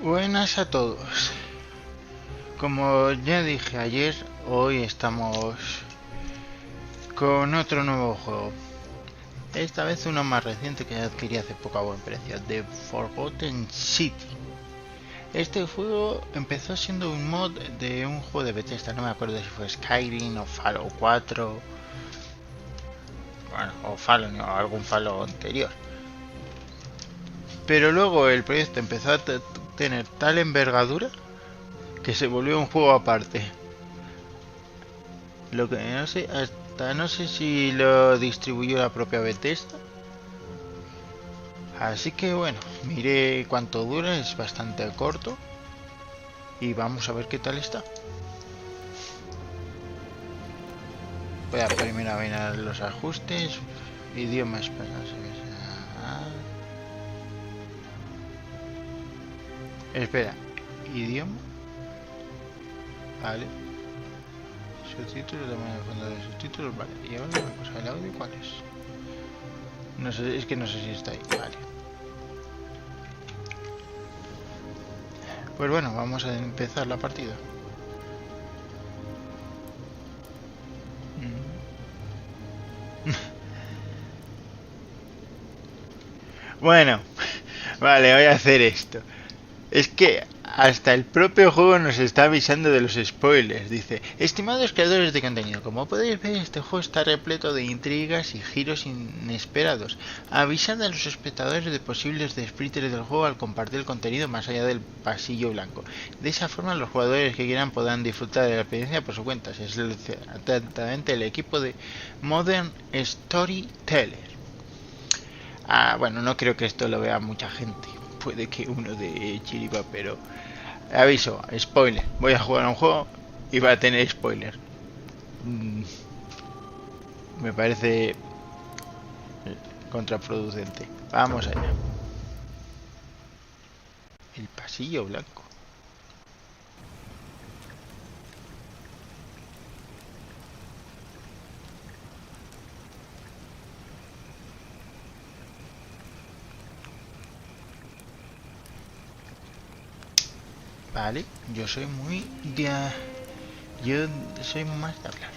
Buenas a todos. Como ya dije ayer, hoy estamos con otro nuevo juego. Esta vez uno más reciente que adquirí hace poco a buen precio, The Forgotten City. Este juego empezó siendo un mod de un juego de Bethesda, no me acuerdo si fue Skyrim o Fallout 4, bueno, o Fallout o algún Fallout anterior. Pero luego el proyecto empezó a tener tal envergadura que se volvió un juego aparte. Lo que no sé, hasta no sé si lo distribuyó la propia Bethesda. Así que bueno, mire cuánto dura, es bastante corto. Y vamos a ver qué tal está. Voy a primero mirar los ajustes. Idiomas para espera, idioma. Vale. Subtítulos, tamaño de fondo de subtítulos, vale. Y ahora una cosa, ¿el audio cuál es? No sé, es que no sé si está ahí, vale. Pues bueno, vamos a empezar la partida. Bueno, vale, voy a hacer esto. Es que hasta el propio juego nos está avisando de los spoilers. Dice, estimados creadores de contenido, como podéis ver, este juego está repleto de intrigas y giros inesperados. Avisad a los espectadores de posibles desplites del juego al compartir el contenido más allá del pasillo blanco. De esa forma, los jugadores que quieran podrán disfrutar de la experiencia por su cuenta. Es atentamente el equipo de Modern Storyteller. Bueno, no creo que esto lo vea mucha gente. Puede que uno de Chiripa, pero aviso, spoiler. Voy a jugar a un juego y va a tener spoiler. Me parece contraproducente. Vamos allá. El pasillo blanco. Vale, yo soy muy de... Yo soy más de hablar.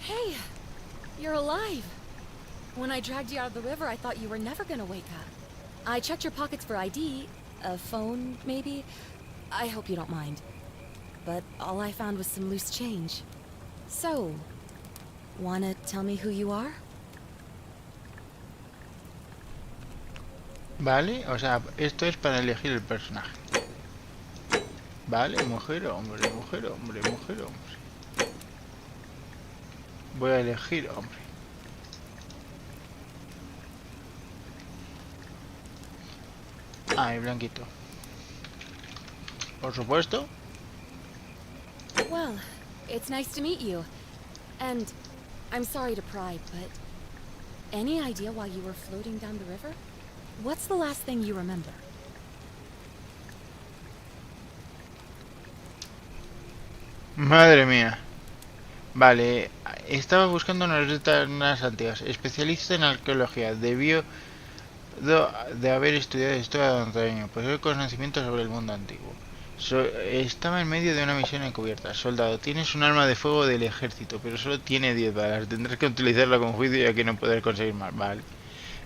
Hey, you're alive. When I dragged you out of the river, I thought you were never gonna wake up. I checked your pockets for ID, a phone, maybe. I hope you don't mind. But all I found was some loose change. So, wanna tell me who you are? Vale, o sea, esto es para elegir el personaje. Vale, mujer, hombre, mujer, hombre, mujer, hombre. Voy a elegir hombre. Ah, y blanquito. Por supuesto. Well, it's nice to meet you. And I'm sorry to pry, but any idea why you were floating down the river? What's the last thing you remember? Madre mía. Vale, estaba buscando unas recetas antiguas. Especialista en arqueología. Debió de haber estudiado historia de antaño. Posee conocimientos sobre el mundo antiguo. Estaba en medio de una misión encubierta. Soldado, tienes un arma de fuego del ejército, pero solo tiene 10 balas. Tendrás que utilizarla con juicio ya que no podrás conseguir más. Vale.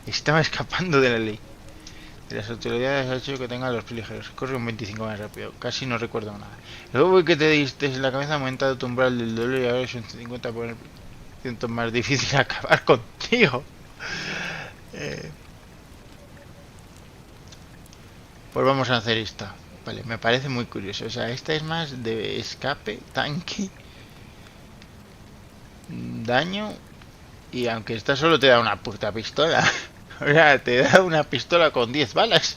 Estaba escapando de la ley. De las autoridades ha hecho que tenga los privilegios. Corre un 25 más rápido. Casi no recuerdo nada. Luego que te diste en la cabeza ha aumentado tu umbral del dolor y ahora es un 50% más difícil acabar contigo. Eh, pues vamos a hacer esto. Vale, me parece muy curioso. O sea, esta es más de escape, tanque, daño. Y aunque esta solo te da una puta pistola. O sea, te da una pistola con 10 balas.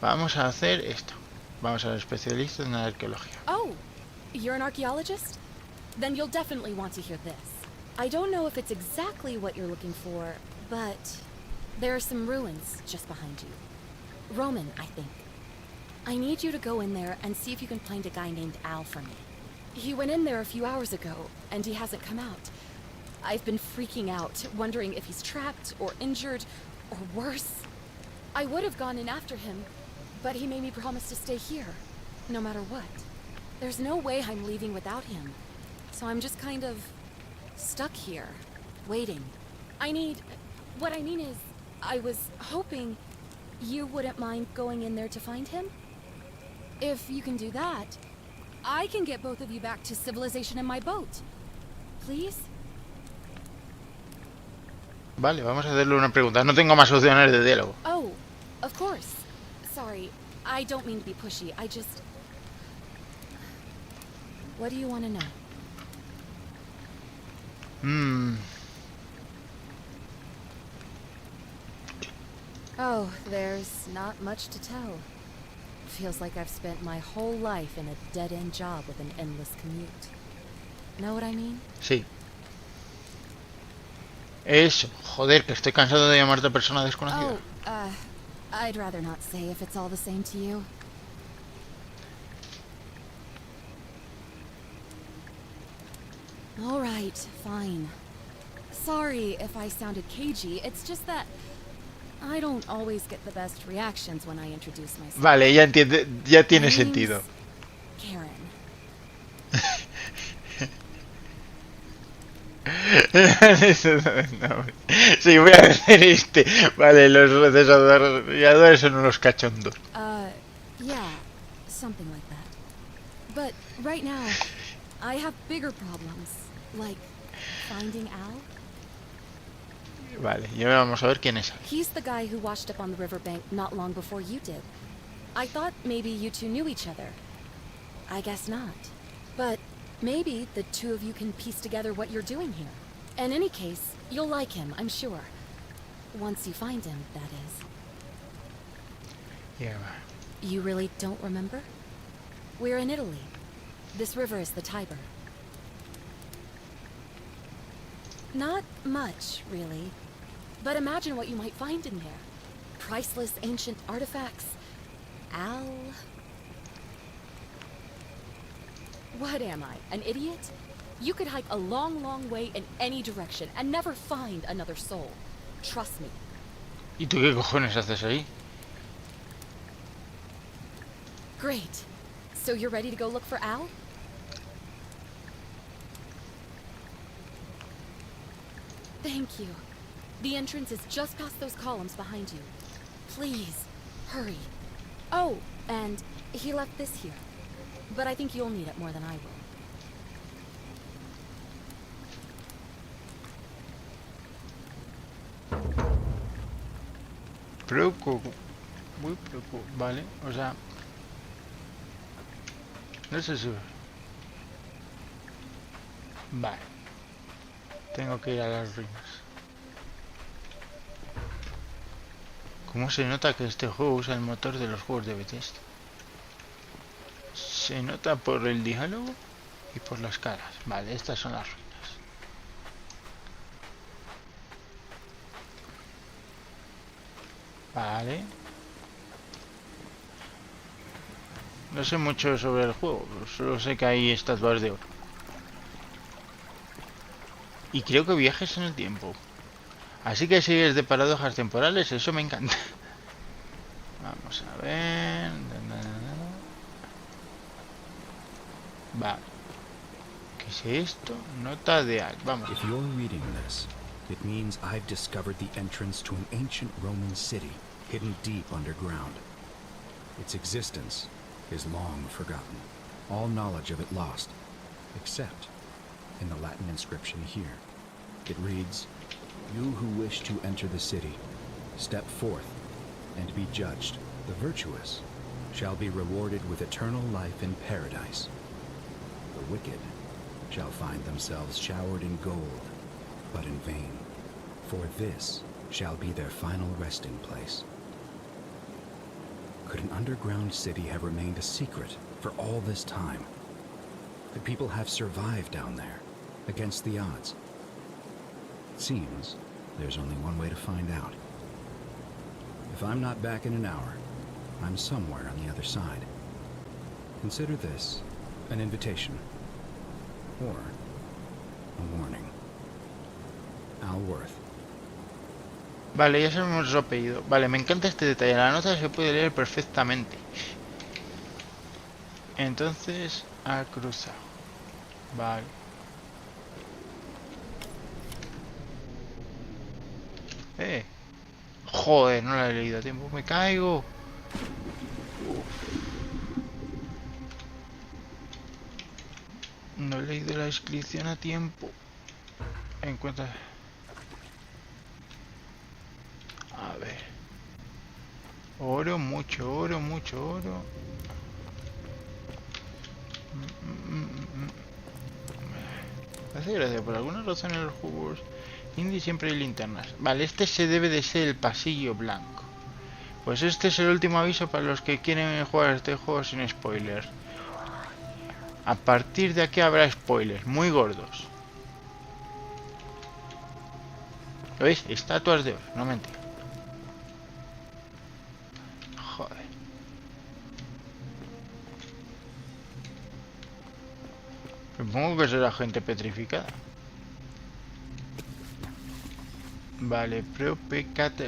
Vamos a hacer esto. Vamos a los especialistas en arqueología. Oh, you're an archaeologist? Then you'll definitely want to hear this. I don't know if it's exactly what you're looking for, but there are some ruins just behind you. Roman, I think. I need you to go in there and see if you can find a guy named Al for me. He went in there a few hours ago, and he hasn't come out. I've been freaking out, wondering if he's trapped or injured or worse. I would have gone in after him, but he made me promise to stay here, no matter what. There's no way I'm leaving without him, so I'm just kind of stuck here, waiting. What I mean is, I was hoping you wouldn't mind going in there to find him? If you can do that, I can get both of you back to civilization in my boat. Please? Vale, vamos a hacerle una pregunta. No tengo más opciones de diálogo. Oh, of course. Sorry, I don't mean to be pushy. What do you want to know? Oh, there's not much to tell. Feels like I've spent my whole life in a dead-end job with an endless commute. Know what I mean? Sí. Eso, joder, que estoy cansado de llamarte a persona desconocida. Oh, I'd rather not say if it's all the same to you. All right, fine. Sorry if I sounded cagey, it's just that I don't always get the best reactions when I introduce myself. Vale, ya entiende, ya tiene My name's sentido. Karen. Sí, voy a hacer este. Vale, los desarrolladores son unos cachondos. Yeah, something like that. But right now, I have bigger problems, like finding Al. Vale, y ahora vamos a ver quién es Al. He's the guy who washed up on the riverbank not long before you did. I thought maybe you two knew each other. I guess not. But maybe the two of you can piece together what you're doing here. In any case, you'll like him, I'm sure. Once you find him, that is. Ya va. You really don't remember? We're in Italy. This river is the Tiber. Not much, really. But imagine what you might find in there. Priceless ancient artifacts. Al... What am I, an idiot? You could hike a long, long way in any direction and never find another soul. Trust me. ¿Y tú qué cojones haces ahí? Great. So you're ready to go look for Al? Thank you. The entrance is just past those columns behind you. Please, hurry. Oh, and he left this here. But I think you'll need it more than I will. Muy preocupo. Vale, o sea... No sé si... Vale. Tengo que ir a las ruinas. ¿Cómo se nota que este juego usa el motor de los juegos de Bethesda? Se nota por el diálogo y por las caras. Vale, estas son las ruinas. Vale. No sé mucho sobre el juego, solo sé que hay estatuas de oro. Y creo que viajes en el tiempo. Así que si es de paradojas temporales, eso me encanta. Vamos a ver... Vale. ¿Qué es esto? Nota de Al. Vamos. If you're reading this, it means I've discovered the entrance to an ancient Roman city hidden deep underground. Its existence is long forgotten, all knowledge of it lost, except in the Latin inscription here. It reads, "You who wish to enter the city, step forth and be judged. The virtuous shall be rewarded with eternal life in paradise. The wicked shall find themselves showered in gold, but in vain, for this shall be their final resting place." Could an underground city have remained a secret for all this time? Could people have survived down there, against the odds? It seems there's only one way to find out. If I'm not back in an hour, I'm somewhere on the other side. Consider this an invitation. Or a warning. Alworth. Vale, ya sabemos su apellido. Vale, me encanta este detalle. La nota se puede leer perfectamente. Entonces, ha cruzado. Vale. Joder, no la he leído a tiempo. Me caigo. No he leído la inscripción a tiempo. Encuentra. A ver. Oro, mucho oro, mucho oro. Me hace gracia, por alguna razón en los juegos indie siempre hay linternas. Vale, este se debe de ser el pasillo blanco. Pues este es el último aviso para los que quieren jugar este juego sin spoilers. A partir de aquí habrá spoilers muy gordos. ¿Lo veis? Estatuas de oro, no mentira. Joder. Supongo que será gente petrificada. Vale, pro pecata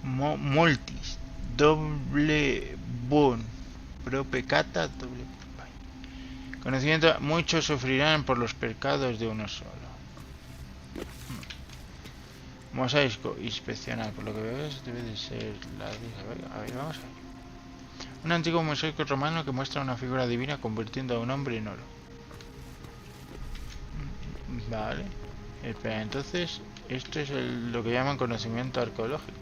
multis doble bon pro pecata doble. Conocimiento, muchos sufrirán por los pecados de uno solo. Mosaico, inspeccionar, por lo que veo debe de ser la... A ver, vamos a ver. Un antiguo mosaico romano que muestra una figura divina convirtiendo a un hombre en oro. Vale. Espera, entonces, esto es lo que llaman conocimiento arqueológico.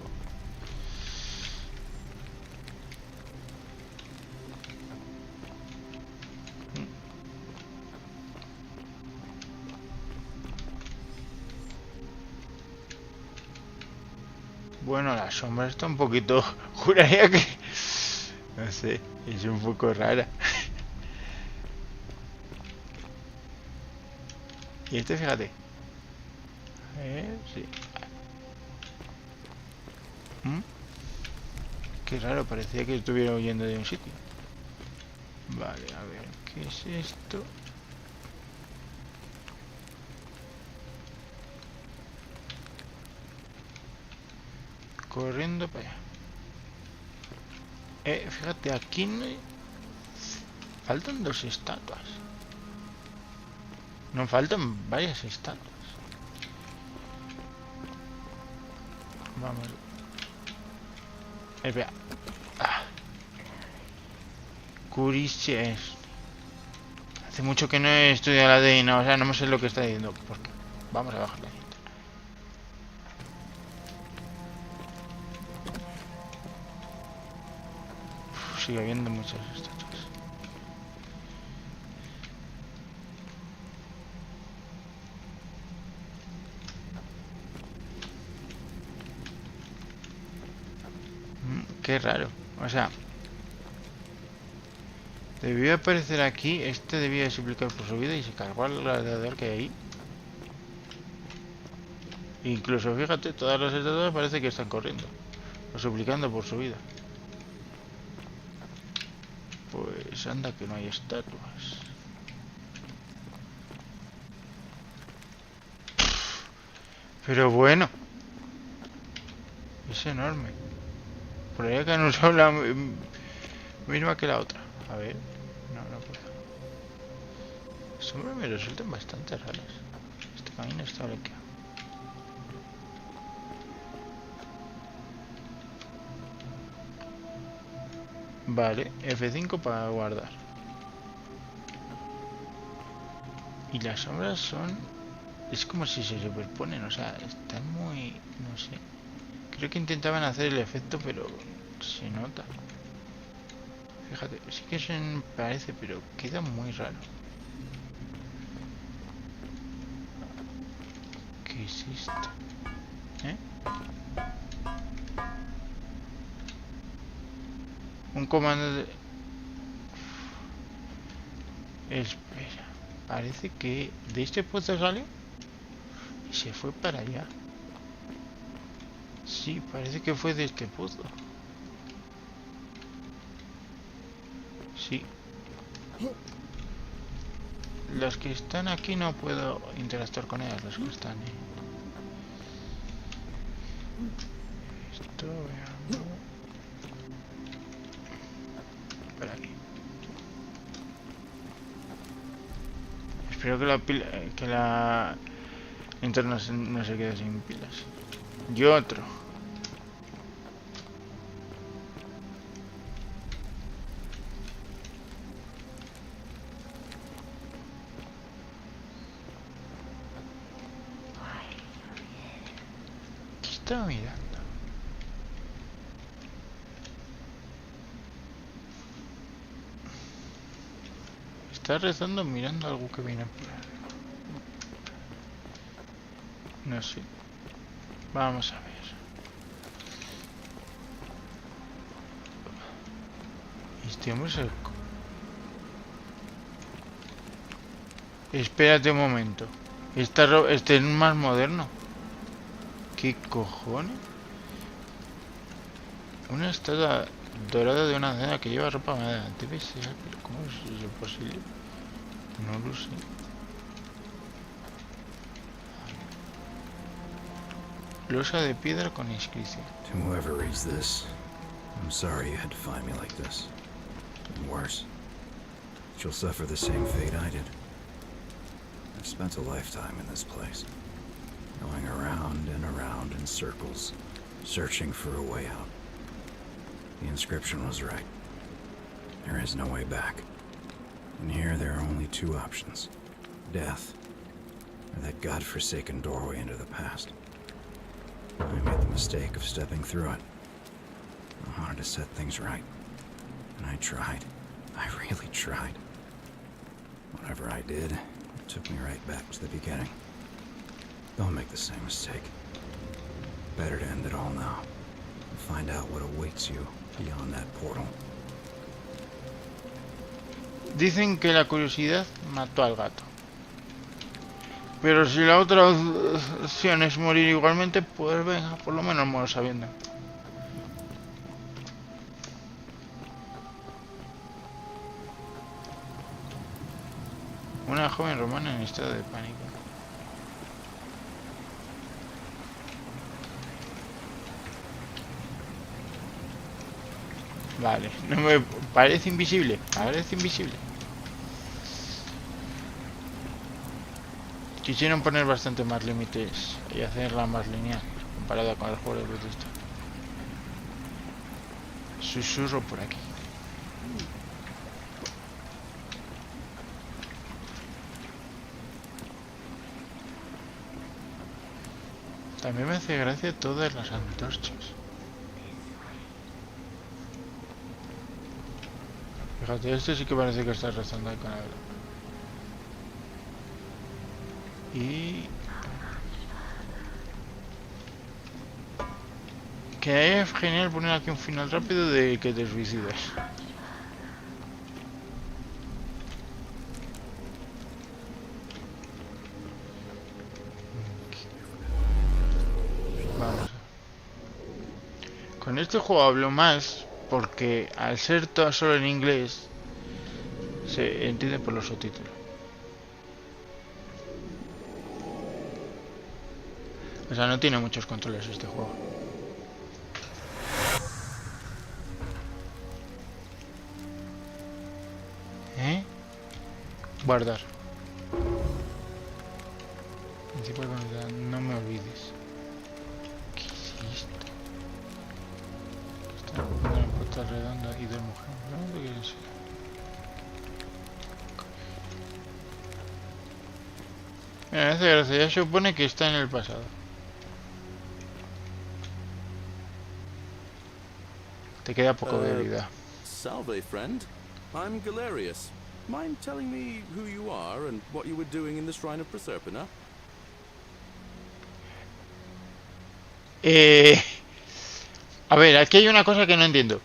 Bueno, la sombra está un poquito... Juraría que... No sé, es un poco rara. Y este, fíjate. Sí. Qué raro, parecía que estuviera huyendo de un sitio. Vale, a ver, ¿qué es esto? Corriendo para allá. Fíjate, aquí no hay... Faltan dos estatuas. No, faltan varias estatuas. Vamos. Espera. Curiches. Hace mucho que no he estudiado la DI, no, o sea, no sé lo que está diciendo. Porque vamos a bajar la cinta. Sigue habiendo muchas estatuas. Qué raro. O sea, debió aparecer aquí. Este debía suplicar por su vida y se cargó al gladiador que hay ahí. Incluso, fíjate, todas las estatuas parece que están corriendo o suplicando por su vida. Pues anda que no hay estatuas. Pero bueno, es enorme. Por ahí que han usado la misma que la otra. A ver, no puedo. Las sombras me resultan bastante raras. Este camino está bloqueado. Vale, F5 para guardar. Y las sombras son... Es como si se superponen, o sea, están muy... No sé. Creo que intentaban hacer el efecto, pero se nota. Fíjate, sí que se parece, pero queda muy raro. ¿Qué es esto? Un comando de... Espera. Parece que de este pozo salió y se fue para allá. Sí, parece que fue de este pozo. Sí. las que están aquí no puedo interactuar con ellas, las que están ahí. Esto, veamos. Por aquí. Espero que la pila, que la linterna no se quede sin pilas. Y otro. ¿Qué estaba mirando? Está rezando mirando algo que viene por ahí. No sé. Vamos a ver. Este hombre se... Espérate un momento. Este es más moderno. ¿Qué cojones? Una estatua dorada de una anciana que lleva ropa morada. Debe ser, pero ¿cómo es eso posible? No lo sé. Losa de piedra con inscripción. To whoever reads this, I'm sorry you had to find me like this. And worse, you'll suffer the same fate I did. I've spent a lifetime in this place, going around and around in circles, searching for a way out. The inscription was right. There is no way back. And here there are only two options. Death, or that godforsaken doorway into the past. I made the mistake of stepping through it. I wanted to set things right. And I tried. I really tried. Whatever I did, it took me right back to the beginning. Don't make the same mistake. Better to end it all now. And find out what awaits you beyond that portal. Dicen que la curiosidad mató al gato. Pero si la otra opción es morir igualmente, pues venga, por lo menos muero sabiendo. Una joven romana en estado de pánico. Vale, no me parece invisible, parece invisible. Quisieron poner bastante más límites y hacerla más lineal comparada con el juego de Bethesda. Susurro por aquí. También me hace gracia todas las antorchas. Fíjate, este sí que parece que está rezando ahí con la vela. Y... que es genial poner aquí un final rápido de que te suicidas. Vamos. Con este juego hablo más porque al ser todo solo en inglés se entiende por los subtítulos. O sea, no tiene muchos controles este juego. Guardar. Principal comunidad, no me olvides. ¿Qué es esto? Está una puerta redonda y dos mujeres. ¿No? ¿Qué quieres? Mira, me hace gracia, ya supone que está en el pasado. Te queda poco de vida. Salve, friend. I'm Galerius. Mind telling me who you are and what you were doing in the Shrine of Proserpina? A ver, aquí hay una cosa que no entiendo.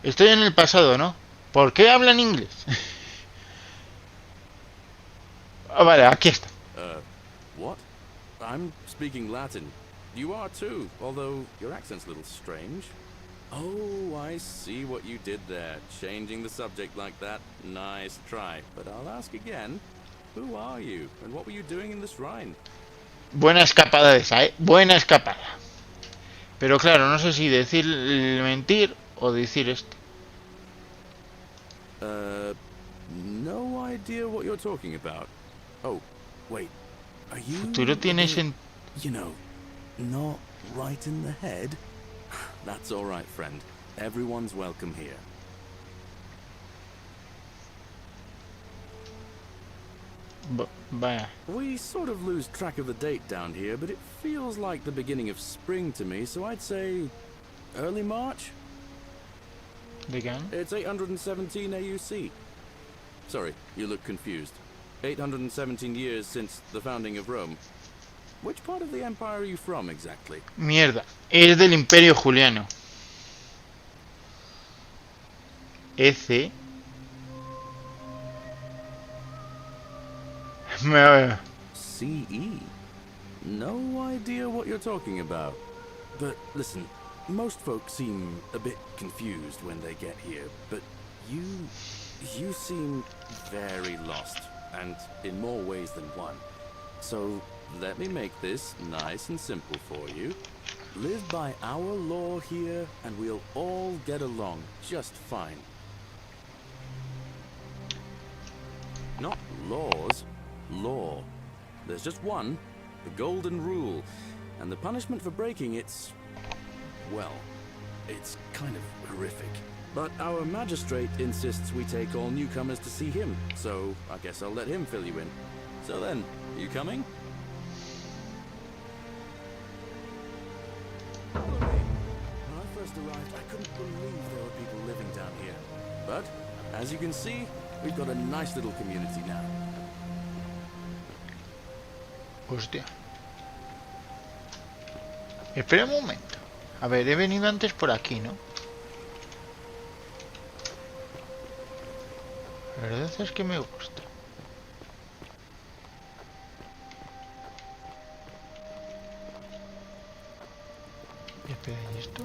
Estoy en el pasado, ¿no? ¿Por qué hablan inglés? Vale, aquí está. What? I'm speaking Latin. You are too, although your accent's a little strange. Oh, I see what you did there. Changing the subject like that. Nice try. But I'll ask again. Who are you, and what were you doing in the shrine? Buena escapada esa, buena escapada. Pero claro, no sé si decir mentir o decir esto. No idea what you're talking about. Oh, wait. Are you... Futuro tiene sentido. You know, not right in the head? That's all right, friend. Everyone's welcome here. Vaya. We sort of lose track of the date down here, but it feels like the beginning of spring to me, so I'd say early March? ¿De qué año? It's 817 AUC. Sorry, you look confused. 817 years since the founding of Rome. Which part of the empire are you from exactly? Mierda, es del Imperio Juliano. EC. CE? No idea what you're talking about. But listen, most folks seem a bit confused when they get here, but you seem very lost, and in more ways than one. So let me make this nice and simple for you. Live by our law here, and we'll all get along just fine. Not laws, law. There's just one, the golden rule, and the punishment for breaking it's, well, it's kind of horrific. But our magistrate insists we take all newcomers to see him, so I guess I'll let him fill you in. So then, you coming? When I first arrived, I couldn't believe there were people living down here. But, as you can see, we've got a nice little community now. Hostia. Espera un momento. A ver, he venido antes por aquí, ¿no? La verdad es que me gusta. Espera, ¿y esto?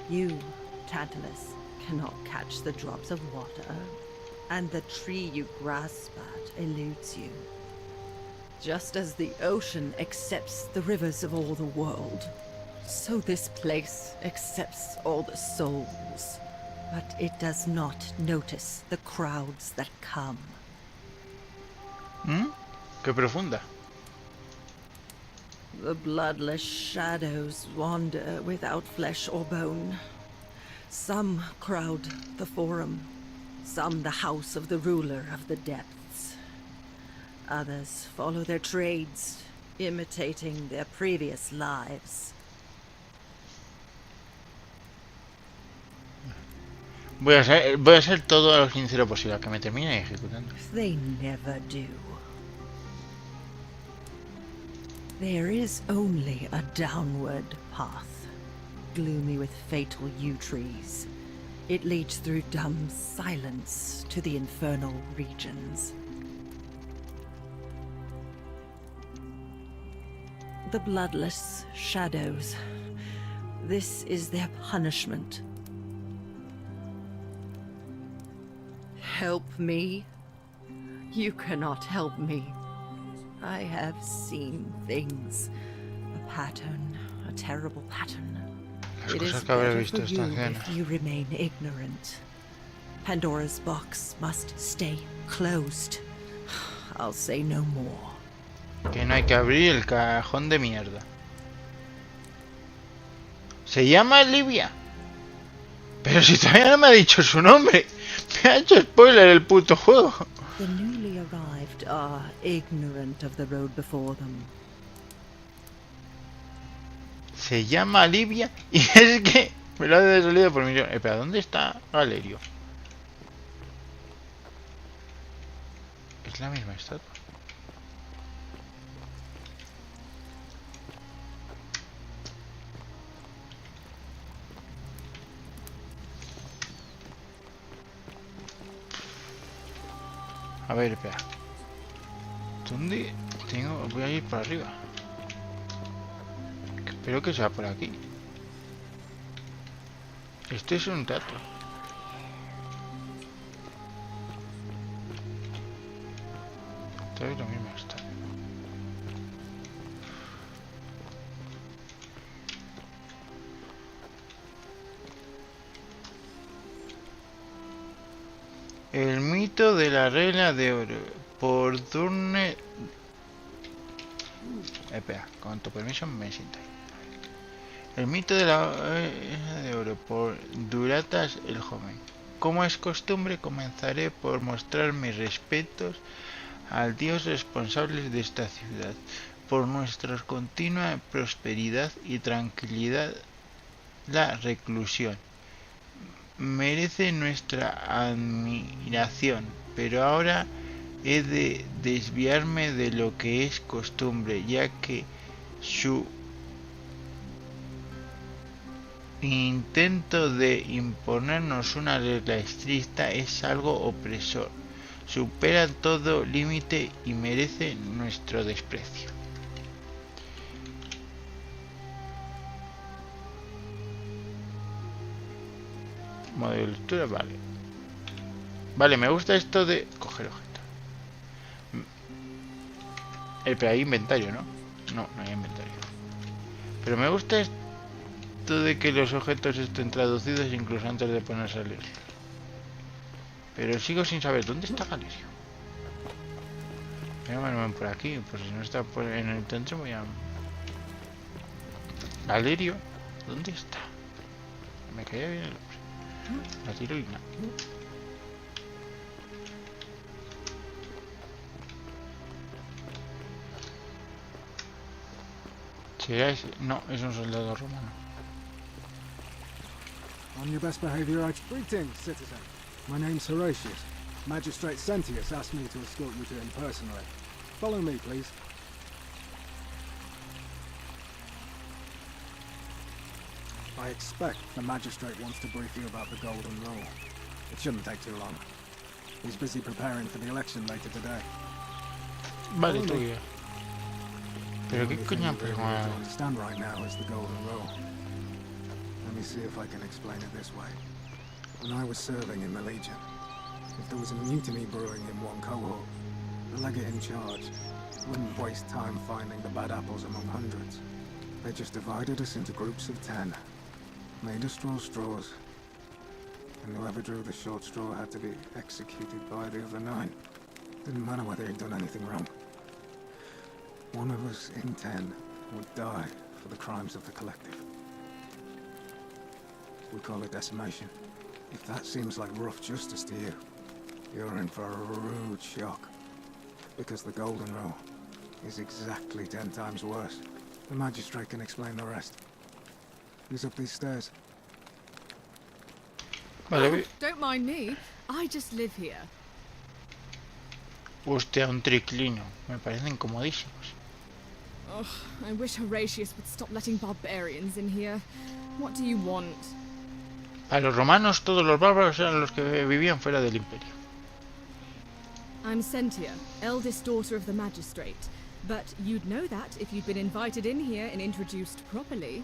You, Tantalus, cannot catch the drops of water, and the tree you grasp at eludes you. Just as the ocean accepts the rivers of all the world, so this place accepts all the souls, but it does not notice the crowds that come. Qué profunda. The bloodless shadows wander without flesh or bone. Some crowd the Forum, some the house of the ruler of the depths. Others follow their trades, imitating their previous lives. Voy a ser todo lo sincero posible, a que me termine ejecutando. They never do. There is only a downward path, gloomy with fatal yew trees. It leads through dumb silence to the infernal regions. The bloodless shadows. This is their punishment. Help me? You cannot help me. I have seen things. A pattern, a terrible pattern. Las It is cosas que habré better visto for you esta escena. if you remain ignorant. Pandora's box must stay closed. I'll say no more. Que no hay que abrir el cajón de mierda. Se llama Livia. Pero si todavía no me ha dicho su nombre. Me ha hecho spoiler el puto juego. The newly arrived are ignorant of the road before them. Se llama Livia y es que me lo ha salido por millón. Espera, ¿dónde está Galerio? Es la misma estatua. A ver, espera. ¿Dónde tengo? Voy a ir por arriba. Espero que sea por aquí. Esto es un dato. Esto es lo mismo esto. El mito de la regla de oro por Durne. Espera, con tu permiso me siento ahí. El mito de la regla de oro por Duratas el joven. Como es costumbre, comenzaré por mostrar mis respetos al dios responsable de esta ciudad, por nuestra continua prosperidad y tranquilidad. La reclusión merece nuestra admiración, pero ahora he de desviarme de lo que es costumbre, ya que su intento de imponernos una regla estricta es algo opresor, supera todo límite y merece nuestro desprecio. Modelo de lectura, vale. Vale, me gusta esto de coger objetos. Pero hay inventario, ¿no? No, no hay inventario. Pero me gusta esto de que los objetos estén traducidos incluso antes de ponerse a leer. Pero sigo sin saber dónde está Galerio. Voy a moverme por aquí, pues si no está en el centro voy a... Galerio, ¿dónde está? Me caía bien el nombre. La tiroina. ¿Será ese? No, es un soldado romano. On your best behavior, greetings, citizen. My name's Horatius. Magistrate Sentius asked me to escort you to him personally. Follow me, please. I expect the magistrate wants to brief you about the Golden Rule. It shouldn't take too long. He's busy preparing for the election later today. Vale, tú ya. Pero qué coño to understand right now is the Golden Rule. Let me see if I can explain it this way. When I was serving in the Legion, if there was a mutiny brewing in one cohort, the legate in charge wouldn't waste time finding the bad apples among hundreds. They just divided us into groups of 10. Made us draw straws. And whoever drew the short straw had to be executed by the other 9. Didn't matter whether he'd done anything wrong. One of us in 10 would die for the crimes of the collective. We call it decimation. If that seems like rough justice to you, you're in for a rude shock. Because the Golden Rule is exactly 10 times worse. The magistrate can explain the rest. He's up these stairs. Vale, Don't mind me. I just live here. hostia, un triclino. Me parecen comodísimos. Ugh, I wish Horatius would stop letting barbarians in here. What do you want? Para los romanos, todos los bárbaros eran los que vivían fuera del imperio. I'm Sentia, eldest daughter of the magistrate. But you'd know that if you'd been invited in here and introduced properly.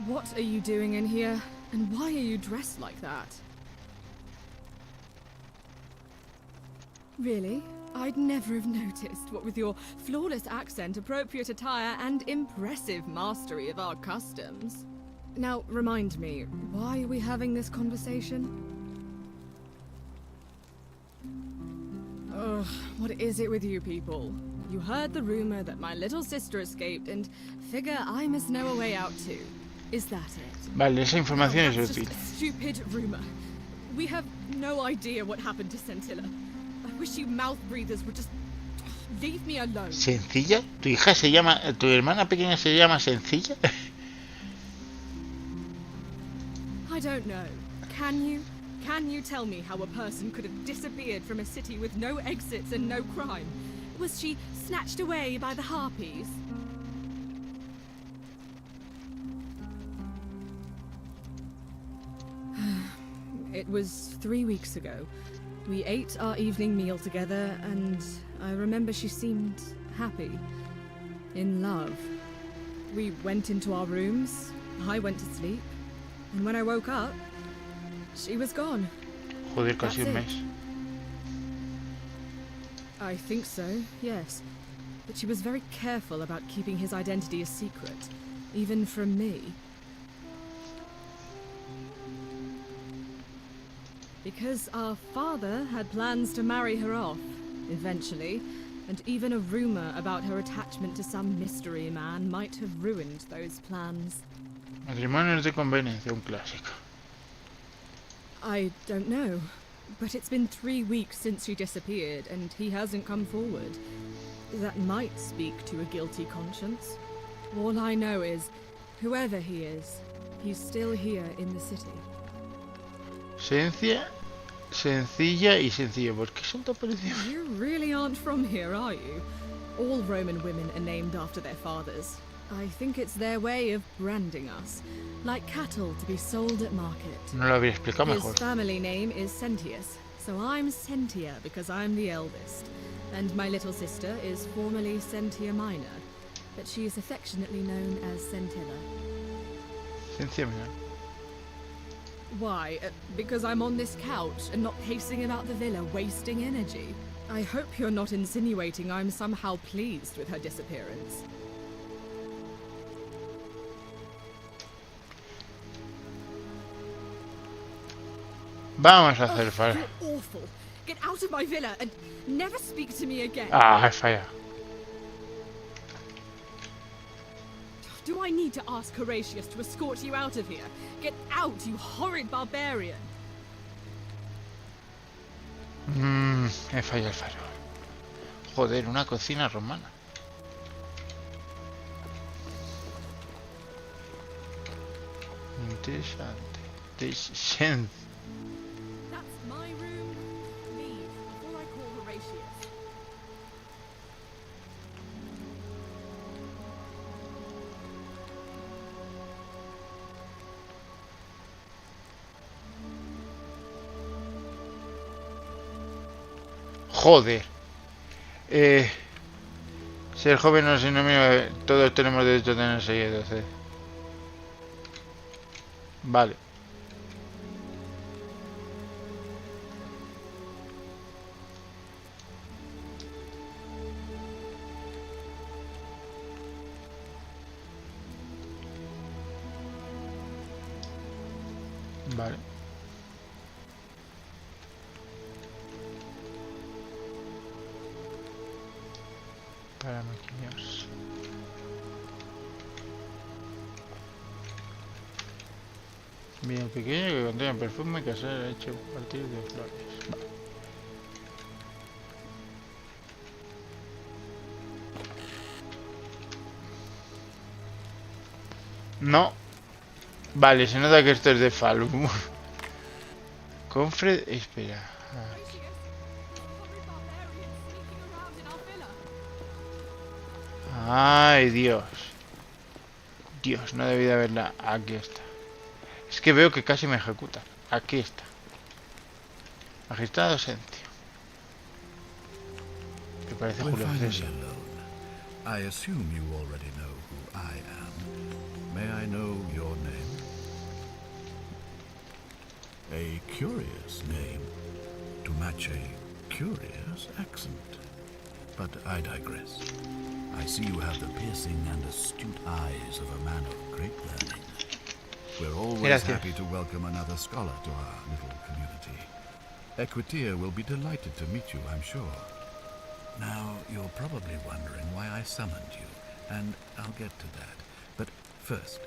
What are you doing in here? And why are you dressed like that? Really? I'd never have noticed, what with your flawless accent, appropriate attire, and impressive mastery of our customs. Now, remind me, why are we having this conversation? Ugh, what is it with you people? You heard the rumor that my little sister escaped and figure I must know a way out too. Is that it? Vale, esa información es That's útil. just a stupid rumor. We have no idea what happened to Scintilla. I wish you mouth breathers would just leave me alone. ¿Sencilla? ¿Tu hija se llama... tu hermana pequeña se llama Sencilla? I don't know. Can you? Can you tell me how a person could have disappeared from a city with no exits and no crime? Was she snatched away by the Harpies? It was 3 weeks ago. We ate our evening meal together, and I remember she seemed happy. In love. We went into our rooms, I went to sleep, and when I woke up, She was gone. Joder, casi un That's mes. I think so, yes. But she was very careful about keeping his identity a secret, even from me. Because our father had plans to marry her off, eventually, and even a rumor about her attachment to some mystery man might have ruined those plans. Matrimonios de conveniencia, un clásico. I don't know, but it's been 3 weeks since she disappeared, and he hasn't come forward. That might speak to a guilty conscience. All I know is, whoever he is, he's still here in the city. Sencilla y sencillo. ¿Por qué son tan parecidos? You really aren't from here, are you? All Roman women are named after their fathers. I think it's their way of branding us, like cattle to be sold at market. No lo habría explicado His mejor. family name is Sentius, so I'm Sentia because I'm the eldest. And my little sister is formerly Sentia Minor, but she's affectionately known as Sentilla. Sencilla. Why? Because I'm on this couch and not pacing about the villa, wasting energy. I hope you're not insinuating I'm somehow pleased with her disappearance. Vamos a hacer fallo. You're awful. Get out of my villa and never speak to me again. Ah, he fallado. Do I need to ask Horatius to escort you out of here? Get out, you horrid barbarian! He fallado el farol. Joder, una cocina romana. Interesante. That's my room. Leave before I call Horatius. Joder. Ser joven no es sinónimo. Todos tenemos derecho a tener 6 y 12. Vale. Vale. Para maquillarse. Bien pequeño que contiene perfume casero hecho a partir de flores. Vale. No. Vale, se nota que esto es de Falum. Confred, espera. Horatius, a horrid barbarian sneaking around in our villa. Ay, Dios. Dios, no debí de haberla. Aquí está. Es que veo que casi me ejecuta. Aquí está. Magistrado Sentio. Que parece We're Julio finally César. alone. I assume you already know who I am. May I know your name? A curious name to match a curious accent. But I digress. I see you have the piercing and astute eyes of a man of great learning. We're always Gracias. happy to welcome another scholar to our little community. Equitia will be delighted to meet you, I'm sure. Now, you're probably wondering why I summoned you, and I'll get to that. But first,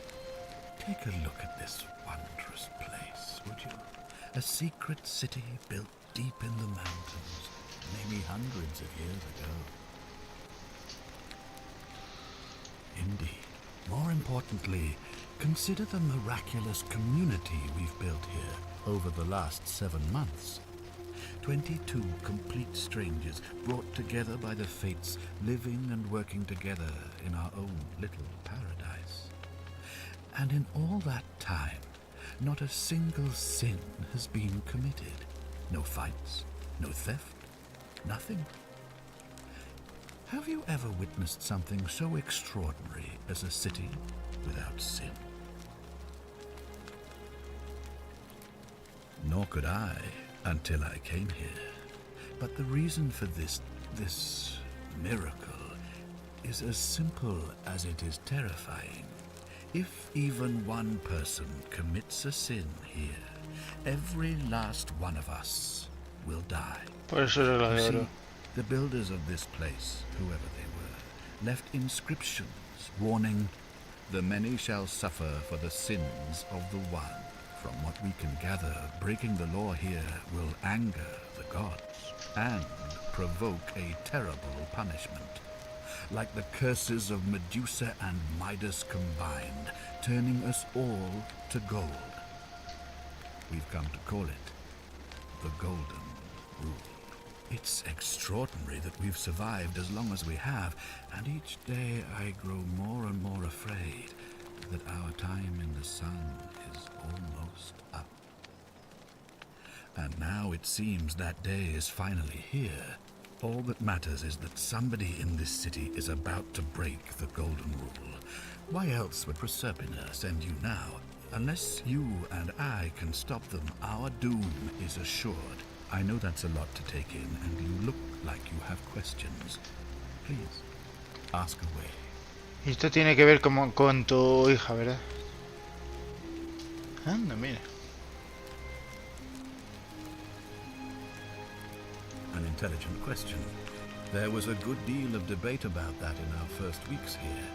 take a look at this wondrous place, would you? A secret city built deep in the mountains, maybe hundreds of years ago. Indeed. More importantly, consider the miraculous community we've built here over the last 7 months. 22 complete strangers brought together by the fates, living and working together in our own little paradise. And in all that time, not a single sin has been committed. No fights, no theft, nothing. Have you ever witnessed something so extraordinary as a city without sin? Nor could I until I came here. But the reason for this miracle is as simple as it is terrifying. If even one person commits a sin here, every last one of us will die. Por eso es la You de see, oro. the builders of this place, whoever they were, left inscriptions warning, "The many shall suffer for the sins of the one." From what we can gather, breaking the law here will anger the gods and provoke a terrible punishment. Like the curses of Medusa and Midas combined, turning us all to gold. We've come to call it the Golden Rule. It's extraordinary that we've survived as long as we have, and each day I grow more and more afraid that our time in the sun is almost up. And now it seems that day is finally here. All that matters is that somebody in this city is about to break the Golden Rule. Why else would Proserpina send you now? Unless you and I can stop them, our doom is assured. I know that's a lot to take in, and you look like you have questions. Please, ask away. Y esto tiene que ver con tu hija, ¿verdad? Anda, mira. An intelligent question. There was a good deal of debate about that in our first weeks here.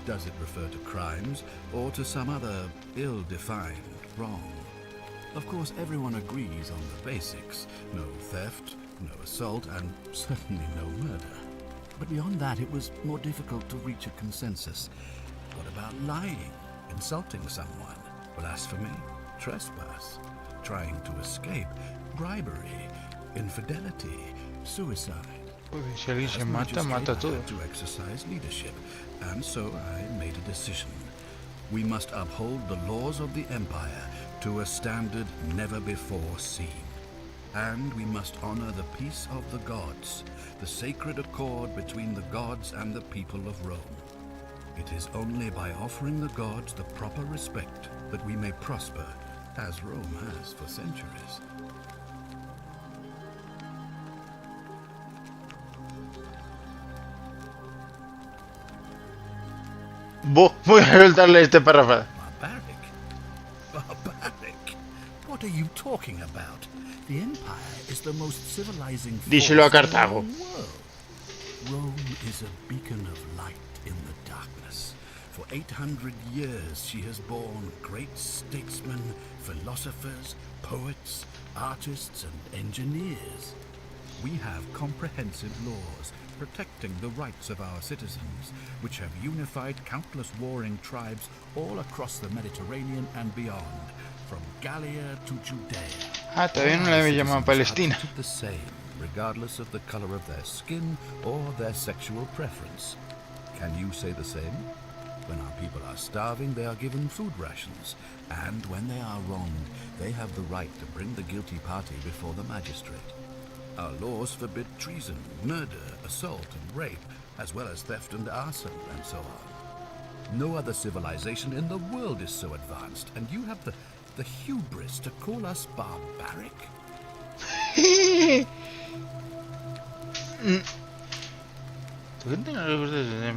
Does it refer to crimes or to some other ill-defined wrong? Of course, everyone agrees on the basics. No theft, no assault, and certainly no murder. But beyond that, it was more difficult to reach a consensus. What about lying, insulting someone, blasphemy, trespass, trying to escape, bribery, infidelity, suicide? Uy, si alguien se As mata, magistrate, mata I todo. had to exercise leadership, and so I made a decision. We must uphold the laws of the Empire to a standard never before seen. And we must honor the peace of the gods, the sacred accord between the gods and the people of Rome. It is only by offering the gods the proper respect that we may prosper, as Rome has for centuries. Voy a soltarle este párrafo. Barbaric? Barbaric? What are you talking about? The Empire is the most civilizing Díselo a force in Cartago. the world. Rome is a beacon of light in the darkness. For 800 years she has borne great statesmen, philosophers, poets, artists, and engineers. We have comprehensive laws protecting the rights of our citizens, which have unified countless warring tribes all across the Mediterranean and beyond, from Gallia to Judea. Ah, todavía no la había llamado Palestina. Are treated the same, regardless of the color of their skin or their sexual preference. Can you say the same? When our people are starving, they are given food rations, and when they are wronged, they have the right to bring the guilty party before the magistrate. Our laws forbid treason, murder, assault, and rape, as well as theft and arson, and so on. No other civilization in the world is so advanced, and you have the hubris to call us barbaric? Tu gente no le gusta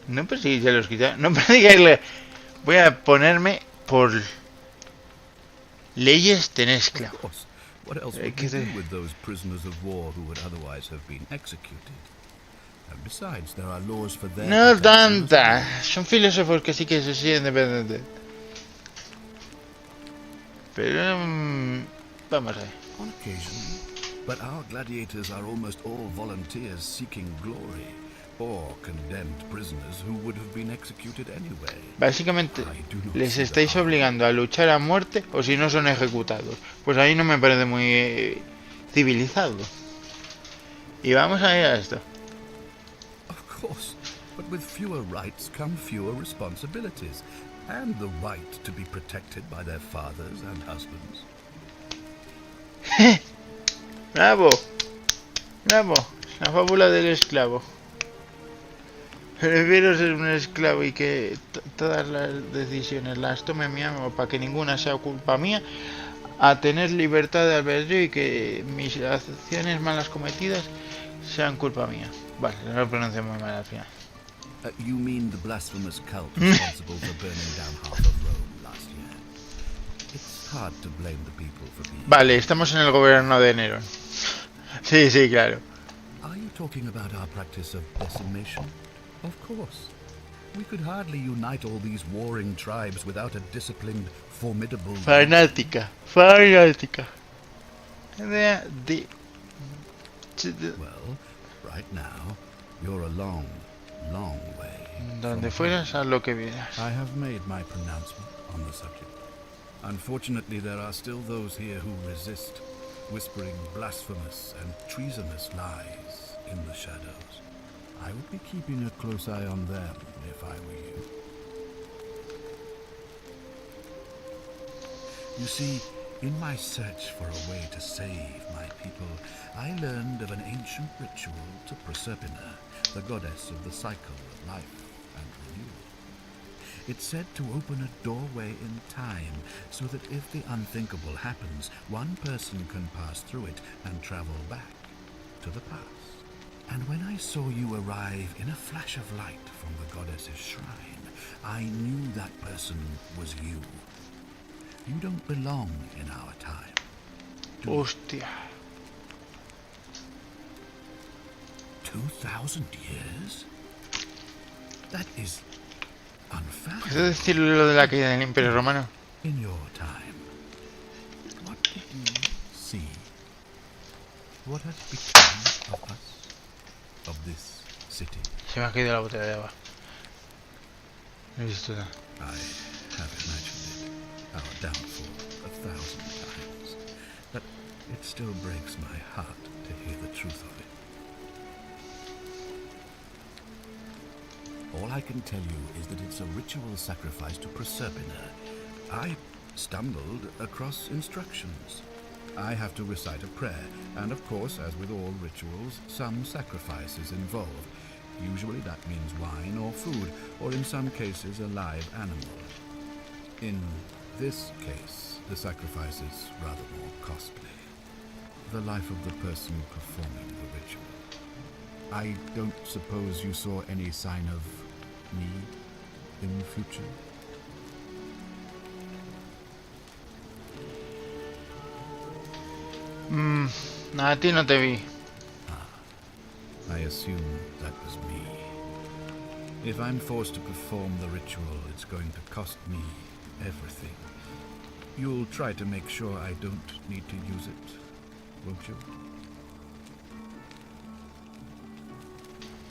no persigáis a los gitanos. No persigáis. Voy a ponerme por leyes tenéis Of esclavo. course. What else would we do with those prisoners of war who would otherwise have been executed? And besides, there are laws for their No protection as tanta. well. Son filósofos que sí que se siguen independientes. Pero vamos a ver. On occasion. But our gladiators are almost all volunteers seeking glory, or condemned prisoners who would have been executed anyway. Básicamente I do not les see the estáis harm. obligando a luchar a muerte o si no son ejecutados. Pues ahí no me parece muy civilizado. Y vamos a ir a esto. Of course, but with fewer rights come fewer responsibilities, and the right to be protected by their fathers and husbands. ¡Bravo! ¡Bravo! La fábula del esclavo. Prefiero ser un esclavo y que todas las decisiones las tome mi amo para que ninguna sea culpa mía, a tener libertad de albedrío y que mis acciones malas cometidas sean culpa mía. Vale, no lo pronuncio muy mal al final. You mean the blasphemous cult responsible for burning down half of Rome last year? It's hard to blame the people for being... Vale, estamos en el gobierno de Nerón. Sí, sí, claro. Are you talking about our practice of decimation? Of course. We could hardly unite all these warring tribes without a disciplined, formidable... Fanática, fanática. Well, right now, you're a long, long way. Donde fueras, a lo que vieras. I have made my pronouncement on the subject. Unfortunately, there are still those here who resist, whispering blasphemous and treasonous lies in the shadows. I would be keeping a close eye on them if I were you. You see, in my search for a way to save my people, I learned of an ancient ritual to Proserpina, the goddess of the cycle of life and renewal. It's said to open a doorway in time, so that if the unthinkable happens, one person can pass through it and travel back to the past. And when I saw you arrive in a flash of light from the goddess's shrine, I knew that person was you. You don't belong in our time. Hostia. 2,000 years? That is unfathomable. ¿Puedo decir lo de la caída del Imperio Romano? In your time, what did you see? What has become of us? Of this city? Se me ha caído la botella de agua. No he visto nada. I have imagined it, our downfall, 1,000 times. But it still breaks my heart to hear the truth of it. All I can tell you is that it's a ritual sacrifice to Proserpina. I stumbled across instructions. I have to recite a prayer, and of course, as with all rituals, some sacrifice is involved. Usually that means wine or food, or in some cases a live animal. In this case, the sacrifice is rather more costly. The life of the person performing the ritual. I don't suppose you saw any sign of me in the future? A ti no te vi. I assume that was me. If I'm forced to perform the ritual, it's going to cost me everything. You'll try to make sure I don't need to use it, won't you?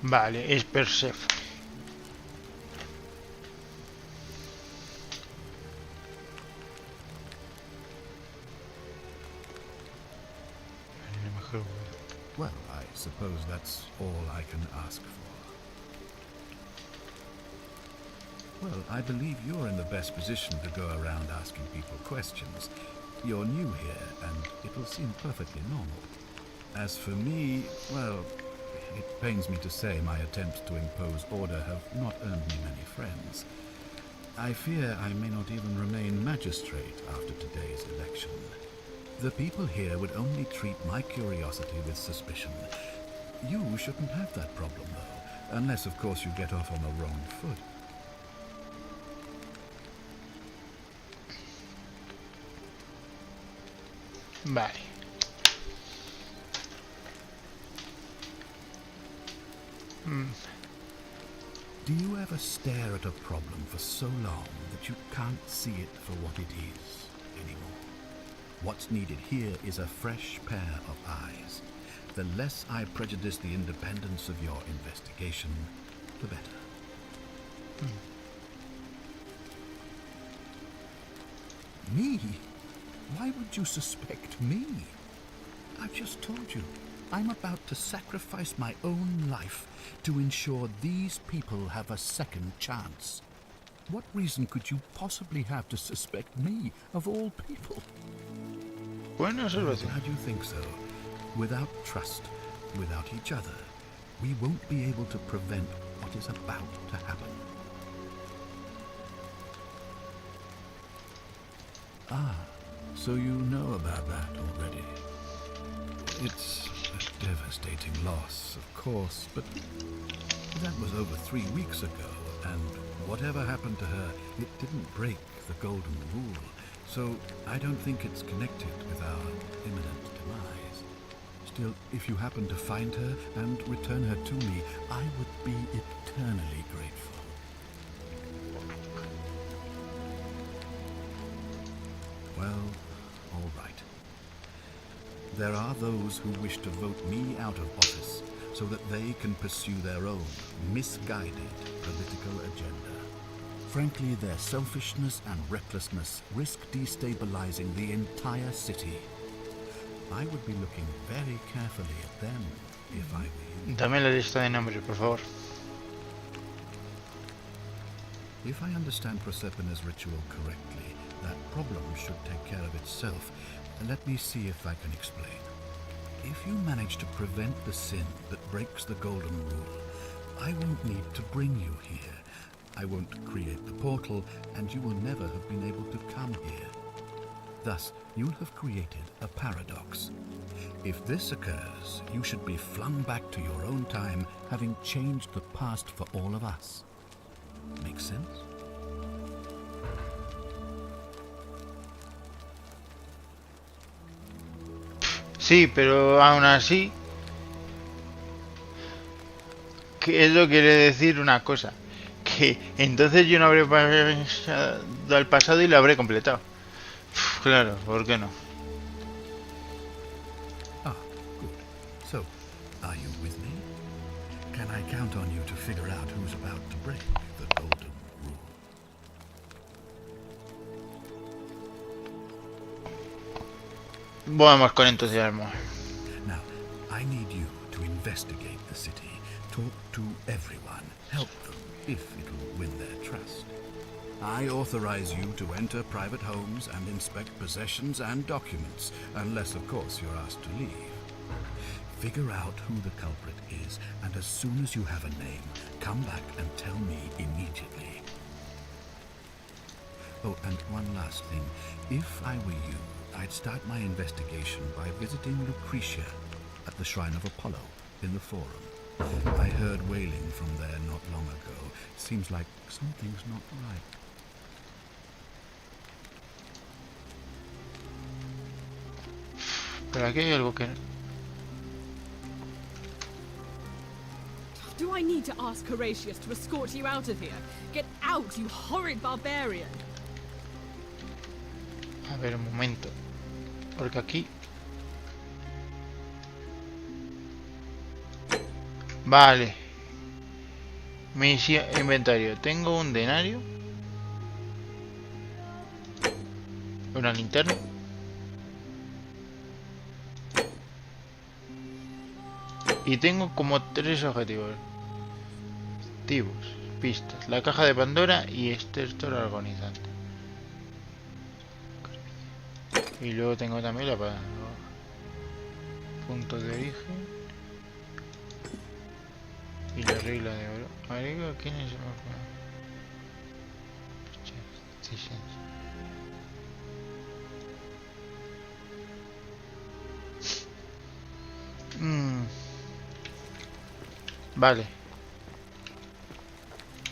Vale, es Persephone. Well, I suppose that's all I can ask for. Well, I believe you're in the best position to go around asking people questions. You're new here, and it will seem perfectly normal. As for me, well, it pains me to say my attempts to impose order have not earned me many friends. I fear I may not even remain magistrate after today's election. The people here would only treat my curiosity with suspicion. You shouldn't have that problem, though, unless, of course, you get off on the wrong foot. Vale. Do you ever stare at a problem for so long that you can't see it for what it is anymore? What's needed here is a fresh pair of eyes. The less I prejudice the independence of your investigation, the better. Me? Why would you suspect me? I've just told you. I'm about to sacrifice my own life to ensure these people have a second chance. What reason could you possibly have to suspect me, of all people? Buena observación. How do you think so? Without trust, without each other, we won't be able to prevent what is about to happen. Ah, so you know about that already. It's a devastating loss, of course, but that was over 3 weeks ago, and whatever happened to her, it didn't break the Golden Rule, so I don't think it's connected with our imminent demise. Still, if you happen to find her and return her to me, I would be eternally grateful. Well, all right. There are those who wish to vote me out of office so that they can pursue their own misguided political agenda. Frankly, their selfishness and recklessness risk destabilizing the entire city. I would be looking very carefully at them if I were you. Dame la lista de nombres, por favor. If I understand Proserpina's ritual correctly, that problem should take care of itself. Let me see if I can explain. If you manage to prevent the sin that breaks the Golden Rule, I won't need to bring you here. I won't create the portal, and you will never have been able to come here. Thus, you'll have created a paradox. If this occurs, you should be flung back to your own time, having changed the past for all of us. Make sense? Sí, pero aún así, que eso quiere decir una cosa, que entonces yo no habré pasado al pasado y lo habré completado. Claro, ¿por qué no? Ah, good. So, are you with me? Can I count on you to figure out who's about to break the Golden Rule? Vamos con entusiasmo. Now, I need you to investigate the city, talk to everyone, help them if it'll win their trust. I authorize you to enter private homes and inspect possessions and documents, unless, of course, you're asked to leave. Figure out who the culprit is, and as soon as you have a name, come back and tell me immediately. Oh, and one last thing. If I were you, I'd start my investigation by visiting Lucretia at the Shrine of Apollo in the Forum. I heard wailing from there not long ago. Seems like something's not right. Pero aquí hay algo que... Do I need to ask Horatius to escort you out of here? Get out, you horrid barbarian! A ver, un momento. Porque aquí... Vale. Misión, inventario. Tengo un denario. Una linterna. Y tengo como 3 objetivos. Activos, pistas, la caja de Pandora y estertor agonizante. Y luego tengo también la punto de origen y la regla de oro. Marico, ¿quién es el Vale.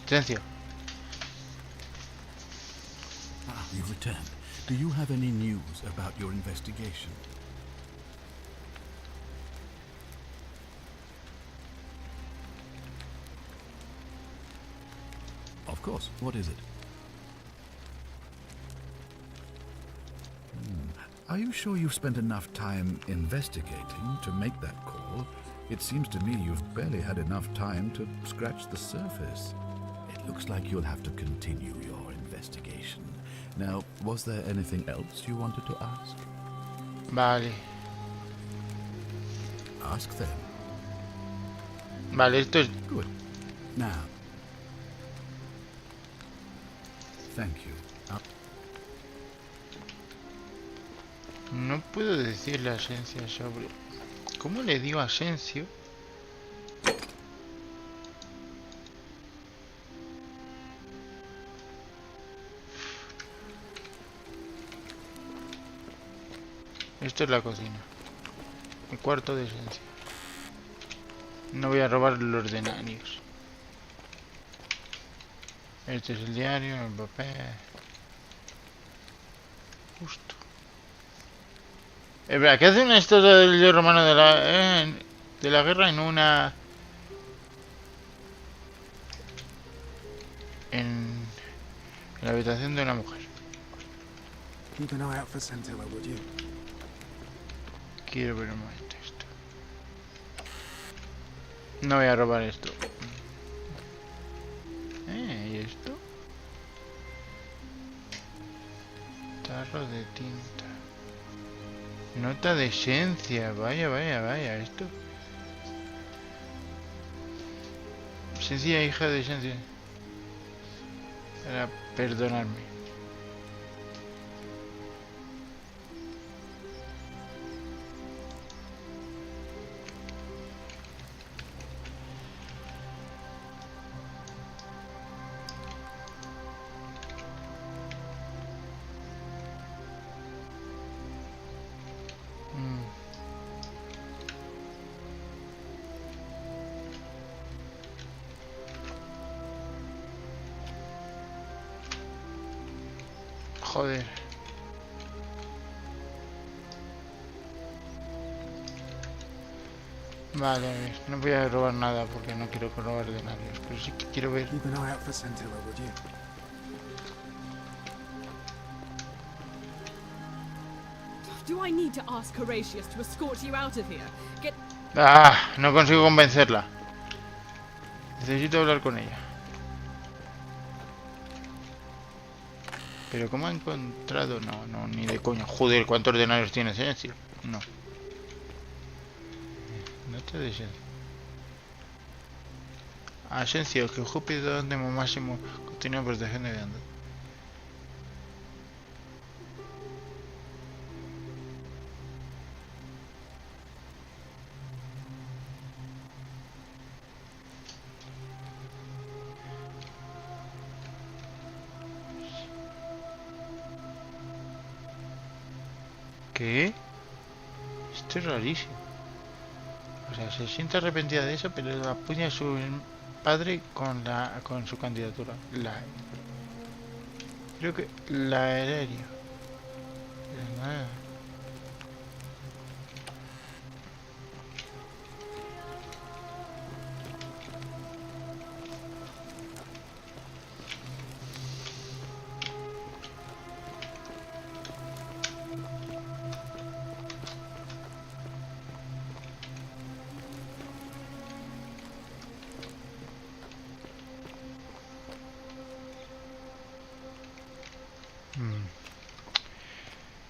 Silencio. Ah, you've returned. Do you have any news about your investigation? Of course. What is it? Are you sure you've spent enough time investigating to make that call? It seems to me you've barely had enough time to scratch the surface. It looks like you'll have to continue your investigation. Now, was there anything else you wanted to ask? Vale. Ask them. Vale, esto es... Good. Now. Thank you. No puedo decirle a Asencio sobre... ¿Cómo le digo a Asencio Esto es la cocina. El cuarto de esencia. No voy a robar los denarios. Este es el diario, el papel. Justo. Espera, ¿qué hace una estatua del dios romano de la guerra en una... en la habitación de una mujer? Keep an eye out for Scintilla, would you? Quiero ver un momento esto. No voy a robar esto. ¿Y esto? Tarro de tinta. Nota de esencia. Vaya, vaya, vaya. Esto. Esencia, hija de esencia. Para perdonarme. Joder. Vale, a ver, no voy a robar nada porque no quiero robar denarios, pero sí que quiero ver. Keep an eye out for Scintilla, would you? Do I need to ask Horatius to escort you out of here? Get Ah, no consigo convencerla. Necesito hablar con ella. Pero ¿cómo ha encontrado? No, no, ni de coña. Joder, ¿cuántos denarios tienes, tío? No. No te des. Asensio, que Júpiter de máximo continúa protegiendo y dando. ¿Qué? Esto es rarísimo. O sea, se siente arrepentida de eso, pero apuña a su padre con su candidatura. Creo que la aéreo. Nada.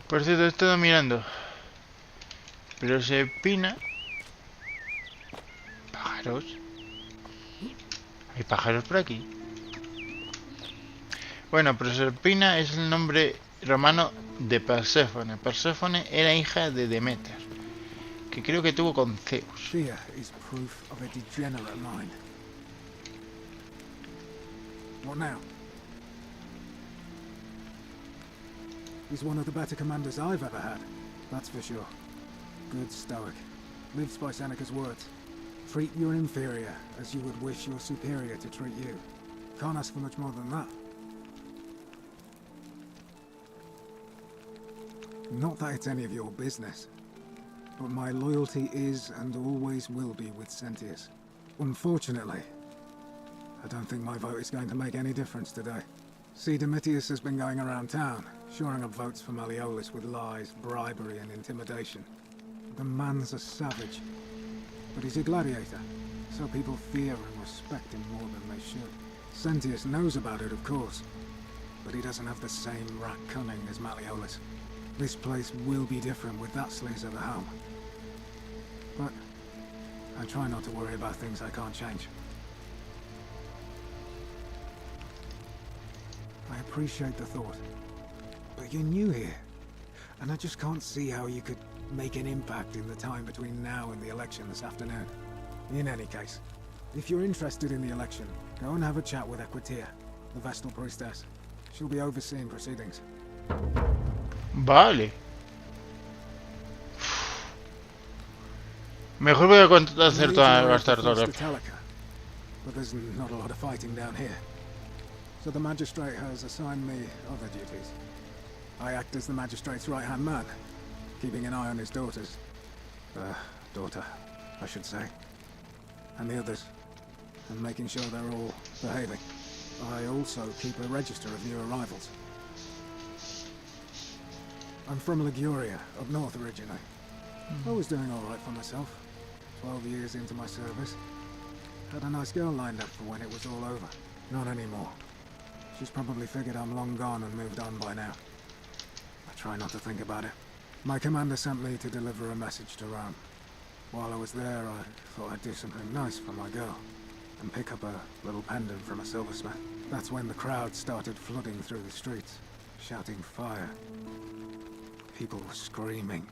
Por cierto, he estado mirando. Pero Serpina. Pájaros. ¿Hay pájaros por aquí? Bueno, Proserpina es el nombre romano de Perséfone. Perséfone era hija de Demeter, que creo que tuvo con Zeus. Fear is proof of a degenerate mind. What now? He's one of the better commanders I've ever had, that's for sure. Good stoic. Lives by Seneca's words. Treat your inferior as you would wish your superior to treat you. Can't ask for much more than that. Not that it's any of your business, but my loyalty is and always will be with Sentius. Unfortunately, I don't think my vote is going to make any difference today. See, Domitius has been going around town, shoring up votes for Malleolus with lies, bribery, and intimidation. The man's a savage, but he's a gladiator, so people fear and respect him more than they should. Sentius knows about it, of course, but he doesn't have the same rat cunning as Malleolus. This place will be different with that sleaze at the helm. But I try not to worry about things I can't change. I appreciate the thought, but you're new here, and I just can't see how you could make an impact in the time between now and the election this afternoon. In any case, if you're interested in the election, go and have a chat with Equitia, the Vestal Priestess. She'll be overseeing proceedings. Vale. Mejor voy a The hacer Legion toda, raised gastar the todo. force to Tellica, but there's not a lot of fighting down here. So the magistrate has assigned me other duties. I act as the magistrate's right-hand man, keeping an eye on his daughters. Daughter, I should say. And the others. And making sure they're all behaving. I also keep a register of new arrivals. I'm from Liguria, up north originally. I was doing alright for myself. 12 years into my service. Had a nice girl lined up for when it was all over. Not anymore. She's probably figured I'm long gone and moved on by now. I try not to think about it. My commander sent me to deliver a message to Rome. While I was there, I thought I'd do something nice for my girl. And pick up a little pendant from a silversmith. That's when the crowd started flooding through the streets, shouting fire. People were screaming,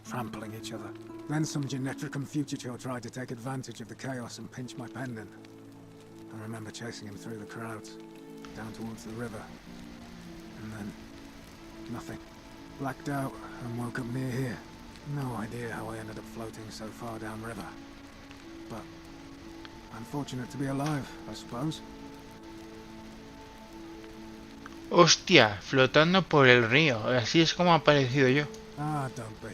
trampling each other. Then some Genetricum Fugitor tried to take advantage of the chaos and pinch my pendant. I remember chasing him through the crowds, down towards the river. And then, nothing. Blacked out and woke up near here. No idea how I ended up floating so far downriver. But I'm fortunate to be alive, I suppose. Hostia, flotando por el río. Así es como ha aparecido yo. Ah, don't be.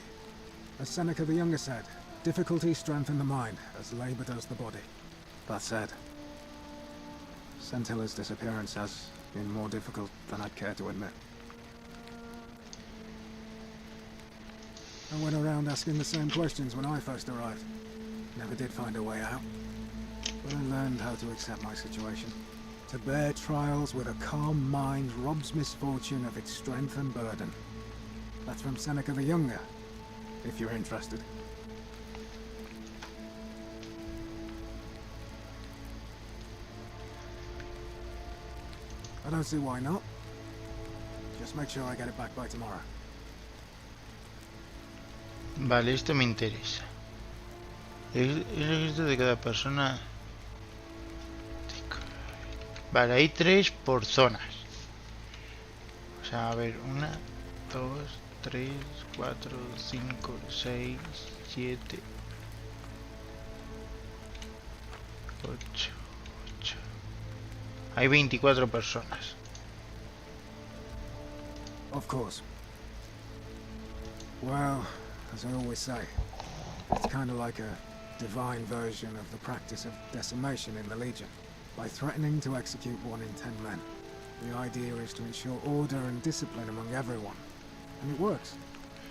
As Seneca the Younger said, difficulty strengthens the mind, as labor does the body. That said, Centilla's disappearance has been more difficult than I'd care to admit. I went around asking the same questions when I first arrived. Never did find a way out. But I learned how to accept my situation. To bear trials with a calm mind robs misfortune of its strength and burden. That's from Seneca the Younger, if you're interested. I don't see why not. Just make sure I get it back by tomorrow. Vale, esto me interesa. El registro de cada persona. Vale, hay 3 por zonas. O sea, a ver, 1, 2, 3, 4, 5, 6, 7, 8. Hay 24 personas. Of course. Well, as I always say, it's kind of like a divine version of the practice of decimation in the Legion. By threatening to execute 1 in 10 men, the idea is to ensure order and discipline among everyone. And it works.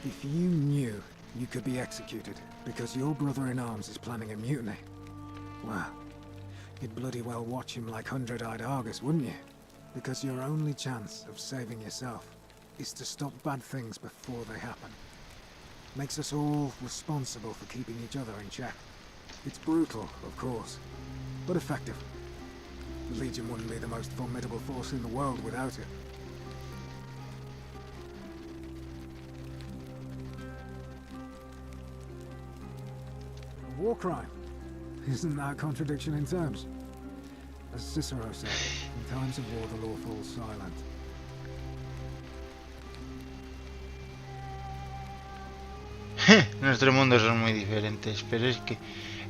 If you knew you could be executed because your brother-in-arms is planning a mutiny, well, you'd bloody well watch him like hundred-eyed Argus, wouldn't you? Because your only chance of saving yourself is to stop bad things before they happen. Makes us all responsible for keeping each other in check. It's brutal, of course, but effective. The Legion wouldn't be the most formidable force in the world without it. A war crime? Isn't that a contradiction in terms? As Cicero said, in times of war the law falls silent. Nuestros mundos son muy diferentes, pero es que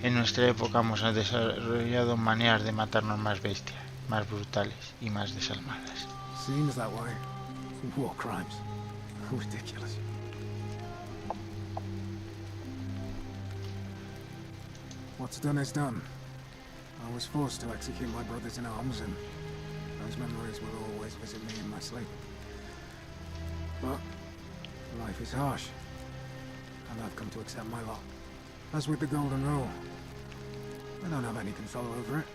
en nuestra época hemos desarrollado maneras de matarnos más bestias, más brutales y más desalmadas. Seems that way. War crimes. Ridiculous. What's done is done. I was forced to execute my brothers in arms, and those memories will always visit me in my sleep. But life is harsh, and I've come to accept my lot. As with the Golden Rule, I don't have any control over it,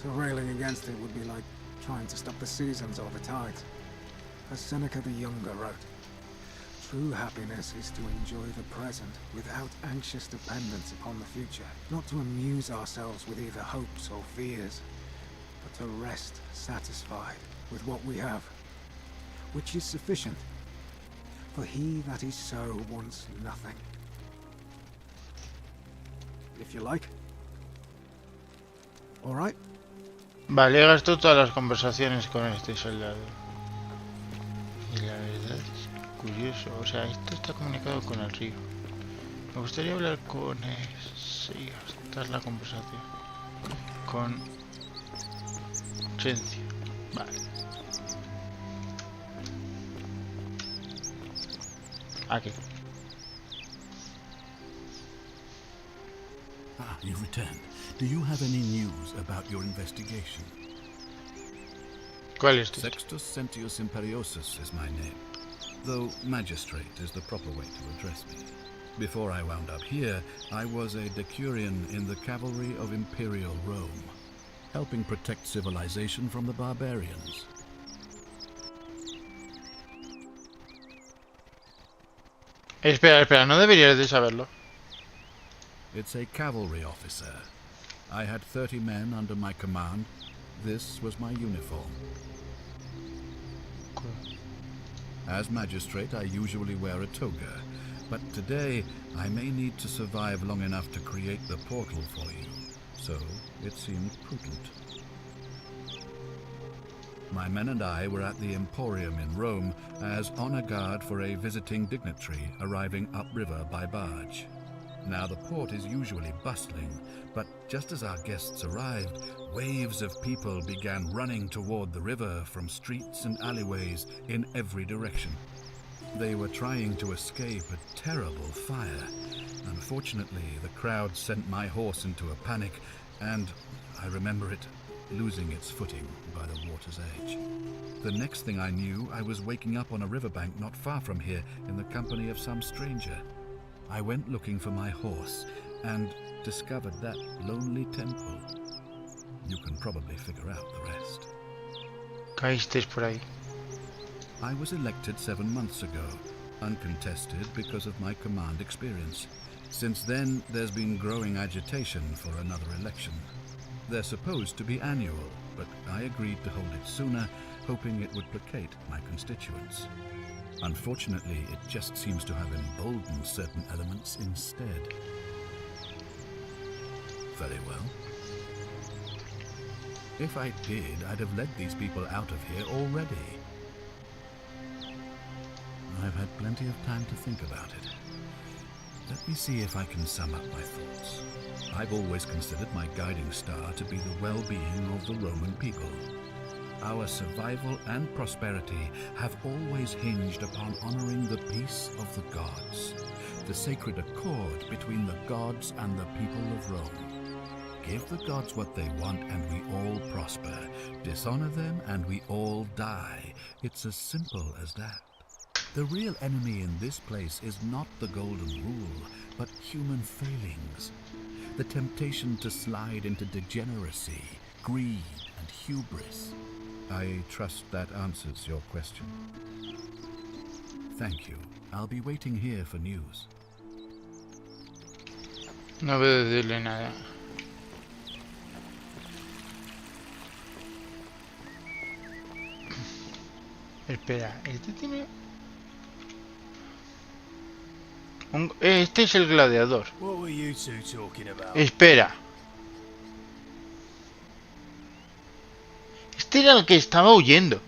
so railing against it would be like trying to stop the seasons or the tides. As Seneca the Younger wrote, true happiness is to enjoy the present without anxious dependence upon the future, not to amuse ourselves with either hopes or fears, but to rest satisfied with what we have, which is sufficient. For he that is so wants nothing. If you like. All right? Vale, gastó todas las conversaciones con este soldado. Y la verdad es curioso, o sea, esto está comunicado con el río. Me gustaría hablar con... sí, esta es la conversación. Con... Chencio. Vale. Aquí. Ah, you've returned. Do you have any news about your investigation? ¿Cuál es tu? Sextus Sentius Imperiosus is my name, though magistrate is the proper way to address me. Before I wound up here, I was a decurion in the cavalry of Imperial Rome, helping protect civilization from the barbarians. Espera, no deberías de saberlo. It's a cavalry officer. I had 30 men under my command. This was my uniform. As magistrate, I usually wear a toga, but today I may need to survive long enough to create the portal for you, so it seemed prudent. My men and I were at the Emporium in Rome as honor guard for a visiting dignitary arriving upriver by barge. Now the port is usually bustling, but just as our guests arrived, waves of people began running toward the river from streets and alleyways in every direction. They were trying to escape a terrible fire. Unfortunately, the crowd sent my horse into a panic, and I remember it losing its footing by the water's edge. The next thing I knew, I was waking up on a riverbank not far from here in the company of some stranger. I went looking for my horse and discovered that lonely temple. You can probably figure out the rest. Caísteis por ahí. I was elected 7 months ago, uncontested because of my command experience. Since then, there's been growing agitation for another election. They're supposed to be annual, but I agreed to hold it sooner, hoping it would placate my constituents. Unfortunately, it just seems to have emboldened certain elements instead. Very well. If I did, I'd have led these people out of here already. I've had plenty of time to think about it. Let me see if I can sum up my thoughts. I've always considered my guiding star to be the well-being of the Roman people. Our survival and prosperity have always hinged upon honoring the peace of the gods, the sacred accord between the gods and the people of Rome. Give the gods what they want and we all prosper. Dishonor them and we all die. It's as simple as that. The real enemy in this place is not the golden rule, but human failings. The temptation to slide into degeneracy, greed, and hubris. I trust that answers your question. Thank you. I'll be waiting here for news. No puedo decirle nada. Espera, este tiene... Este es el gladiador. What were you two talking about? Espera. Este era el que estaba huyendo.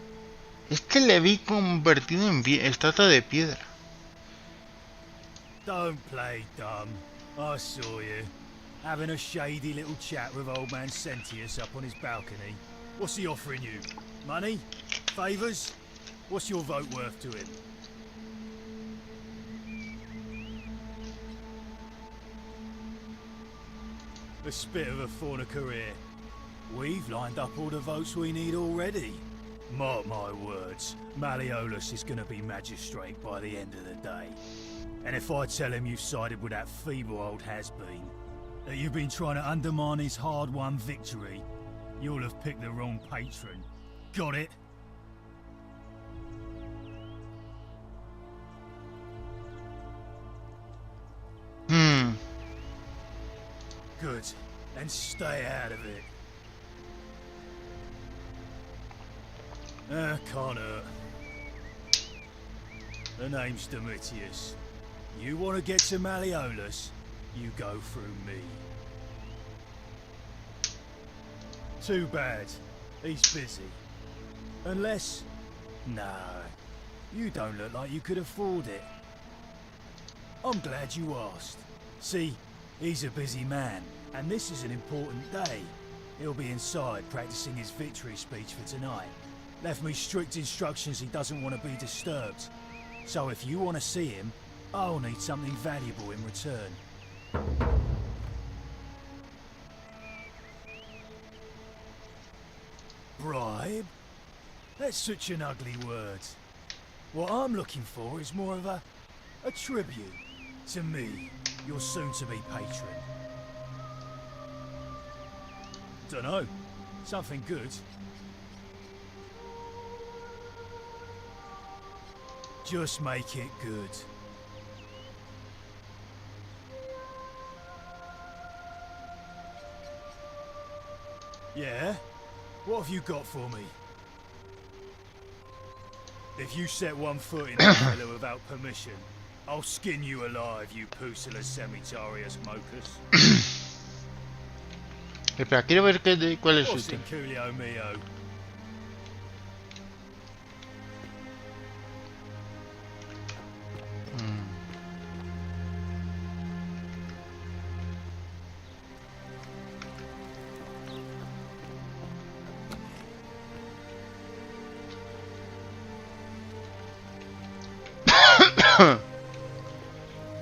Este le vi convertido en estatua de piedra. Don't play dumb. I saw you. Having a shady little chat with old man Sentius up on his balcony. What's he offering you? Money? Favours? What's your vote worth to him? A spit of a fornicaria. We've lined up all the votes we need already. Mark my words, Malleolus is going to be magistrate by the end of the day. And if I tell him you've sided with that feeble old has-been, that you've been trying to undermine his hard-won victory, you'll have picked the wrong patron. Got it? Good. Then stay out of it. Can't hurt. The name's Domitius. You want to get to Malleolus, you go through me. Too bad. He's busy. Unless... No. You don't look like you could afford it. I'm glad you asked. See, he's a busy man, and this is an important day. He'll be inside practicing his victory speech for tonight. Left me strict instructions he doesn't want to be disturbed. So if you want to see him, I'll need something valuable in return. Bribe? That's such an ugly word. What I'm looking for is more of a tribute to me, your soon-to-be patron. Dunno. Something good. Just make it good. Yeah? What have you got for me? If you set one foot in the villa without permission, I'll skin you alive, you Pusilla Semitarius Mocus. Espera, quiero ver cuál es What's este. in Coolio Mio?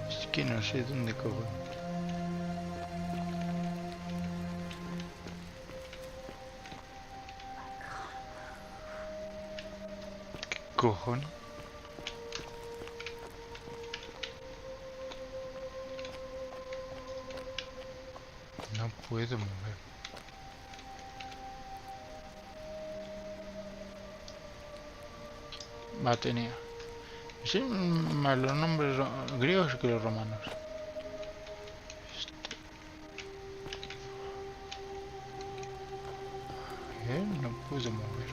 Es que no sé dónde cojo. ¿Qué cojones? No puedo mover. Batenea. Sí, más los nombres griegos que los romanos. No puedo mover.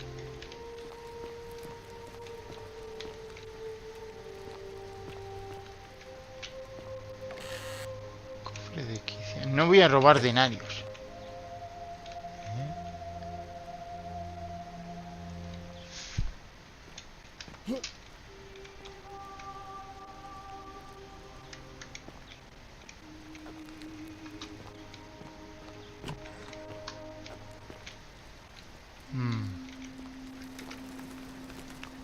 Cofre de quicia. No voy a robar denarios.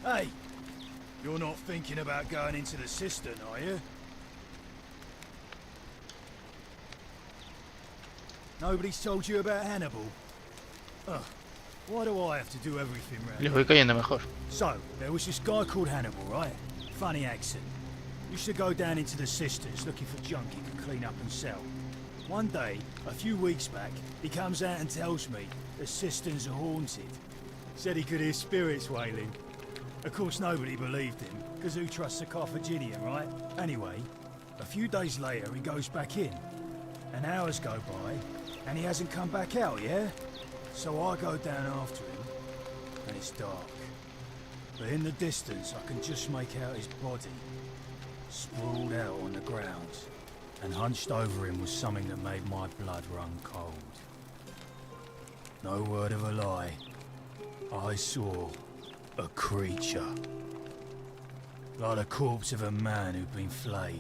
Hey! You're not thinking about going into the cistern, are you? Nobody's told you about Hannibal? Ugh. Why do I have to do everything round Le here? voy cayendo mejor. So, there was this guy called Hannibal, right? Funny accent. Used to go down into the cisterns looking for junk he could clean up and sell. One day, a few weeks back, he comes out and tells me the cisterns are haunted. Said he could hear spirits wailing. Of course, nobody believed him, because who trusts a Carthaginian, right? Anyway, a few days later, he goes back in. And hours go by, and he hasn't come back out, yeah? So I go down after him, and it's dark. But in the distance, I can just make out his body, sprawled out on the ground. And hunched over him was something that made my blood run cold. No word of a lie. I saw a creature. Like the corpse of a man who'd been flayed.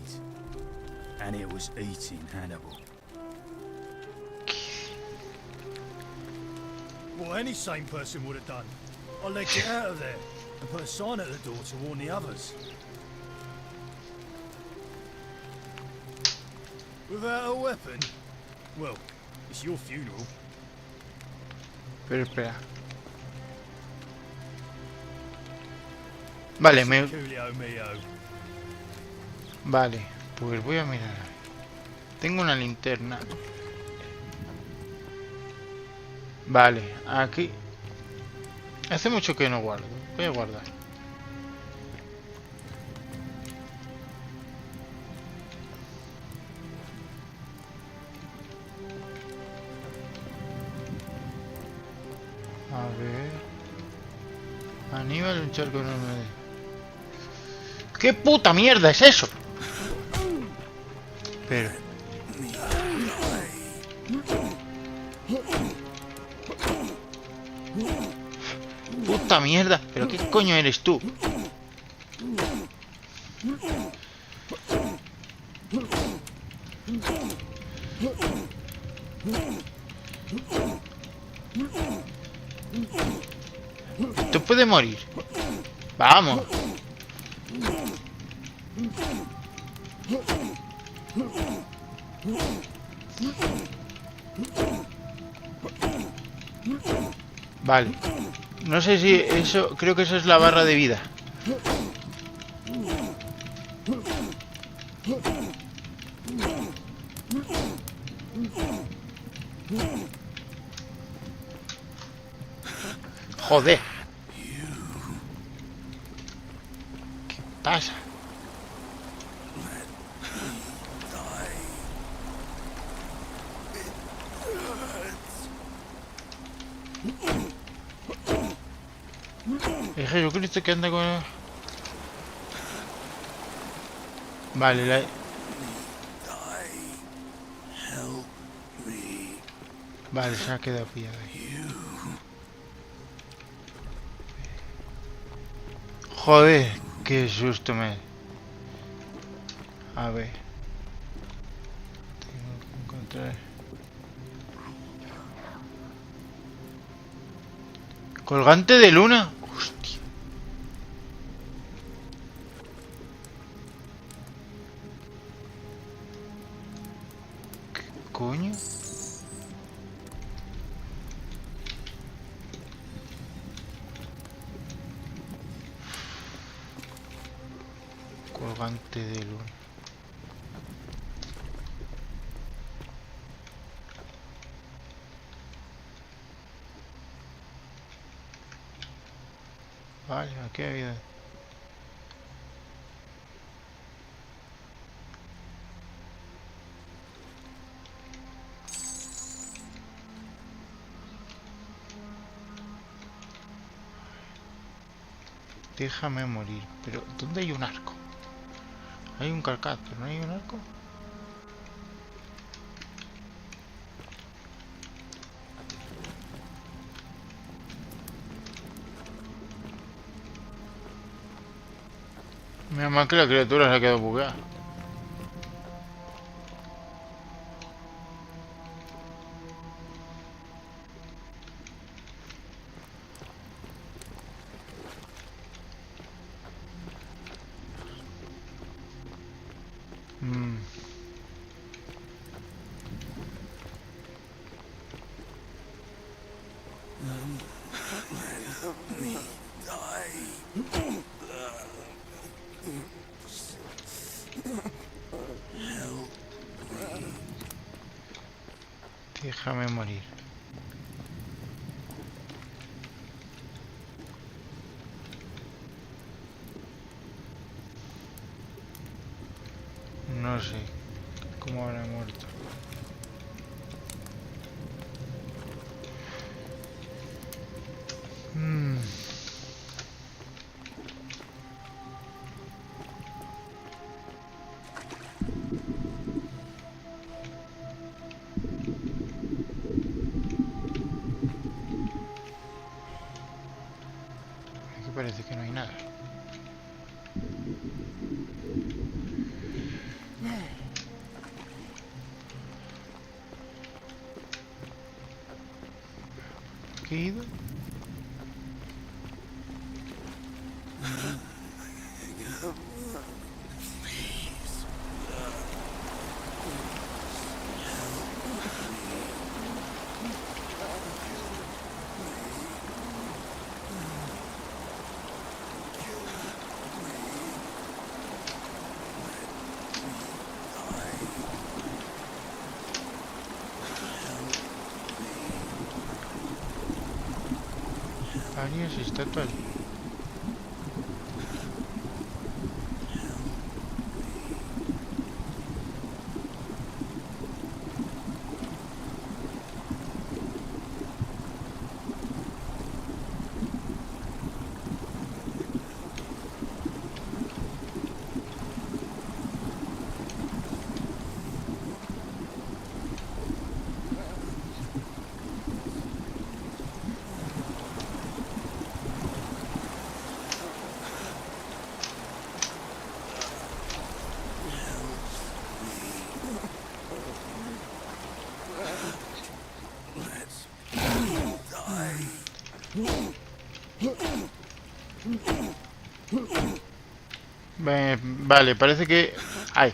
And it was eating Hannibal. What any sane person would have done. I legged it out of there and put a sign at the door to warn the others. Without a weapon? Well, it's your funeral. Pero espera. Vale, Coolio Mio. Vale, pues voy a mirar. Tengo una linterna. Vale, aquí. Hace mucho que no guardo. Voy a guardar. A ver. Aníbal, un charco enorme de... ¿Qué puta mierda es eso? Pero... Puta mierda, pero ¿qué coño eres tú? Esto puede morir. Vamos. Vale. No sé si eso... Creo que eso es la barra de vida. Joder. ¿Qué pasa? Es Jesucristo que anda con... Vale, la... Vale, se ha quedado pillado ahí. Joder, qué susto me... A ver. Tengo que encontrar... Colgante de luna. Hostia. ¿Qué coño? Colgante de luna. Vale, aquí había... Déjame morir. Pero, ¿dónde hay un arco? Hay un carcaj, pero no hay un arco. Menos mal que la criatura se ha quedado bugueada. Déjame morir. No sé cómo habrá muerto. Aquí parece que no hay nada. ¿Qué he ido? Varias estatuas. Vale, parece que... ¡Ay!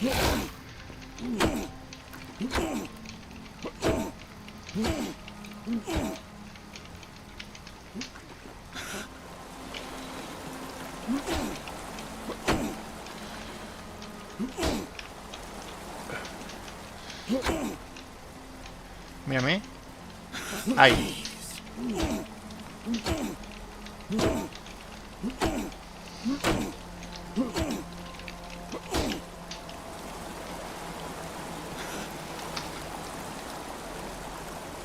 Mírame. ¡Ay!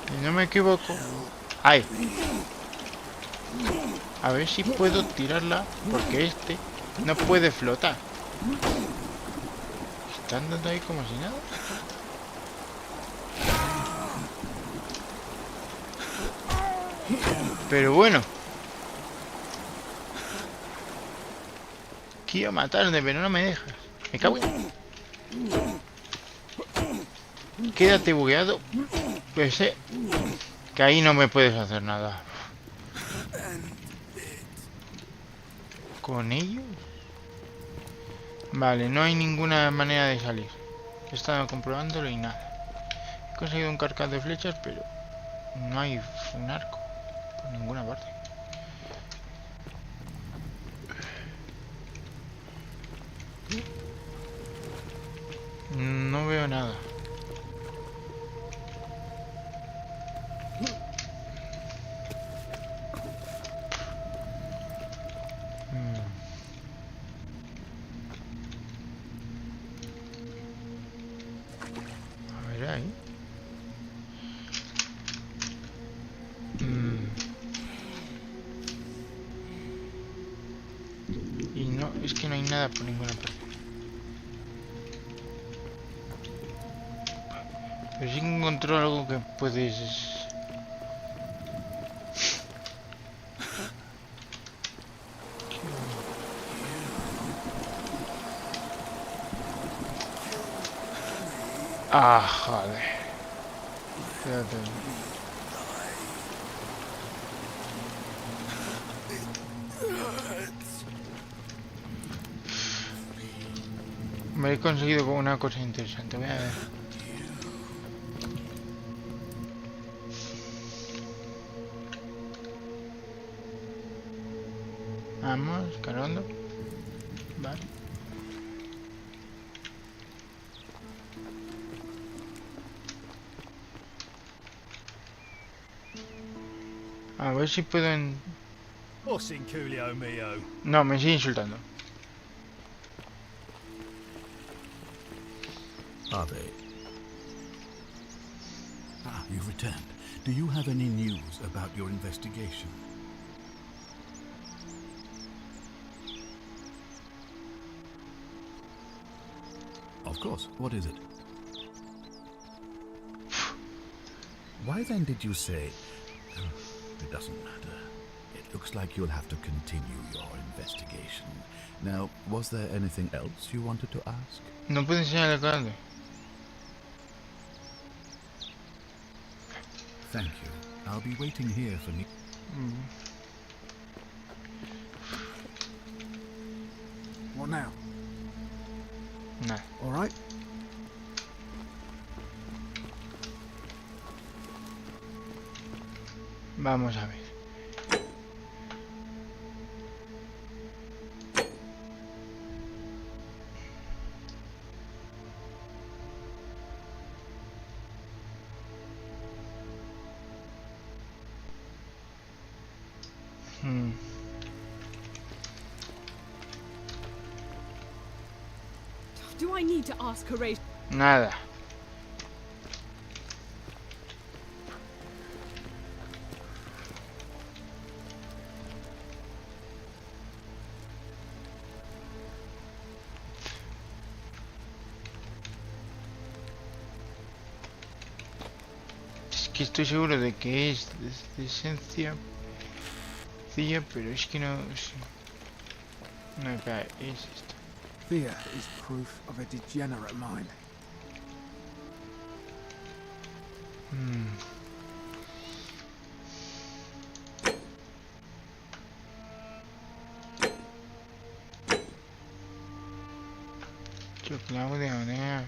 Si no me equivoco... ¡Ay! A ver si puedo tirarla, porque este no puede flotar. Está andando ahí como si nada. Pero bueno. Quiero matarme, pero no me dejas. Me cago en... Quédate bugueado. Pues sé que ahí no me puedes hacer nada. ¿Con ellos? Vale, no hay ninguna manera de salir. He estado comprobándolo y nada. He conseguido un carcaj de flechas, pero no hay un arco por ninguna parte. No veo nada. A ver ahí. Y no, es que no hay nada por ninguna parte. Pero sí que encontró algo que puedes... Ah, joder. Fíjate. Me he conseguido una cosa interesante. Voy a ver. Vamos, escalando. Vale. A ver si puedo... What's in Coolio Mio? No, me sigue insultando. Are they? Ah, you've returned. Do you have any news about your investigation? Of course. What is it? Why then did you say... It doesn't matter. It looks like you'll have to continue your investigation. Now, was there anything else you wanted to ask? No puedo enseñar el grande. Thank you. I'll be waiting here for me. What now? Nah. All right? Vamos a ver. Do I need to ask Horatio? Nada. Es que estoy seguro de que es de esencia, pero es que no... No, espera, es esto. Fear is proof of a degenerate mind. Pero Claudia, nea.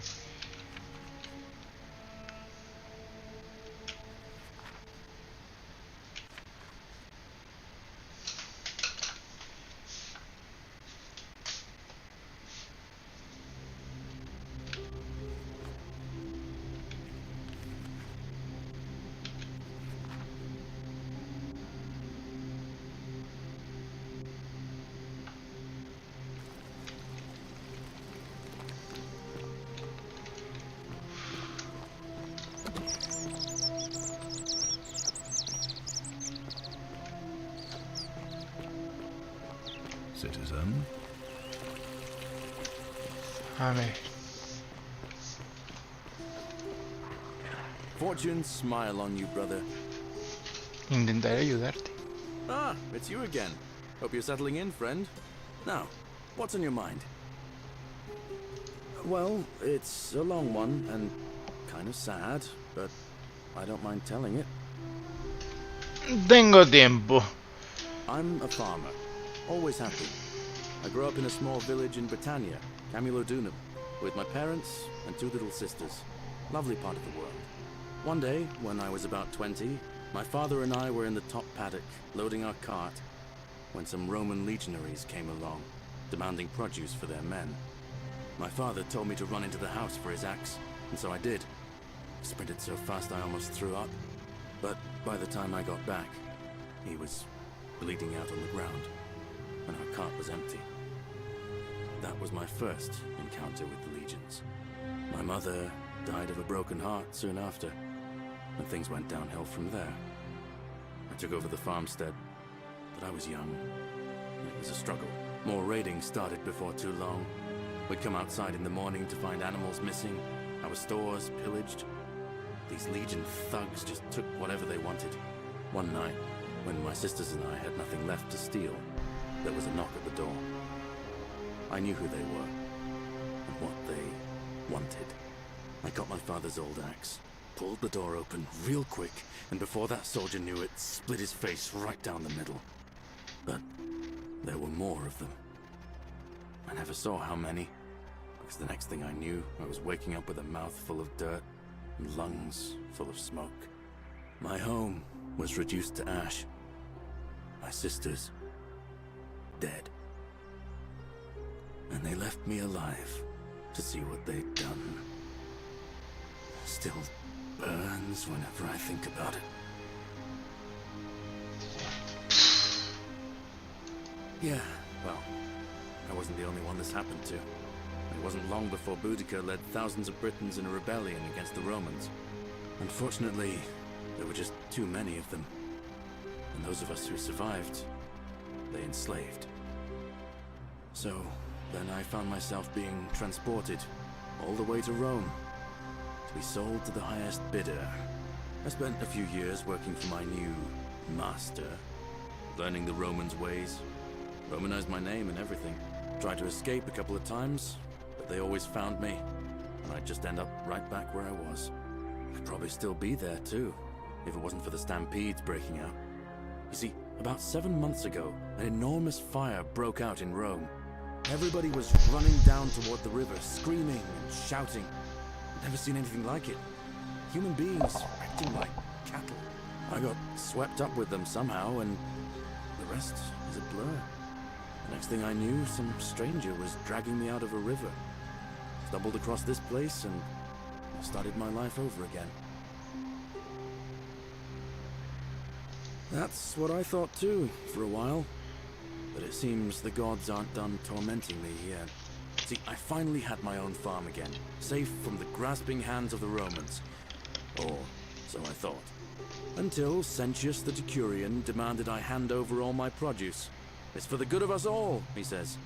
Citizen? A ver. Fortune smile on you, brother. Intentaré ayudarte. Ah, it's you again. Hope you're settling in, friend. Now, what's on your mind? Well, it's a long one and kind of sad, but I don't mind telling it. Tengo tiempo. I'm a farmer. Always have been. I grew up in a small village in Britannia, Camulodunum, with my parents and two little sisters. Lovely part of the world. One day, when I was about 20, my father and I were in the top paddock, loading our cart, when some Roman legionaries came along, demanding produce for their men. My father told me to run into the house for his axe, and so I did. I sprinted so fast I almost threw up, but by the time I got back, he was bleeding out on the ground, and our cart was empty. That was my first encounter with the legions. My mother died of a broken heart soon after, and things went downhill from there. I took over the farmstead, but I was young. It was a struggle. More raiding started before too long. We'd come outside in the morning to find animals missing, our stores pillaged. These legion thugs just took whatever they wanted. One night, when my sisters and I had nothing left to steal, there was a knock at the door. I knew who they were, and what they wanted. I got my father's old axe, pulled the door open real quick, and before that soldier knew it, split his face right down the middle. But there were more of them. I never saw how many, because the next thing I knew, I was waking up with a mouth full of dirt and lungs full of smoke. My home was reduced to ash. My sisters, dead. And they left me alive to see what they'd done. Still burns whenever I think about it. Yeah, well, I wasn't the only one this happened to. It wasn't long before Boudica led thousands of Britons in a rebellion against the Romans. Unfortunately, there were just too many of them. And those of us who survived, they enslaved. So, then I found myself being transported all the way to Rome to be sold to the highest bidder. I spent a few years working for my new master, learning the Romans' ways, Romanized my name and everything. Tried to escape a couple of times, but they always found me, and I'd just end up right back where I was. I'd probably still be there too, if it wasn't for the stampedes breaking out. You see, about 7 months ago, an enormous fire broke out in Rome. Everybody was running down toward the river, screaming and shouting. I'd never seen anything like it. Human beings acting like cattle. I got swept up with them somehow, and the rest is a blur. The next thing I knew, some stranger was dragging me out of a river. Stumbled across this place and started my life over again. That's what I thought too, for a while. But it seems the gods aren't done tormenting me yet. See, I finally had my own farm again, safe from the grasping hands of the Romans. Or so I thought. Until Sentius the Decurion demanded I hand over all my produce. It's for the good of us all, he says.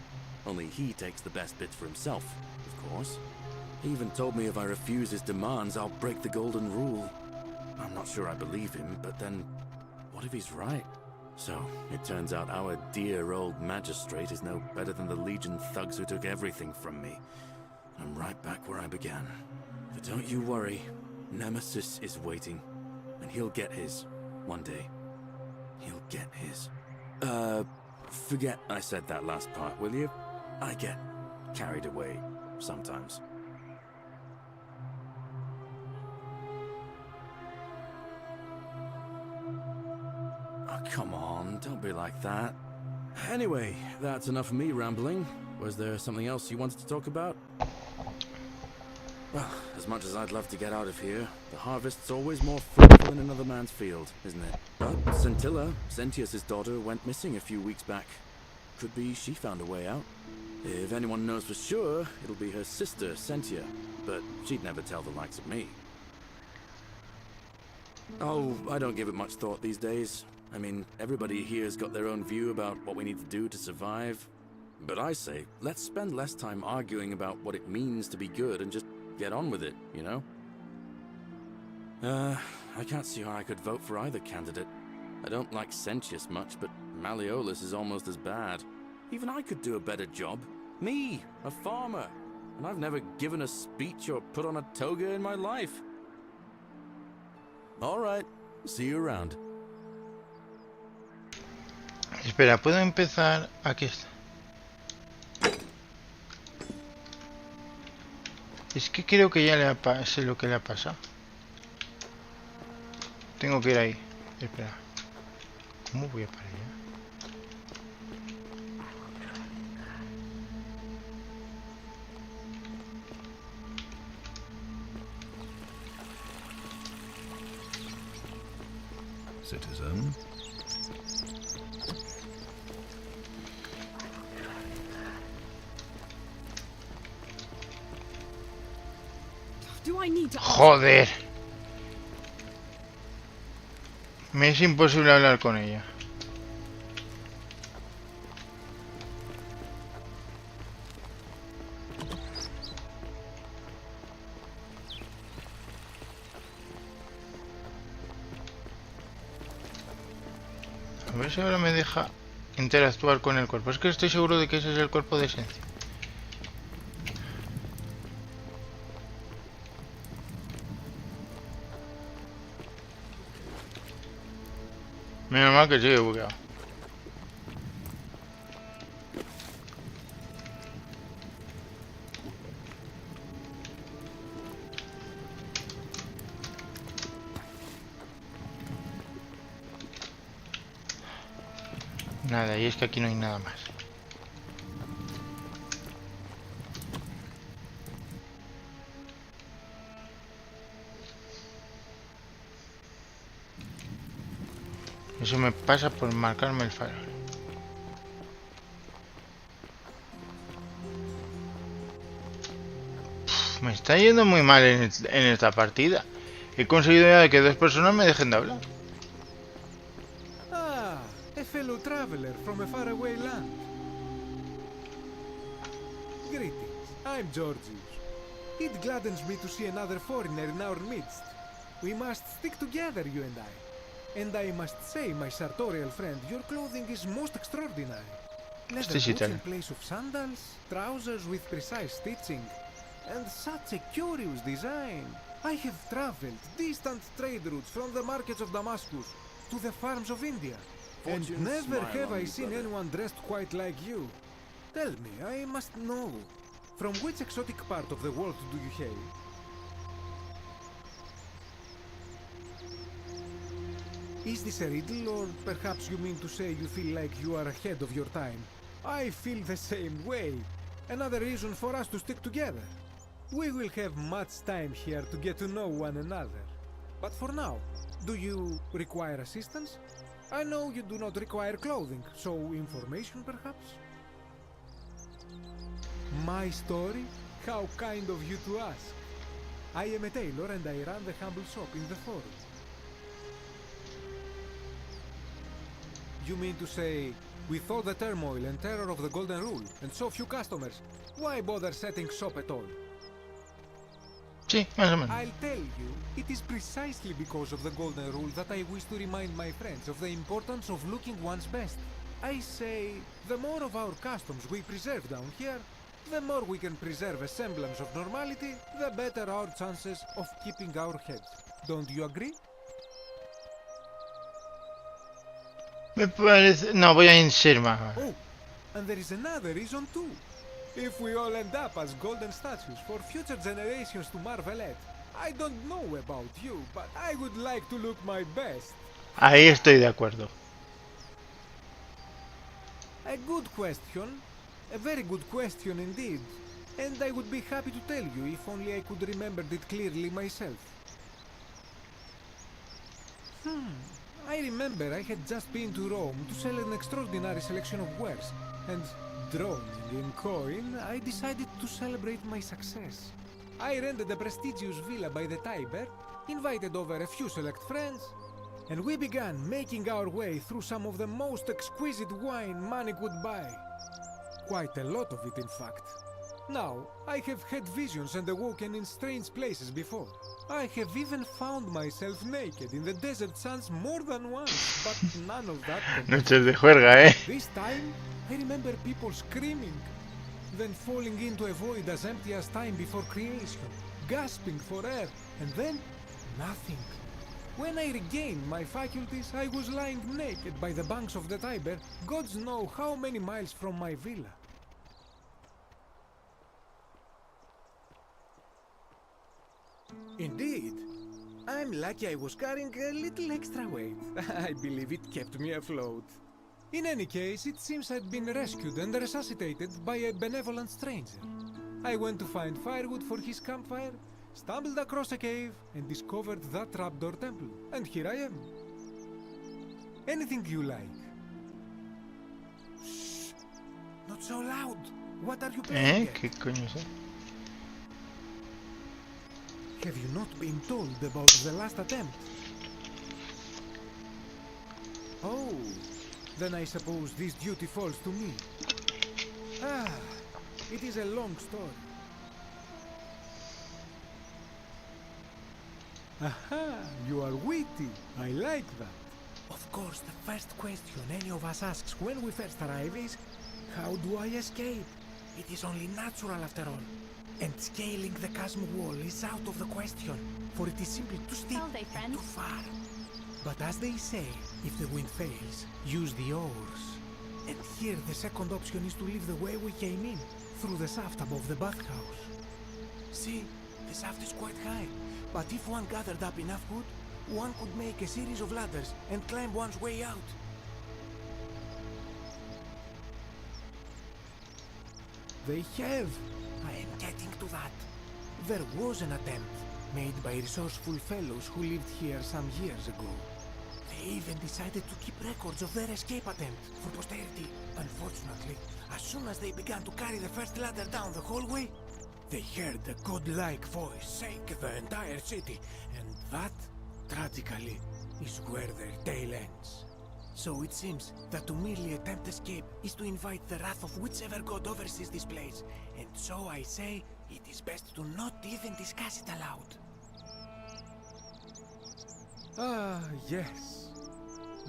Only he takes the best bits for himself, of course. He even told me if I refuse his demands, I'll break the golden rule. I'm not sure I believe him, but then, what if he's right? So, it turns out our dear old magistrate is no better than the Legion thugs who took everything from me. I'm right back where I began. But don't you worry, Nemesis is waiting, and he'll get his, one day. He'll get his. Forget I said that last part, will you? I get carried away. sometimes. Oh, come on, don't be like that. Anyway, that's enough of me rambling. Was there something else you wanted to talk about? Well, as much as I'd love to get out of here, the harvest's always more fruitful in another man's field, isn't it? But Scintilla, Sentius's daughter, went missing a few weeks back. Could be she found a way out. If anyone knows for sure, it'll be her sister, Sentia. But she'd never tell the likes of me. Oh, I don't give it much thought these days. I mean, everybody here's got their own view about what we need to do to survive. But I say, let's spend less time arguing about what it means to be good and just get on with it, you know? I can't see how I could vote for either candidate. I don't like Sentius much, but Malleolus is almost as bad. Even I could do a better job. Me, a farmer. And I've never given a speech or put on a toga in my life. Alright, see you around. Espera, ¿puedo empezar? Aquí está. Es que creo que ya sé lo que le ha pasado. Tengo que ir ahí. Espera. ¿Cómo voy a para allá? Citizen. Do I need to Joder. Me es imposible hablar con ella. A ver si ahora me deja interactuar con el cuerpo. Es que estoy seguro de que ese es el cuerpo de esencia. Menos mal que sigue bugueado. Nada, y es que aquí no hay nada más. Eso me pasa por marcarme el farol. Me está yendo muy mal en esta partida. He conseguido ya que dos personas me dejen de hablar. Ah, a fellow traveler from a faraway land. Greetings, I'm Georgius. It gladdens me to see another foreigner in our midst. We must stick together, you and I. And I must say, my sartorial friend, your clothing is most extraordinary. Leather boots in place of sandals, trousers with precise stitching, and such a curious design. I have traveled distant trade routes from the markets of Damascus to the farms of India, and never have I seen anyone dressed quite like you. Tell me, I must know, from which exotic part of the world do you hail? Is this a riddle, or perhaps you mean to say you feel like you are ahead of your time? I feel the same way. Another reason for us to stick together. We will have much time here to get to know one another. But for now, do you require assistance? I know you do not require clothing, so information perhaps? My story? How kind of you to ask. I am a tailor and I run the humble shop in the forest. You mean to say, with all the turmoil and terror of the Golden Rule, and so few customers, why bother setting shop at all? Sí, más o menos. I'll tell you, it is precisely because of the Golden Rule that I wish to remind my friends of the importance of looking one's best. I say, the more of our customs we preserve down here, the more we can preserve a semblance of normality, the better our chances of keeping our heads. Don't you agree? Me parece... No, voy a insistir más. Oh, and there is another reason too. If we all end up as golden statues for future generations to marvel at. I don't know about you, but I would like to look my best. Ahí estoy de acuerdo. A good question. A very good question indeed. And I would be happy to tell you if only I could remember it clearly myself. I remember I had just been to Rome to sell an extraordinary selection of wares, and droning in coin, I decided to celebrate my success. I rented a prestigious villa by the Tiber, invited over a few select friends, and we began making our way through some of the most exquisite wine money could buy. Quite a lot of it, in fact. Now, I have had visions and awoken in strange places before. I have even found myself naked in the desert sands more than once, but none of that. Noches de juerga, This time, I remember people screaming, then falling into a void as empty as time before creation, gasping for air, and then nothing. When I regained my faculties, I was lying naked by the banks of the Tiber, gods know how many miles from my villa. Indeed. I'm lucky I was carrying a little extra weight. I believe it kept me afloat. In any case, it seems I'd been rescued and resuscitated by a benevolent stranger. I went to find firewood for his campfire, stumbled across a cave, and discovered that trapdoor temple. And here I am. Anything you like. Shh! Not so loud! What are you playing at? ¿Qué coño es eso? Have you not been told about the last attempt? Oh, then I suppose this duty falls to me. Ah, it is a long story. Aha, you are witty. I like that. Of course, the first question any of us asks when we first arrive is, how do I escape? It is only natural after all. And scaling the chasm wall is out of the question, for it is simply too steep and too far. But as they say, if the wind fails, use the oars. And here the second option is to leave the way we came in, through the shaft above the bathhouse. See, the shaft is quite high, but if one gathered up enough wood, one could make a series of ladders and climb one's way out. They have. I am getting to that. There was an attempt made by resourceful fellows who lived here some years ago. They even decided to keep records of their escape attempt for posterity. Unfortunately, as soon as they began to carry the first ladder down the hallway, they heard a godlike voice shake the entire city, and that, tragically, is where their tale ends. So it seems that to merely attempt escape is to invite the wrath of whichever god oversees this place. And so I say, it is best to not even discuss it aloud. Ah, yes.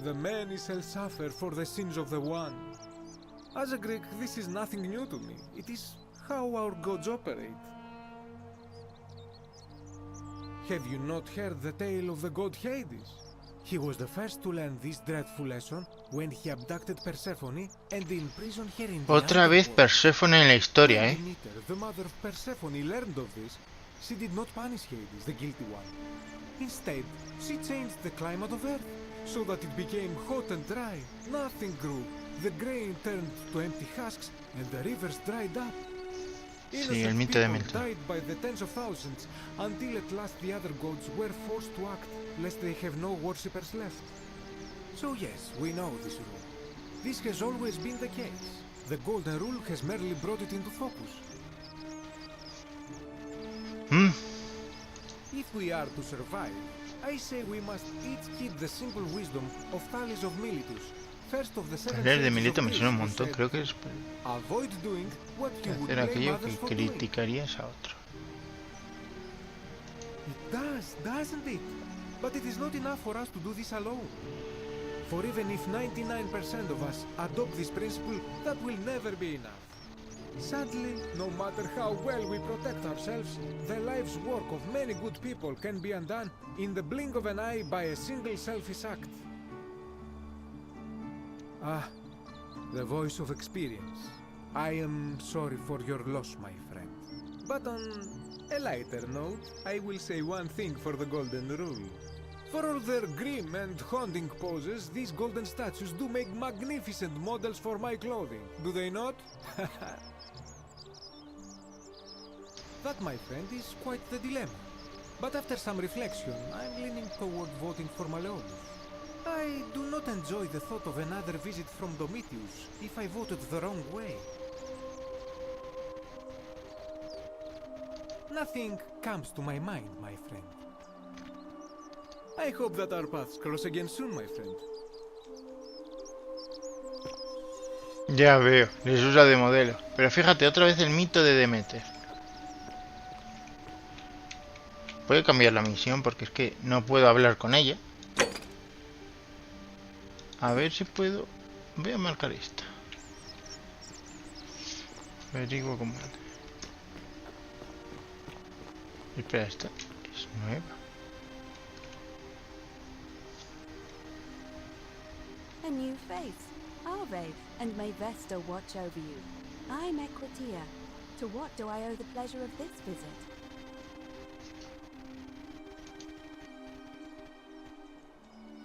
The many shall suffer for the sins of the one. As a Greek, this is nothing new to me. It is how our gods operate. Have you not heard the tale of the god Hades? He was the first to learn this dreadful lesson when he abducted Persephone and imprisoned her in the Otra vez underworld. Perséfone en la historia, When Demeter, the mother of Persephone, learned of this, she did not punish Hades, the guilty one. Instead, she changed the climate of Earth so that it became hot and dry. Nothing grew. The grain turned to empty husks and the rivers dried up. Sí, el mito de people Milton. died by the tens of thousands until at last the other gods were forced to act lest they have no worshippers left. So yes, we know this rule. This has always been the case. The golden rule has merely brought it into focus. If we are to survive, I say we must each keep the simple wisdom of Thales of Miletus, first of the seven Taller de sages Mileto of me Greece, suena un who montón, said, creo que es avoid doing what you would hacer blame aquello others que for doing. criticarías a otro. It does, doesn't it? But it is not enough for us to do this alone. For even if 99% of us adopt this principle, that will never be enough. Sadly, no matter how well we protect ourselves, the life's work of many good people can be undone in the blink of an eye by a single selfish act. Ah, the voice of experience. I am sorry for your loss, my friend. But on a lighter note, I will say one thing for the Golden Rule. For all their grim and haunting poses, these golden statues do make magnificent models for my clothing, do they not? That, my friend, is quite the dilemma. But after some reflection, I'm leaning toward voting for Malleolus. I do not enjoy the thought of another visit from Domitius if I voted the wrong way. Nothing comes to my mind, my friend. I hope that our paths cross again soon, my friend. Ya veo, les usa de modelo. Pero fíjate, otra vez el mito de Demeter. Voy a cambiar la misión porque es que no puedo hablar con ella. A ver si puedo... Voy a marcar esta. Averiguo cómo... Espera, esta es nueva. A new face. Arve, and may Vesta watch over you. I'm Equitia. To what do I owe the pleasure of this visit?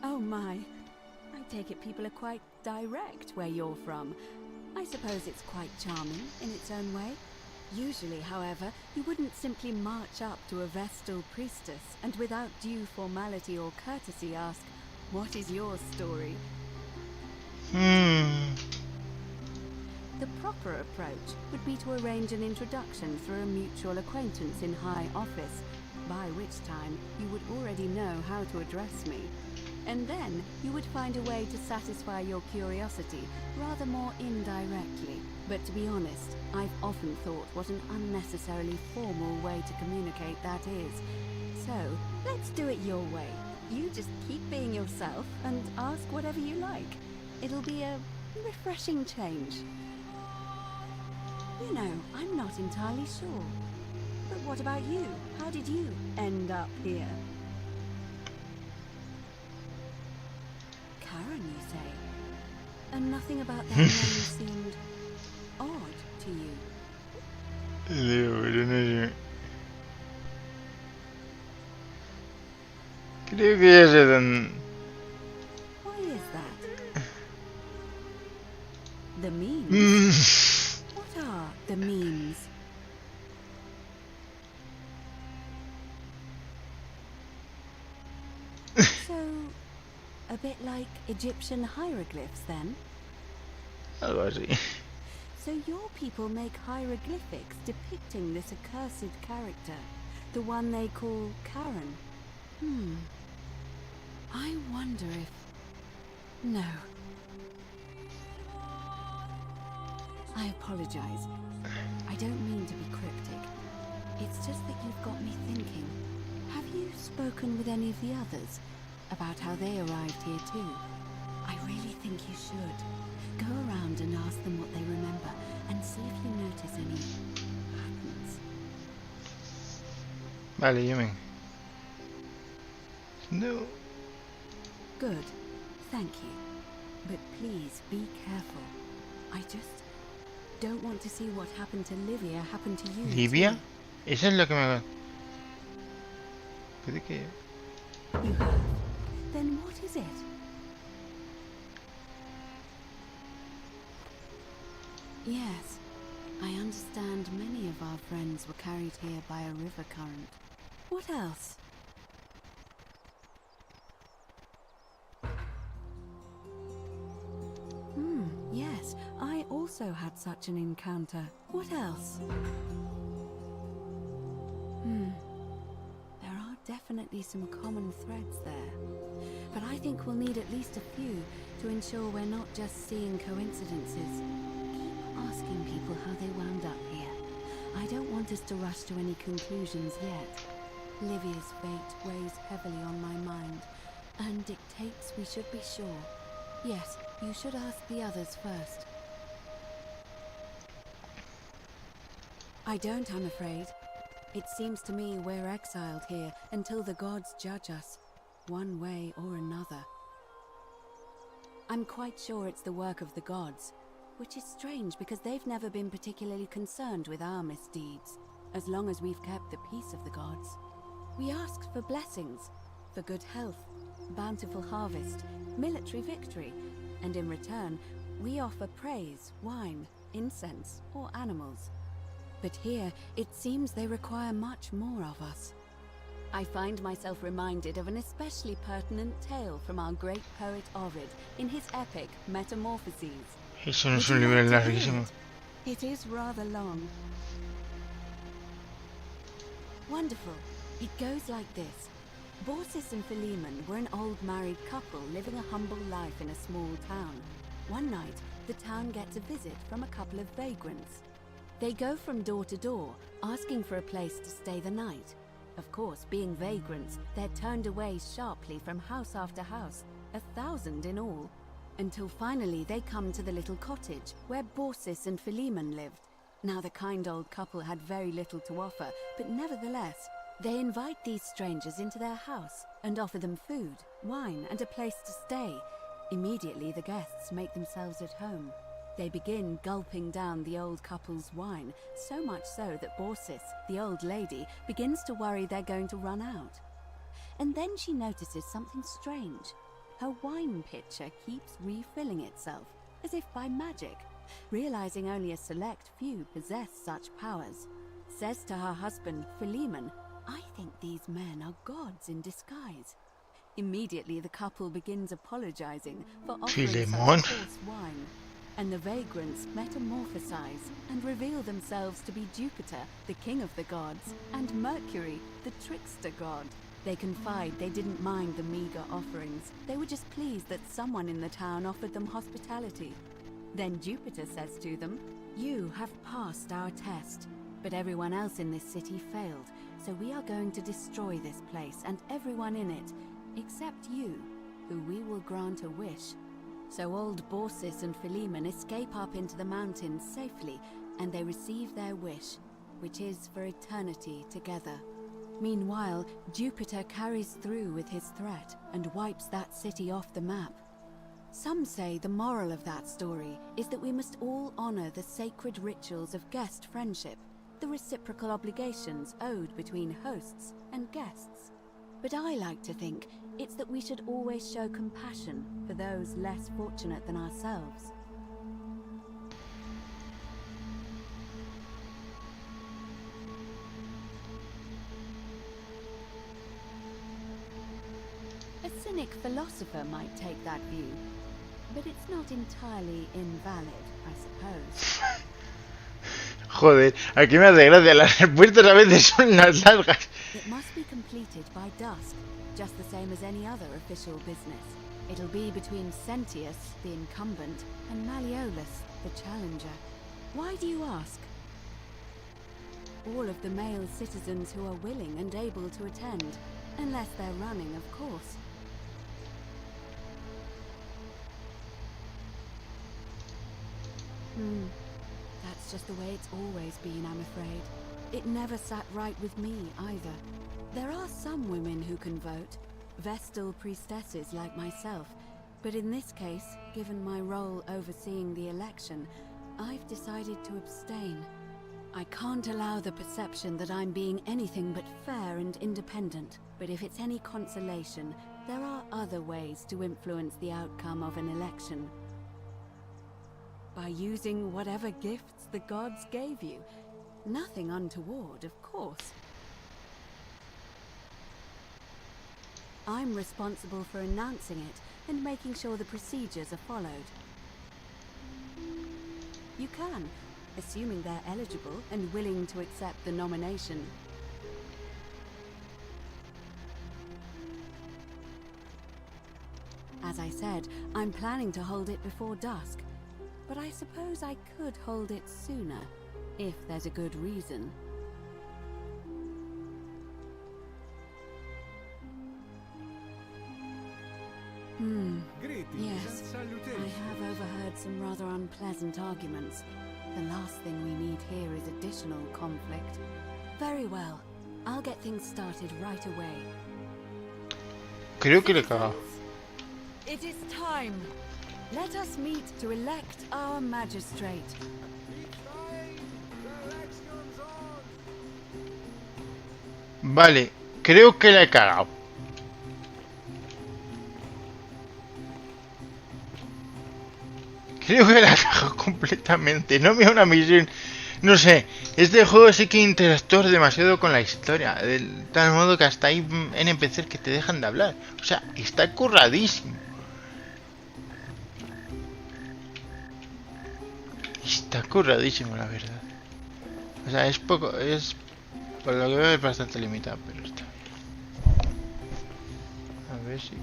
Oh my. I take it people are quite direct where you're from. I suppose it's quite charming in its own way. Usually, however, you wouldn't simply march up to a Vestal priestess and without due formality or courtesy ask, "What is your story?" The proper approach would be to arrange an introduction through a mutual acquaintance in high office, by which time you would already know how to address me. And then you would find a way to satisfy your curiosity rather more indirectly. But to be honest, I've often thought what an unnecessarily formal way to communicate that is. So, let's do it your way. You just keep being yourself and ask whatever you like. It'll be a refreshing change. You know, I'm not entirely sure. But what about you? How did you end up here? Karen, you say? And nothing about that name seemed odd to you? Digo, pero no sé. Creo que ya sé dónde... Why is that? The memes? What are the memes? So, a bit like Egyptian hieroglyphs then? Algo así. So your people make hieroglyphics depicting this accursed character, the one they call Karen. I wonder if... No. I apologize. I don't mean to be cryptic. It's just that you've got me thinking. Have you spoken with any of the others about how they arrived here too? I really think you should. Go around and ask them what they remember and see if you notice any patterns. Vale, yo me... No. Good. Thank you. But please be careful. I just don't want to see what happened to Livia happen to you. ¿Livia? too. Eso es lo que me... Puede que... You have? Then what is it? Yes, I understand many of our friends were carried here by a river current. What else? Yes, I also had such an encounter. What else? There are definitely some common threads there. But I think we'll need at least a few to ensure we're not just seeing coincidences. Keep asking people how they wound up here. I don't want us to rush to any conclusions yet. Livia's fate weighs heavily on my mind and dictates we should be sure. Yes, you should ask the others first. I don't, I'm afraid. It seems to me we're exiled here until the gods judge us, one way or another. I'm quite sure it's the work of the gods. which is strange because they've never been particularly concerned with our misdeeds, as long as we've kept the peace of the gods. We ask for blessings, for good health, bountiful harvest, military victory, and in return, we offer praise, wine, incense, or animals. But here, it seems they require much more of us. I find myself reminded of an especially pertinent tale from our great poet Ovid in his epic Metamorphoses. Eso no es un libro larguísimo. It is rather long. Wonderful. It goes like this. Baucis and Philemon were an old married couple living a humble life in a small town. One night, the town gets a visit from a couple of vagrants. They go from door to door, asking for a place to stay the night. Of course, being vagrants, they're turned away sharply from house after house, 1,000 in all, until finally they come to the little cottage where Baucis and Philemon lived. Now the kind old couple had very little to offer, but nevertheless, they invite these strangers into their house and offer them food, wine, and a place to stay. Immediately the guests make themselves at home. They begin gulping down the old couple's wine, so much so that Baucis, the old lady, begins to worry they're going to run out. And then she notices something strange. Her wine pitcher keeps refilling itself, as if by magic. Realizing only a select few possess such powers, says to her husband, Philemon, "I think these men are gods in disguise." Immediately the couple begins apologizing for offering Philemon? such false wine, and the vagrants metamorphosize and reveal themselves to be Jupiter, the king of the gods, and Mercury, the trickster god. They confide they didn't mind the meager offerings. They were just pleased that someone in the town offered them hospitality. Then Jupiter says to them, "You have passed our test, but everyone else in this city failed, so we are going to destroy this place and everyone in it, except you, who we will grant a wish." So old Baucis and Philemon escape up into the mountains safely, and they receive their wish, which is for eternity together. Meanwhile, Jupiter carries through with his threat and wipes that city off the map. Some say the moral of that story is that we must all honor the sacred rituals of guest friendship, the reciprocal obligations owed between hosts and guests. But I like to think it's that we should always show compassion for those less fortunate than ourselves. A cynic philosopher might take that view, but it's not entirely invalid, I suppose. Joder, aquí me hace gracia. Las respuestas a veces son las largas. It must be completed by dusk, just the same as any other official business. It'll be between Sentius, the incumbent, and Malleolus, the challenger. Why do you ask? All of the male citizens who are willing and able to attend, unless they're running, of course. That's just the way it's always been, I'm afraid. It never sat right with me, either. There are some women who can vote, Vestal priestesses like myself, but in this case, given my role overseeing the election, I've decided to abstain. I can't allow the perception that I'm being anything but fair and independent, but if it's any consolation, there are other ways to influence the outcome of an election. By using whatever gifts the gods gave you. Nothing untoward, of course. I'm responsible for announcing it and making sure the procedures are followed. You can, assuming they're eligible and willing to accept the nomination. As I said, I'm planning to hold it before dusk. But I suppose I could hold it sooner, if there's a good reason. Greetings Yes, and salutations. I have overheard some rather unpleasant arguments. The last thing we need here is additional conflict. Very well. I'll get things started right away. Creo que le he cagado. It is time. Let us meet to elect our magistrate. Vale, creo que la he cagado. Creo que la he cagado completamente. No me da una misión. No sé, este juego sí que interactúa demasiado con la historia. De tal modo que hasta hay NPCs que te dejan de hablar. O sea, está curradísimo. Está curradísimo, la verdad. O sea, es poco. Es. Por lo que veo es bastante limitado, pero está bien. A ver si.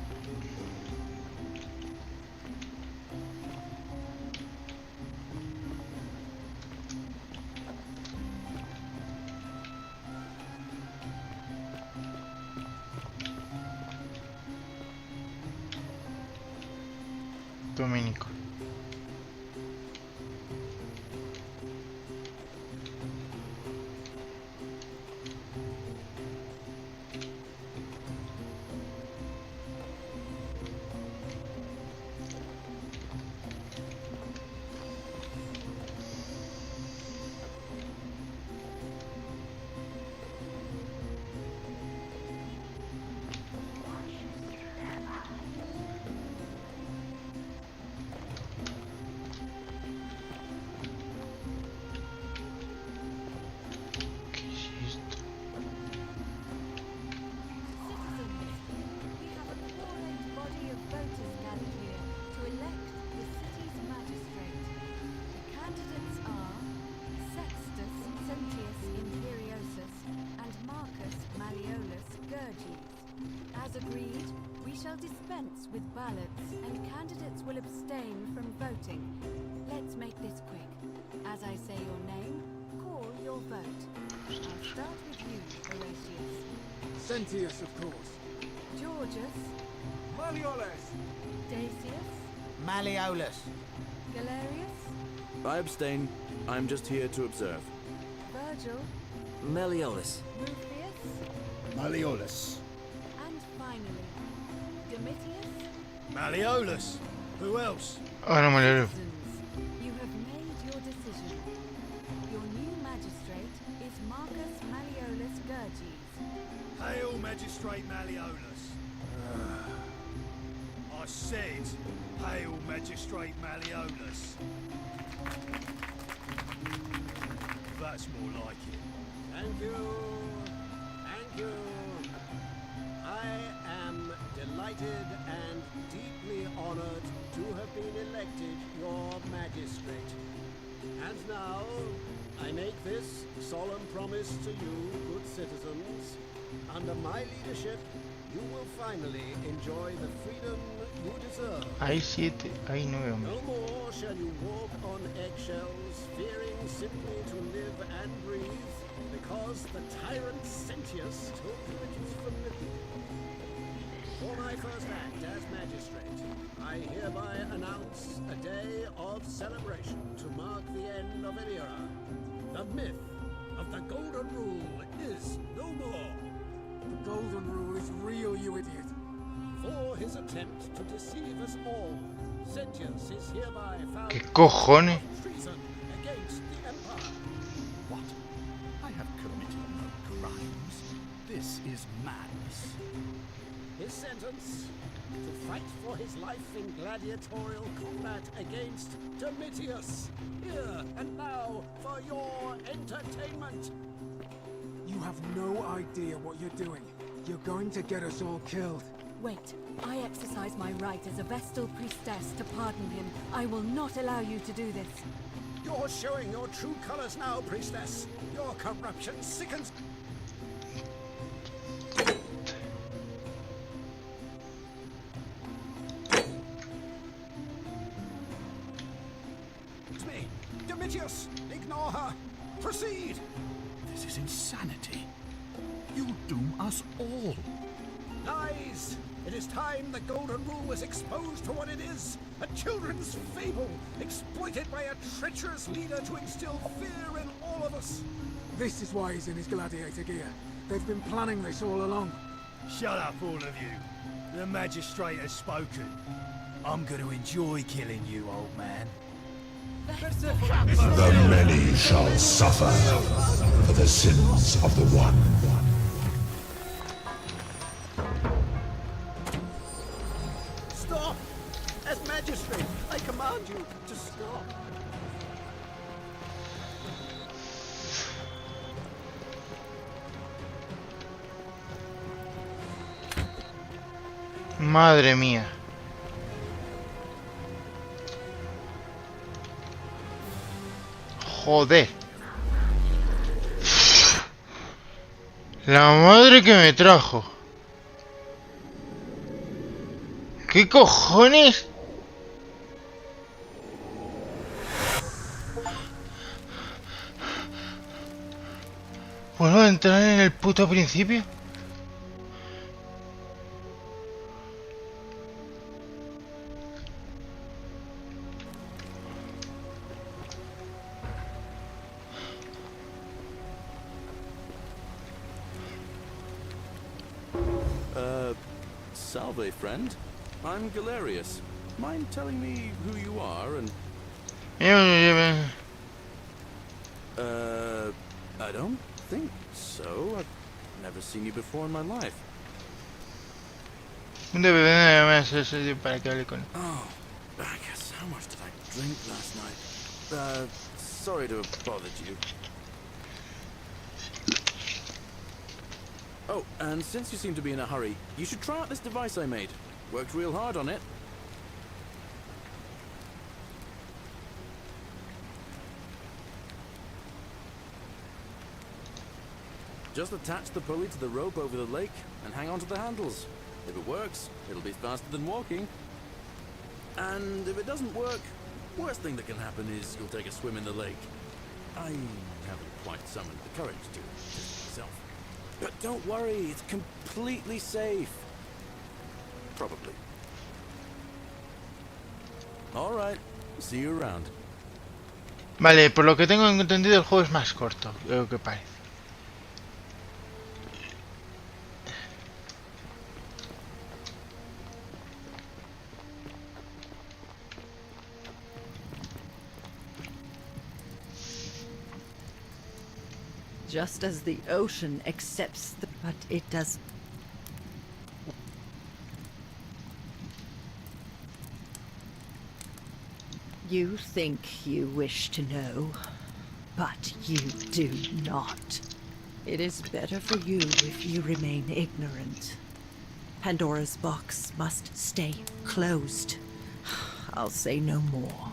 Domenico. Dispense with ballots, and candidates will abstain from voting. Let's make this quick. As I say your name, call your vote. I'll start with you, Horatius. Sentius, of course. Georgius. Malleolus. Dacius. Malleolus. Galerius. I abstain. I'm just here to observe. Virgil. Malleolus. Rufius. Malleolus. And finally, Domitius. Malleolus. Who else? Ahora me lo. You have made your decision. Your new magistrate is Marcus Malleolus Gurges. Hail, Magistrate Malleolus. I said, hail, Magistrate Malleolus. That's more like it. Thank you. Thank you. I am delighted and deeply honored to have been elected your magistrate. And now, I make this solemn promise to you, good citizens. Under my leadership, you will finally enjoy the freedom you deserve. Hay 7, hay 9 hombres. No more shall you walk on eggshells, fearing simply to live and breathe, because the tyrant Sentius told you it was familiar. For my first act as magistrate, I hereby announce a day of celebration to mark the end of an era. The myth of the Golden Rule is no more. The Golden Rule is real, you idiot. For his attempt to deceive us all, Sentius is hereby found ¿Qué cojones? of treason against the Empire. What? I have committed no crimes. This is madness. His sentence, to fight for his life in gladiatorial combat against Domitius. Here and now for your entertainment. You have no idea what you're doing. You're going to get us all killed. Wait, I exercise my right as a Vestal priestess to pardon him. I will not allow you to do this. You're showing your true colors now, priestess. Your corruption sickens. It's me, Domitius. Ignore her. Proceed. This is insanity. You doom us all. Lies! It is time the Golden Rule was exposed for what it is. A children's fable, exploited by a treacherous leader to instill fear in all of us. This is why he's in his gladiator gear. They've been planning this all along. Shut up, all of you. The magistrate has spoken. I'm going to enjoy killing you, old man. The many shall suffer for the sins of the one. Stop! As magistrate, I command you to stop. Madre mía. Joder. La madre que me trajo. ¿Qué cojones? ¿Vuelvo a entrar en el puto principio? Salve, friend. I'm Galerius. Mind telling me who you are and... I don't think so. I've never seen you before in my life. Oh, I guess how much did I drink last night? Sorry to have bothered you. Oh, and since you seem to be in a hurry, you should try out this device I made. Worked real hard on it. Just attach the pulley to the rope over the lake and hang on to the handles. If it works, it'll be faster than walking. And if it doesn't work, worst thing that can happen is you'll take a swim in the lake. I haven't quite summoned the courage to myself. But don't worry, it's completely safe. Probably. Alright, see you around. Vale, por lo que tengo entendido el juego es más corto, creo que parece. Just as the ocean accepts the... But it does... You think you wish to know, but you do not. It is better for you if you remain ignorant. Pandora's box must stay closed. I'll say no more.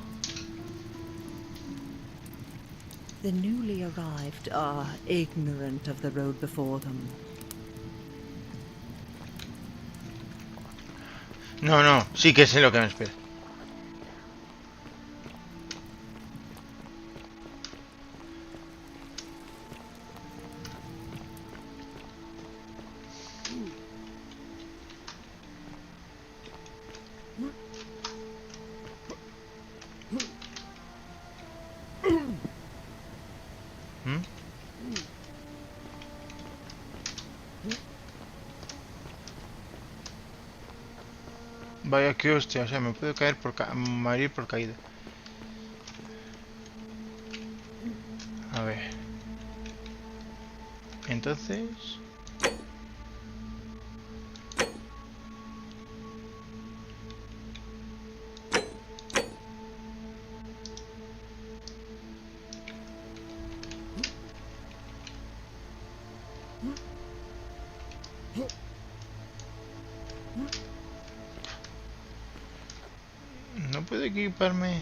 The newly arrived are ignorant of the road before them. No, no, sí que sé lo que me espera. Vaya que hostia, o sea, me puedo caer por morir por caída. A ver. Entonces... No puedo equiparme.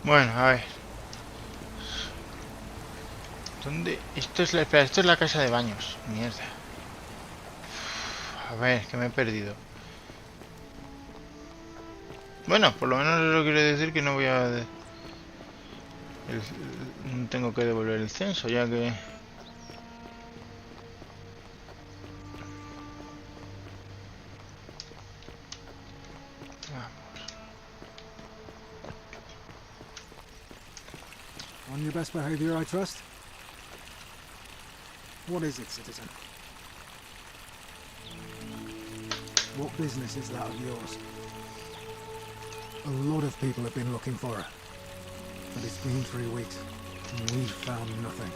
Bueno, a ver. ¿Dónde? Esto es la casa de baños. Mierda. A ver, que me he perdido. Bueno, por lo menos eso quiere decir que no voy a No tengo que devolver el censo, ya que... On your best behavior, I trust? What is it, citizen? What business is that of yours? A lot of people have been looking for her. But it's been 3 weeks, and we've found nothing.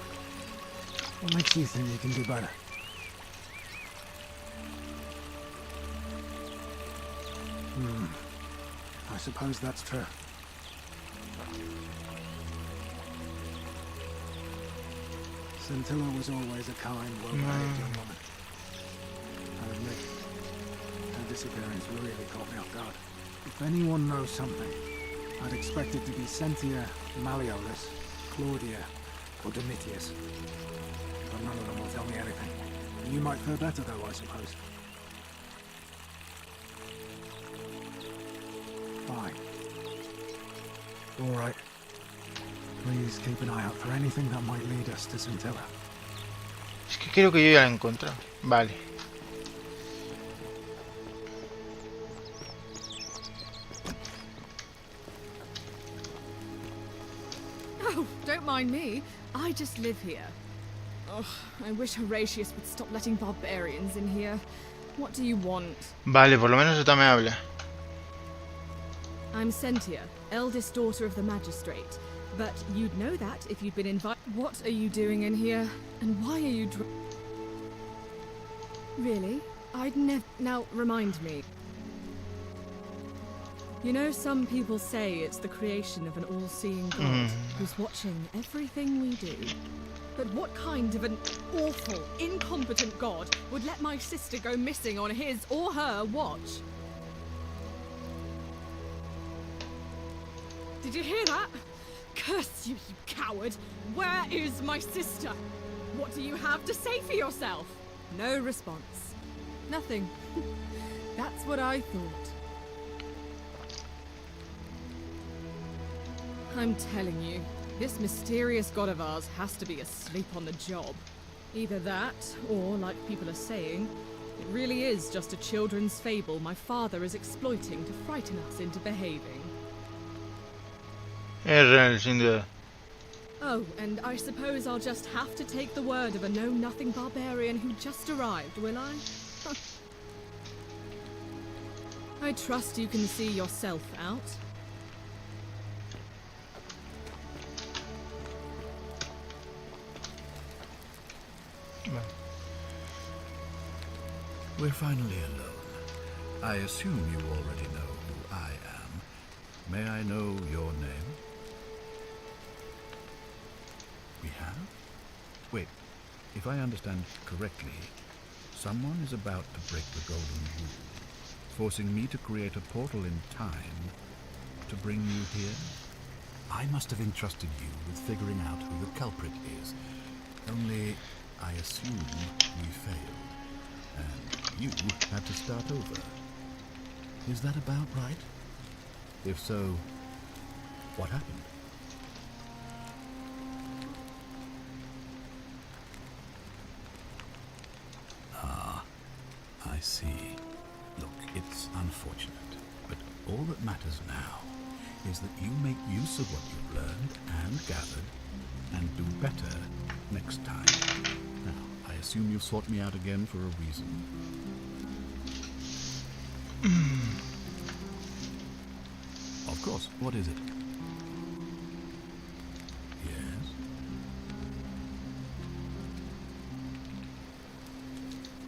What makes you think you can do better? I suppose that's true. Scintilla was always a kind, well-behaved young woman. I admit, her disappearance really caught me off guard. If anyone knows something, I'd expect it to be Sentia, Malleolus, Claudia, or Domitius. But none of them will tell me anything. You might fare better though, I suppose. Fine. All right. Please keep an eye out for anything that might lead us to Scintilla. Es que creo que yo ya la he encontrado. Vale. Oh, don't mind me. I just live here. Ugh, I wish Horatius would stop letting barbarians in here. What do you want? Vale, por lo menos esta me habla. I'm Sentia, eldest daughter of the magistrate. But you'd know that if you'd been invited. What are you doing in here? And why are you Really? I'd never... Now, remind me. You know, some people say it's the creation of an all-seeing God who's watching everything we do. But what kind of an awful, incompetent God would let my sister go missing on his or her watch? Did you hear that? Curse you, you coward! Where is my sister? What do you have to say for yourself? No response. Nothing. That's what I thought. I'm telling you, this mysterious god of ours has to be asleep on the job. Either that, or, like people are saying, it really is just a children's fable my father is exploiting to frighten us into behaving. Es real, sin duda. Oh, and I suppose I'll just have to take the word of a know-nothing barbarian who just arrived, will I? I trust you can see yourself out. We're finally alone. I assume you already know who I am. May I know your name? We have? Wait, if I understand correctly, someone is about to break the golden rule, forcing me to create a portal in time to bring you here? I must have entrusted you with figuring out who the culprit is. Only, I assume we failed, and you had to start over. Is that about right? If so, what happened? I see. Look, it's unfortunate, but all that matters now is that you make use of what you've learned and gathered and do better next time. Now, I assume you've sought me out again for a reason. Of course. What is it? Yes?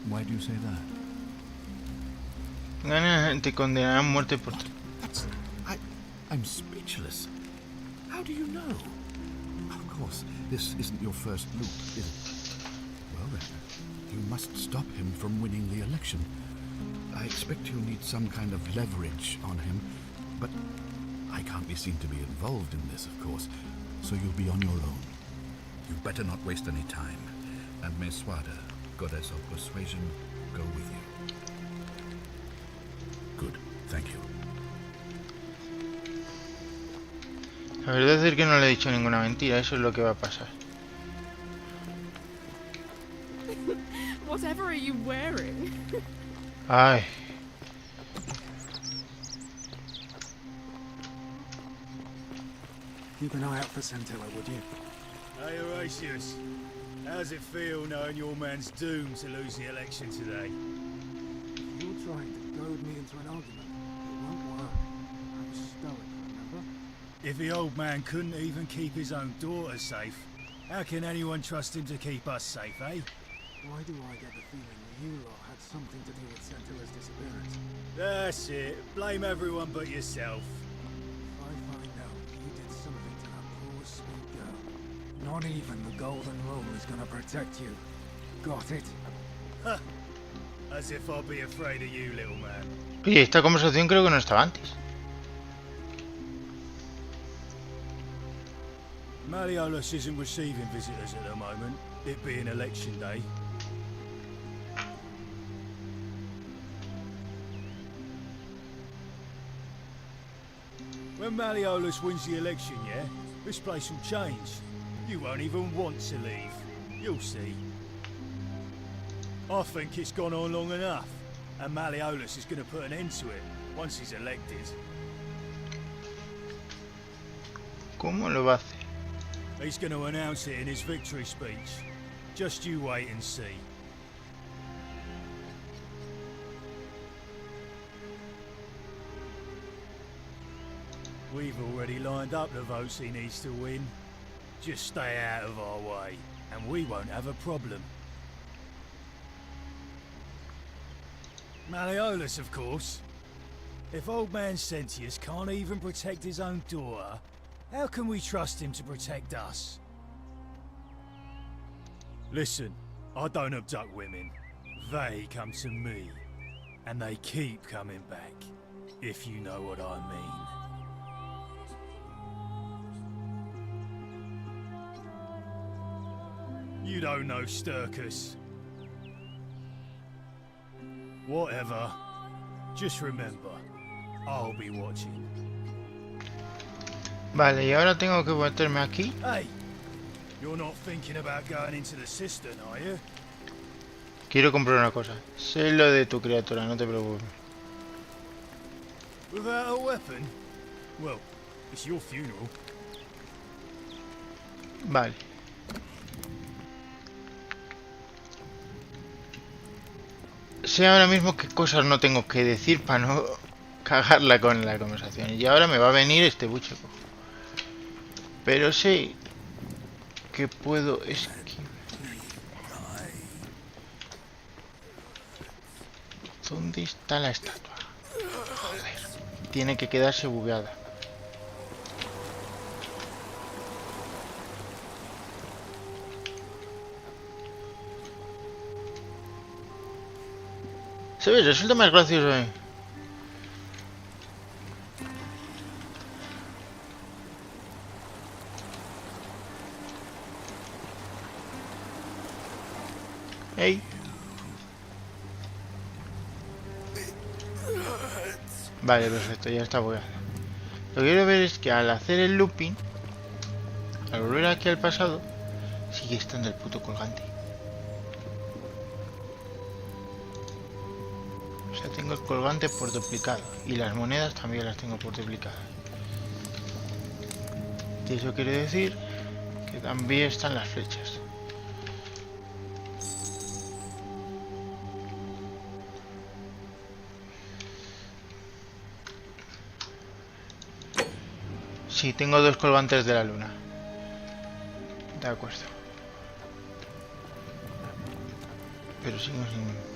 Why do you say that? Ganas te condenarán a muerte por... I'm speechless. How do you know? Of course, this isn't your first loot, is it? Well then, you must stop him from winning the election. I expect you'll need some kind of leverage on him, but I can't be seen to be involved in this, of course, so you'll be on your own. You'd better not waste any time, and Meswada, goddess of persuasion, go with you. Good, thank you. La verdad es que no le he dicho ninguna mentira, eso es lo que va a pasar. Whatever are you wearing? Ay. Keep an eye out for Scintilla, would you? Hey, Horatius. How's it feel knowing your man's doomed to lose the election today? You're trying to goad me into an argument. It won't work. I was stoic, remember? If the old man couldn't even keep his own daughter safe, how can anyone trust him to keep us safe, eh? Why do I get the feeling that you lot had something to do with Scintilla's disappearance? That's it. Blame everyone but yourself. If I find out you did something to that poor sweet girl, not even the Golden Rule is gonna protect you. Got it? Huh. As if I'll be afraid of you, little man. Oye, esta conversación creo que no estaba antes. Malleolus isn't receiving visitors at the moment, it being election day. When Malleolus wins the election, yeah, this place will change. You won't even want to leave. You'll see. I think it's gone on long enough, and Malleolus is going to put an end to it once he's elected. ¿Cómo lo va a hacer? He's going to announce it in his victory speech. Just you wait and see. We've already lined up the votes he needs to win. Just stay out of our way, and we won't have a problem. Malleolus, of course. If old man Sentius can't even protect his own daughter, how can we trust him to protect us? Listen, I don't abduct women. They come to me. And they keep coming back, if you know what I mean. You don't know Sturkus. Whatever. Just remember, I'll be watching. Vale, y ahora tengo que meterme aquí. Hey, you're not thinking about going into the cistern, are you? Quiero comprar una cosa. Sé lo de tu criatura, no te preocupes. Without a weapon? Well, it's your funeral. Vale. Sé ahora mismo qué cosas no tengo que decir para no cagarla con la conversación. Y ahora me va a venir este bucheco. Pero sé que puedo esquivar. ¿Dónde está la estatua? Joder. Tiene que quedarse bugueada. ¿Sabes? Resulta más gracioso, Hey. Vale, perfecto, ya está bugueada. Lo que quiero ver es que al hacer el looping, al volver aquí al pasado, sigue estando el puto colgante. O sea, tengo el colgante por duplicado. Y las monedas también las tengo por duplicadas. Y eso quiere decir que también están las flechas. Sí, tengo dos colgantes de la luna. De acuerdo. Pero sigo sin...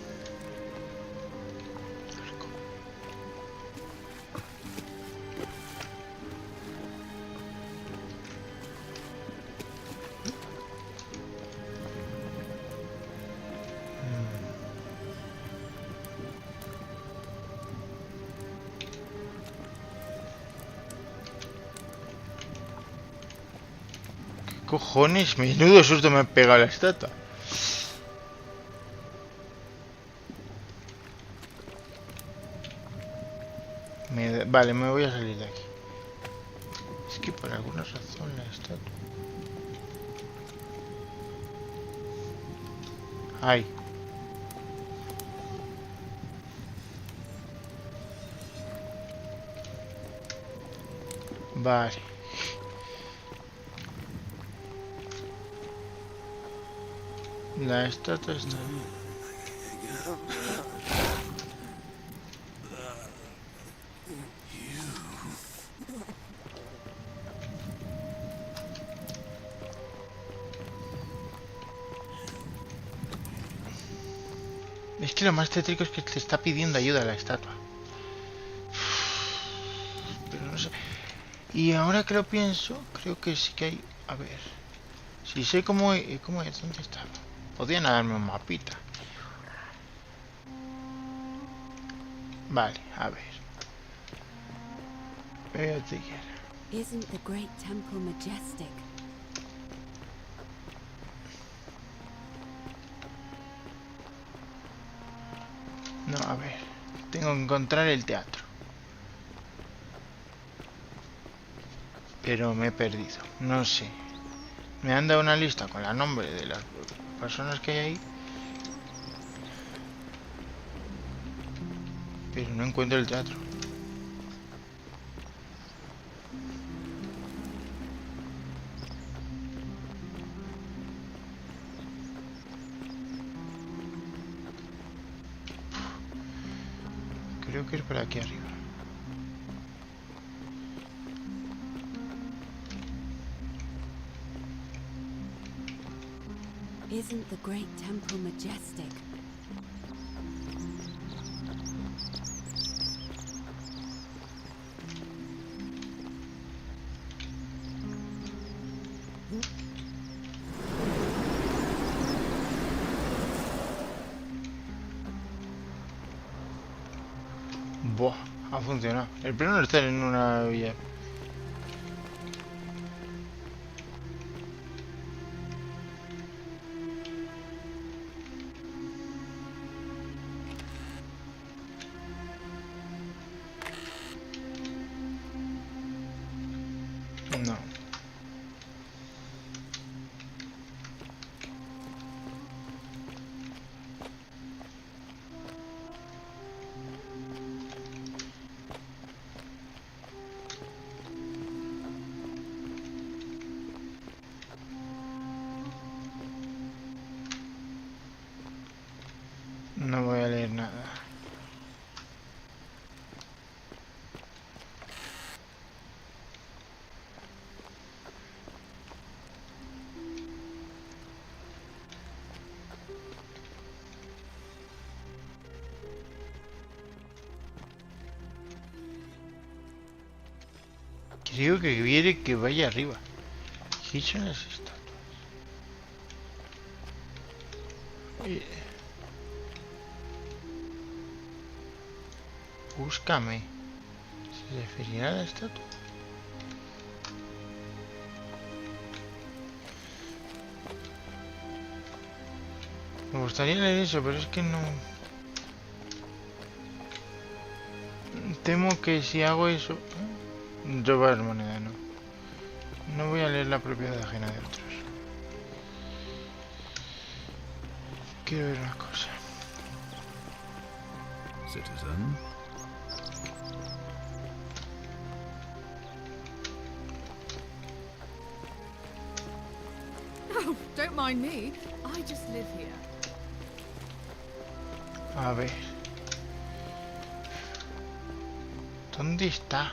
Cojones, menudo susto me ha pegado la estatua. Vale, me voy a salir de aquí. Es que por alguna razón la estatua... ¡Ay! Vale. La estatua está... Es que lo más tétrico es que te está pidiendo ayuda a la estatua. Pero no sé. Y ahora que lo pienso, creo que sí que hay... A ver... Si sé cómo es... ¿Dónde estaba? Podrían darme un mapita. Vale, a ver. Veo tiguera. Isn't the great temple majestic? No, a ver. Tengo que encontrar el teatro. Pero me he perdido. No sé. Me han dado una lista con el nombre de las personas que hay ahí. Pero no encuentro el teatro. Creo que es por aquí arriba. Isn't the great temple majestic? Buah, ha funcionado. El plano está en una villa. No. No voy a leer nada. Creo que quiere que vaya arriba. ¿Qué son las estatuas? Búscame. ¿Se referirá a la estatua? Me gustaría leer eso, pero es que no... Temo que si hago eso... Robar moneda, no. No voy a leer la propiedad ajena de otros. Quiero ver una cosa. Citizen. Oh, don't mind me. I just live here. A ver. ¿Dónde está?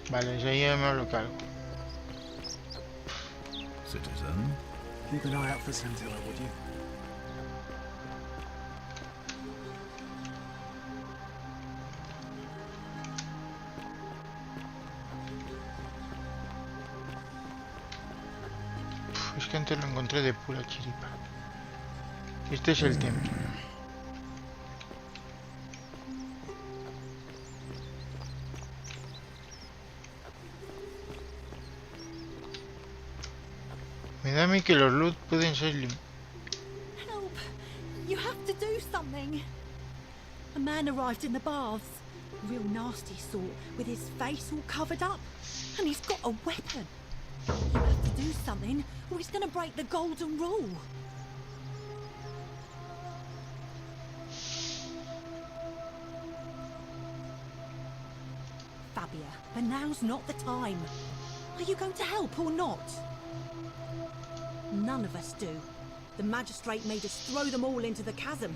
Vale, ya ya me bloquea algo. Citizen. Keep an eye out for Santilla, would you? Es que antes lo encontré de pura chiripa. Este es el templo. Me da a mí que los loot pueden ser Help! You have to do something. A man arrived in the baths. Real nasty sort, with his face all covered up. And he's got a weapon. You have to do something, or he's gonna break the golden rule. Fabia, but now's not the time. Are you going to help or not? None of us do. The magistrate made us throw them all into the chasm.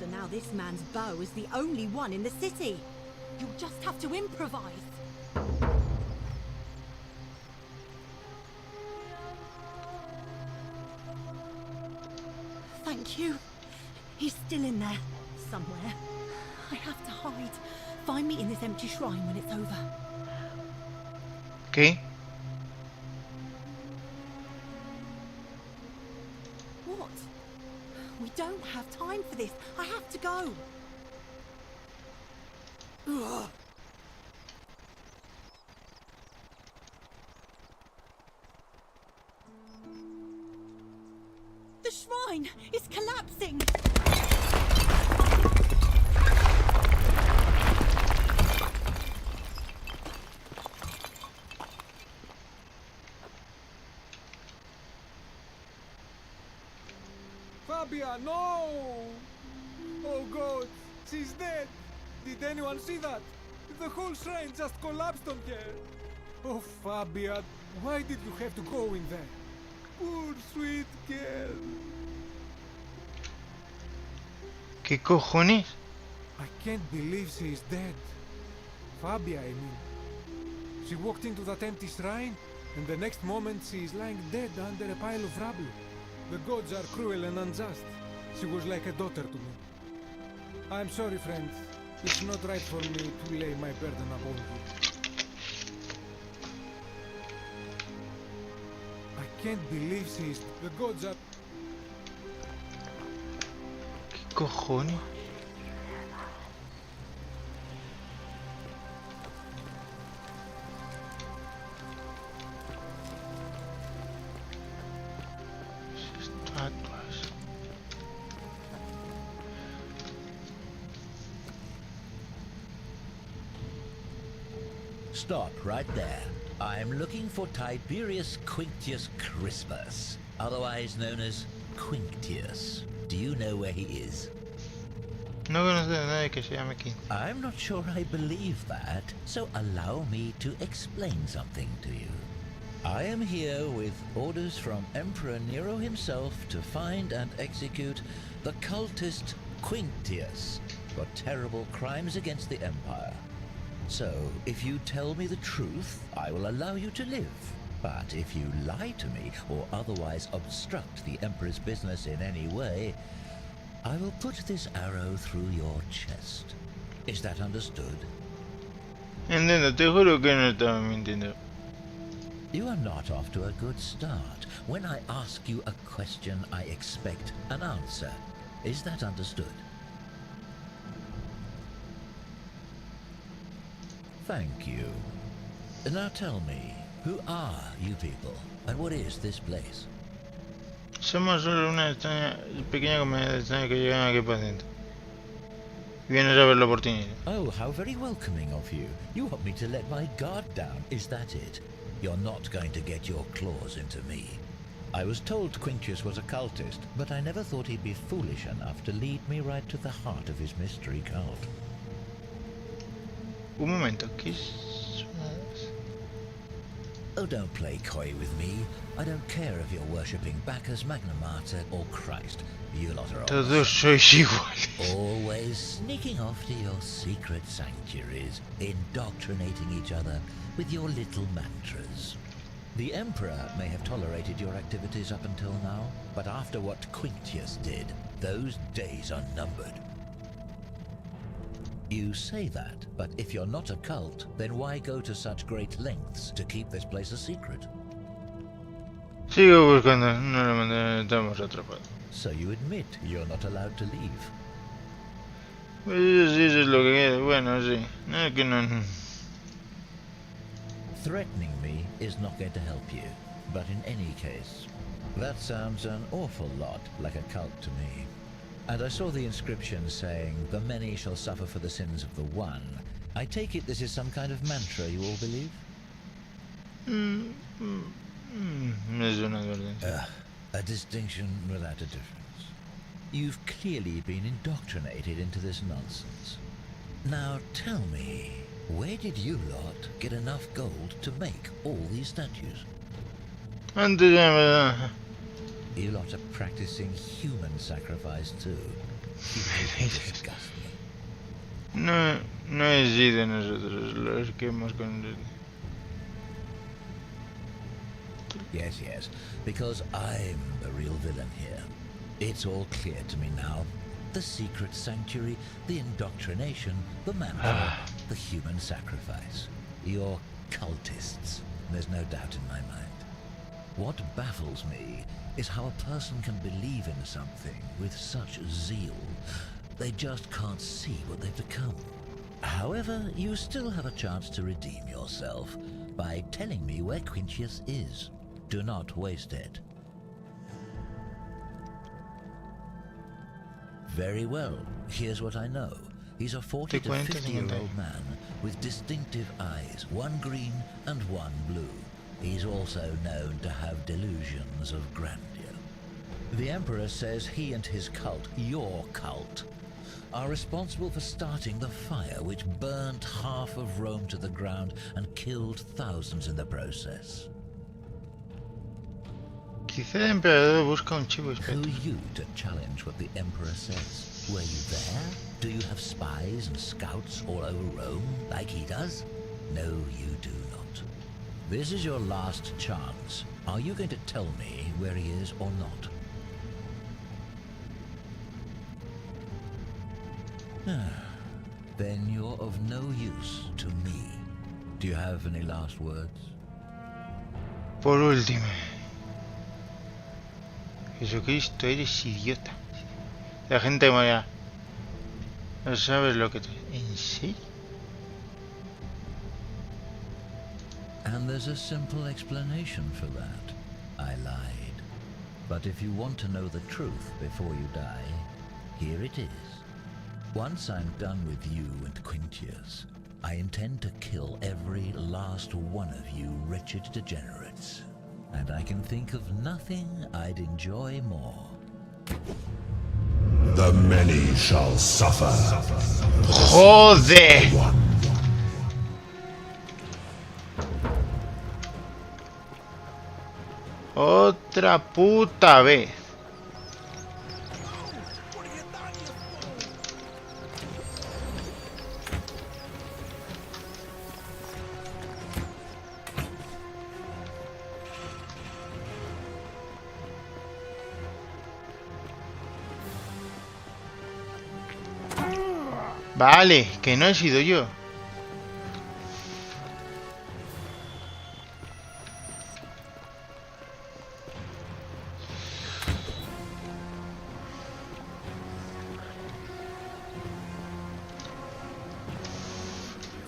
So now this man's bow is the only one in the city. You'll just have to improvise. Thank you. He's still in there, somewhere. I have to hide. Find me in this empty shrine when it's over. ¿Qué? What? We don't have time for this. I have to go. Ugh. The shrine is collapsing. Fabia, no! Oh God, she's dead! Did anyone see that? The whole shrine just collapsed on her! Oh Fabia, why did you have to go in there? Poor sweet girl! ¿Qué cojones? I can't believe she is dead. Fabia, I mean. She walked into that empty shrine, and the next moment she is lying dead under a pile of rubble. The gods are cruel and unjust. She was like a daughter to me. I'm sorry, friend. It's not right for me to lay my burden upon you. I can't believe she is... The gods are... ¿Qué cojones? Stop right there. I'm looking for Tiberius Quinctius Crispus, otherwise known as Quinctius. Do you know where he is? No conozco a nadie que se llame Quinctius. I'm not sure I believe that, so allow me to explain something to you. I am here with orders from Emperor Nero himself to find and execute the cultist Quinctius for terrible crimes against the Empire. So, if you tell me the truth, I will allow you to live. But if you lie to me or otherwise obstruct the Emperor's business in any way, I will put this arrow through your chest. Is that understood? Entiendo, te juro que no estaba mintiendo. You are not off to a good start. When I ask you a question, I expect an answer. Is that understood? Thank you. Now tell me, who are you people, and what is this place? Somos solo una pequeña comunidad de extraños que llegan aquí para dentro. Vienes a verlo por ti mismo. Oh, how very welcoming of you. You want me to let my guard down, is that it? You're not going to get your claws into me. I was told Quinctius was a cultist, but I never thought he'd be foolish enough to lead me right to the heart of his mystery cult. Un momento, ¿qué es? Oh, don't play coy with me. I don't care if you're worshipping Bacchus, Magna Mater, or Christ. You lot are Todos sois iguales. always sneaking off to your secret sanctuaries, indoctrinating each other with your little mantras. The Emperor may have tolerated your activities up until now, but after what Quinctius did, those days are numbered. You say that, but if you're not a cult, then why go to such great lengths to keep this place a secret? Sigo buscando, no lo mandé, estamos atrapados. So you admit you're not allowed to leave? Pues eso es lo que quiero, bueno, sí. No es que no... Threatening me is not going to help you, but in any case, that sounds an awful lot like a cult to me. And I saw the inscription saying, "The many shall suffer for the sins of the one, I take it this is some kind of mantra you all believe? Es una advertencia. A distinction without a difference. You've clearly been indoctrinated into this nonsense. Now tell me, where did you lot get enough gold to make all these statues? Antes ya You lot are practicing human sacrifice too. You disgust me. no he sido nosotros los que hemos conseguido. Yes, because I'm the real villain here. It's all clear to me now. The secret sanctuary, the indoctrination, the mantra, the human sacrifice. You're cultists. There's no doubt in my mind. What baffles me is how a person can believe in something with such zeal. They just can't see what they've become. However, you still have a chance to redeem yourself by telling me where Quintius is. Do not waste it. Very well. Here's what I know. He's a 40 to 50-year-old man with distinctive eyes, one green and one blue. He's also known to have delusions of grandeur. The Emperor says he and his cult, your cult, are responsible for starting the fire which burned half of Rome to the ground and killed thousands in the process. Quizá el emperador busca un chivo Who are you to challenge what the Emperor says? Were you there? Do you have spies and scouts all over Rome, like he does? No, you do not. This is your last chance. Are you going to tell me where he is or not? Then you're of no use to me. Do you have any last words? Por último. Jesucristo, eres idiota. La gente morirá. No sabes lo que te... ¿En serio? And there's a simple explanation for that. I lied. But if you want to know the truth before you die, here it is. Once I'm done with you and Quintius, I intend to kill every last one of you wretched degenerates. And I can think of nothing I'd enjoy more. The many shall suffer. ¡Joder! Otra puta vez. Vale, que no he sido yo.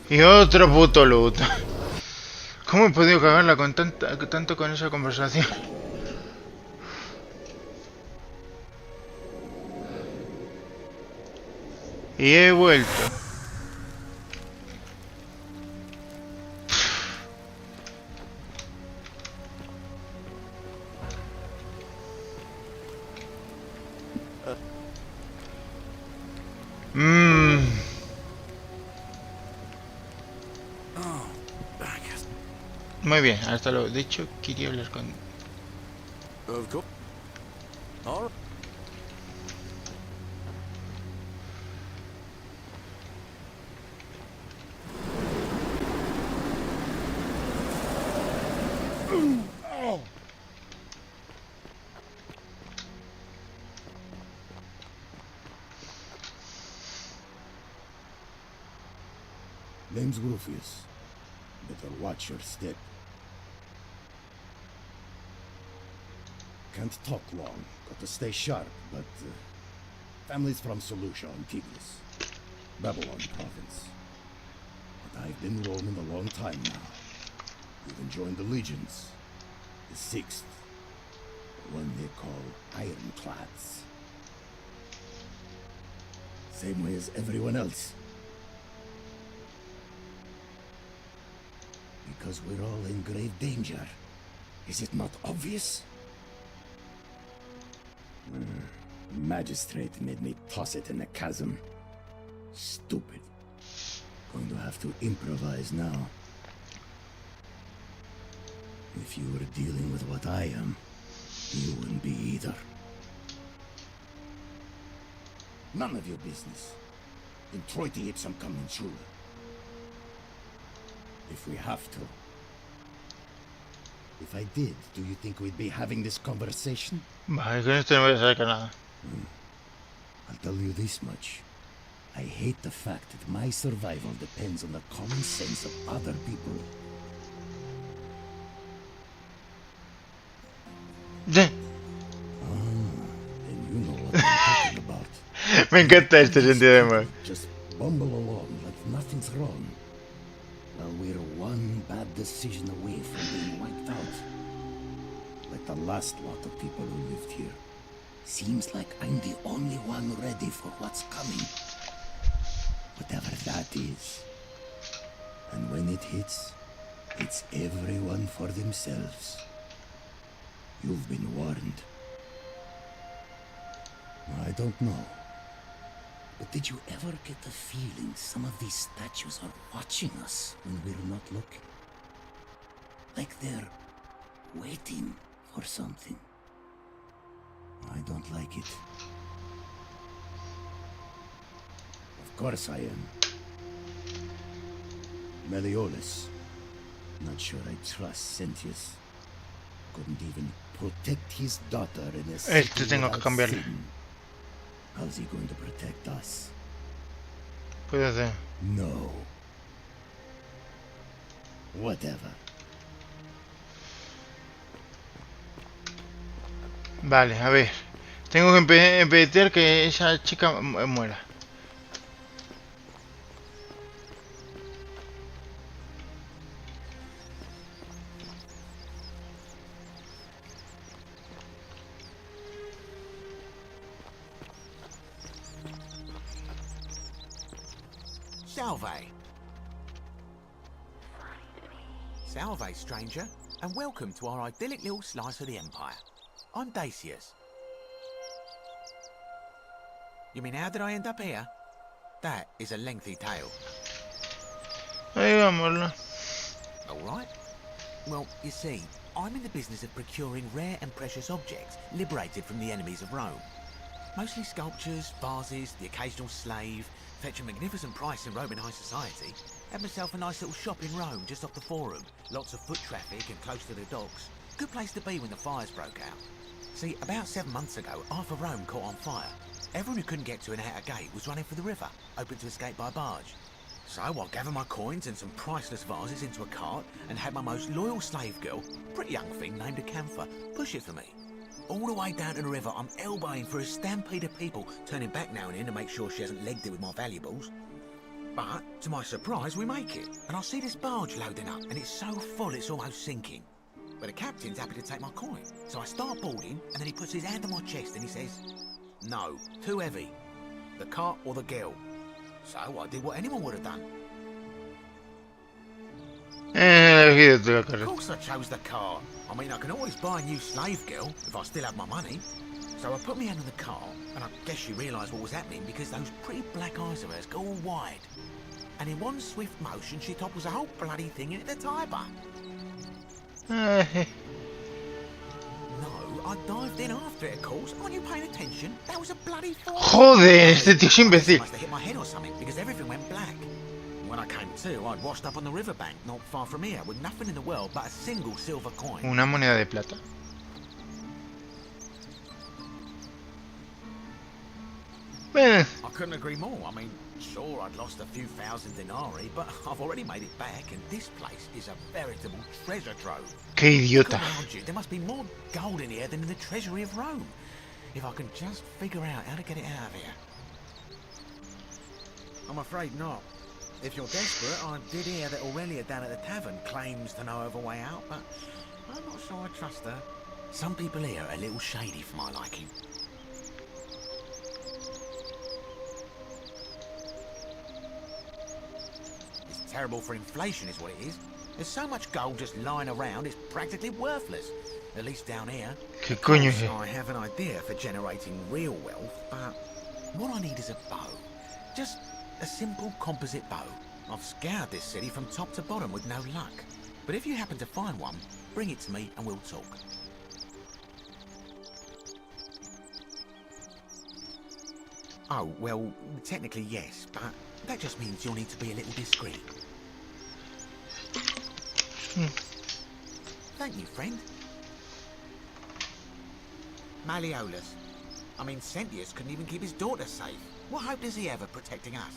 Y otro puto loot. ¿Cómo he podido cagarla con tanto con esa conversación? Y he vuelto. Muy bien, hasta luego. De hecho, quería hablar con... Name's Rufius. Better watch your step. Can't talk long. Got to stay sharp, but family's from Seleucia on Tigris, Babylon province. But I've been roaming a long time now. Even joined the legions. The 6th. The one they call Ironclads. Same way as everyone else. because we're all in grave danger. Is it not obvious? Magistrate made me toss it in the chasm. Stupid. Going to have to improvise now. If you were dealing with what I am, you wouldn't be either. None of your business. In Troy to Ipsum Commensura. If we have to. If I did, do you think we'd be having this conversation? Vale, con esto no voy a sacar nada. I'll tell you this much. I hate the fact that my survival depends on the common sense of other people. Yeah. Then you know what I'm talking about. Me encanta este sentido de humor. Just bumble along like nothing's wrong. While we're one bad decision away from being wiped out. Like the last lot of people who lived here. Seems like I'm the only one ready for what's coming. Whatever that is. And when it hits, it's everyone for themselves. You've been warned. I don't know. But did you ever get the feeling some of these statues are watching us when we're not looking? Like they're waiting for something. I don't like it. Of course I am. Meliodas. Not sure I trust Sentius. Couldn't even protect his daughter in a city tengo que without cambiarle. sin. How's he going to protect us? Puede hacer. No. Whatever. Vale, a ver. Tengo que impedir que esa chica muera. Salve. Salve, stranger, and welcome to our idyllic little slice of the Empire. I'm Dacius. You mean, how did I end up here? That is a lengthy tale. Ahí vámonos. Alright. Well, you see, I'm in the business of procuring rare and precious objects liberated from the enemies of Rome. Mostly sculptures, vases, the occasional slave, fetch a magnificent price in Roman high society. Had myself a nice little shop in Rome just off the Forum. Lots of foot traffic and close to the docks. Good place to be when the fires broke out. See, about 7 months ago, half of Rome caught on fire. Everyone who couldn't get to an outer gate was running for the river, hoping to escape by barge. So I gathered my coins and some priceless vases into a cart and had my most loyal slave girl, pretty young thing named Acantha, push it for me. All the way down to the river, I'm elbowing for a stampede of people, turning back now and then to make sure she hasn't legged it with my valuables. But, to my surprise, we make it, and I see this barge loading up, and it's so full it's almost sinking. But the captain's happy to take my coin, so I start boarding, and then he puts his hand on my chest and he says, "No, too heavy. The cart or the girl." So I did what anyone would have done. Of course I chose the cart. I mean, I can always buy a new slave girl if I still have my money. So I put my hand on the cart, and I guess she realised what was happening because those pretty black eyes of hers go all wide. And in one swift motion, she topples the whole bloody thing into the Tiber. No, I dived in after it, of course. Aren't you paying attention? That was a bloody fall. Joder, este tío es imbécil. Must have hit my head or something because everything went black. When I came to, I'd washed up on the riverbank not far from here with nothing in the world but a single silver coin. Una moneda de plata. I couldn't agree more. I mean, sure, I'd lost a few thousand denarii, but I've already made it back, and this place is a veritable treasure trove. Qué idiota. There must be more gold in here than in the treasury of Rome. If I can just figure out how to get it out of here. I'm afraid not. If you're desperate, I did hear that Aurelia down at the tavern claims to know of a way out, but I'm not sure I trust her. Some people here are a little shady for my liking. It's terrible for inflation is what it is. There's so much gold just lying around, it's practically worthless. At least down here. ¿Qué coño es? I have an idea for generating real wealth, but what I need is a bow. Just a simple composite bow. I've scoured this city from top to bottom with no luck. But if you happen to find one, bring it to me and we'll talk. Oh, well, technically yes, but that just means you'll need to be a little discreet. Thank you, friend. Malleolus. I mean, Sentius couldn't even keep his daughter safe. What hope does he have of protecting us?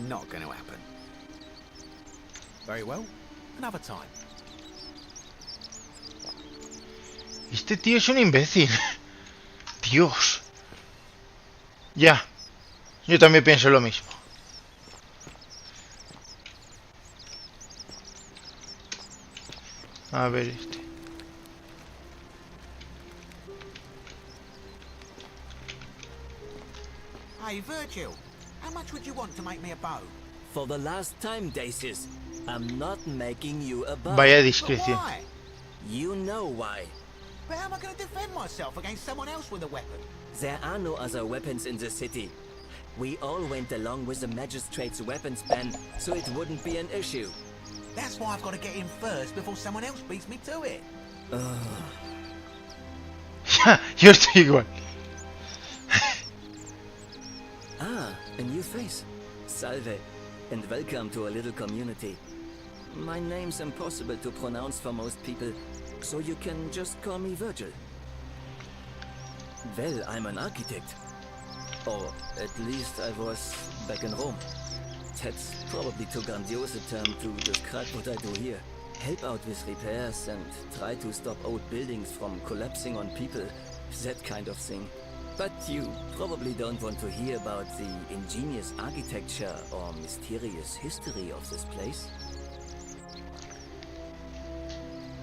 Not going to happen. Very well. Another time. Este tío es un imbécil. Dios. Ya. Yo también pienso lo mismo. A ver este. Hey, Virgil. How much would you want to make me a bow? For the last time, Dacius, I'm not making you a bow. Vaya discreción. Why? You know why. But how am I going to defend myself against someone else with a weapon? There are no other weapons in the city. We all went along with the magistrate's weapons ban, so it wouldn't be an issue. That's why I've got to get in first before someone else beats me to it. Ya, yo estoy igual. Ah, a new face. Salve, and welcome to a little community. My name's impossible to pronounce for most people, so you can just call me Virgil. Well, I'm an architect. Or at least I was back in Rome. That's probably too grandiose a term to describe what I do here. Help out with repairs and try to stop old buildings from collapsing on people. That kind of thing. But you probably don't want to hear about the ingenious architecture or mysterious history of this place.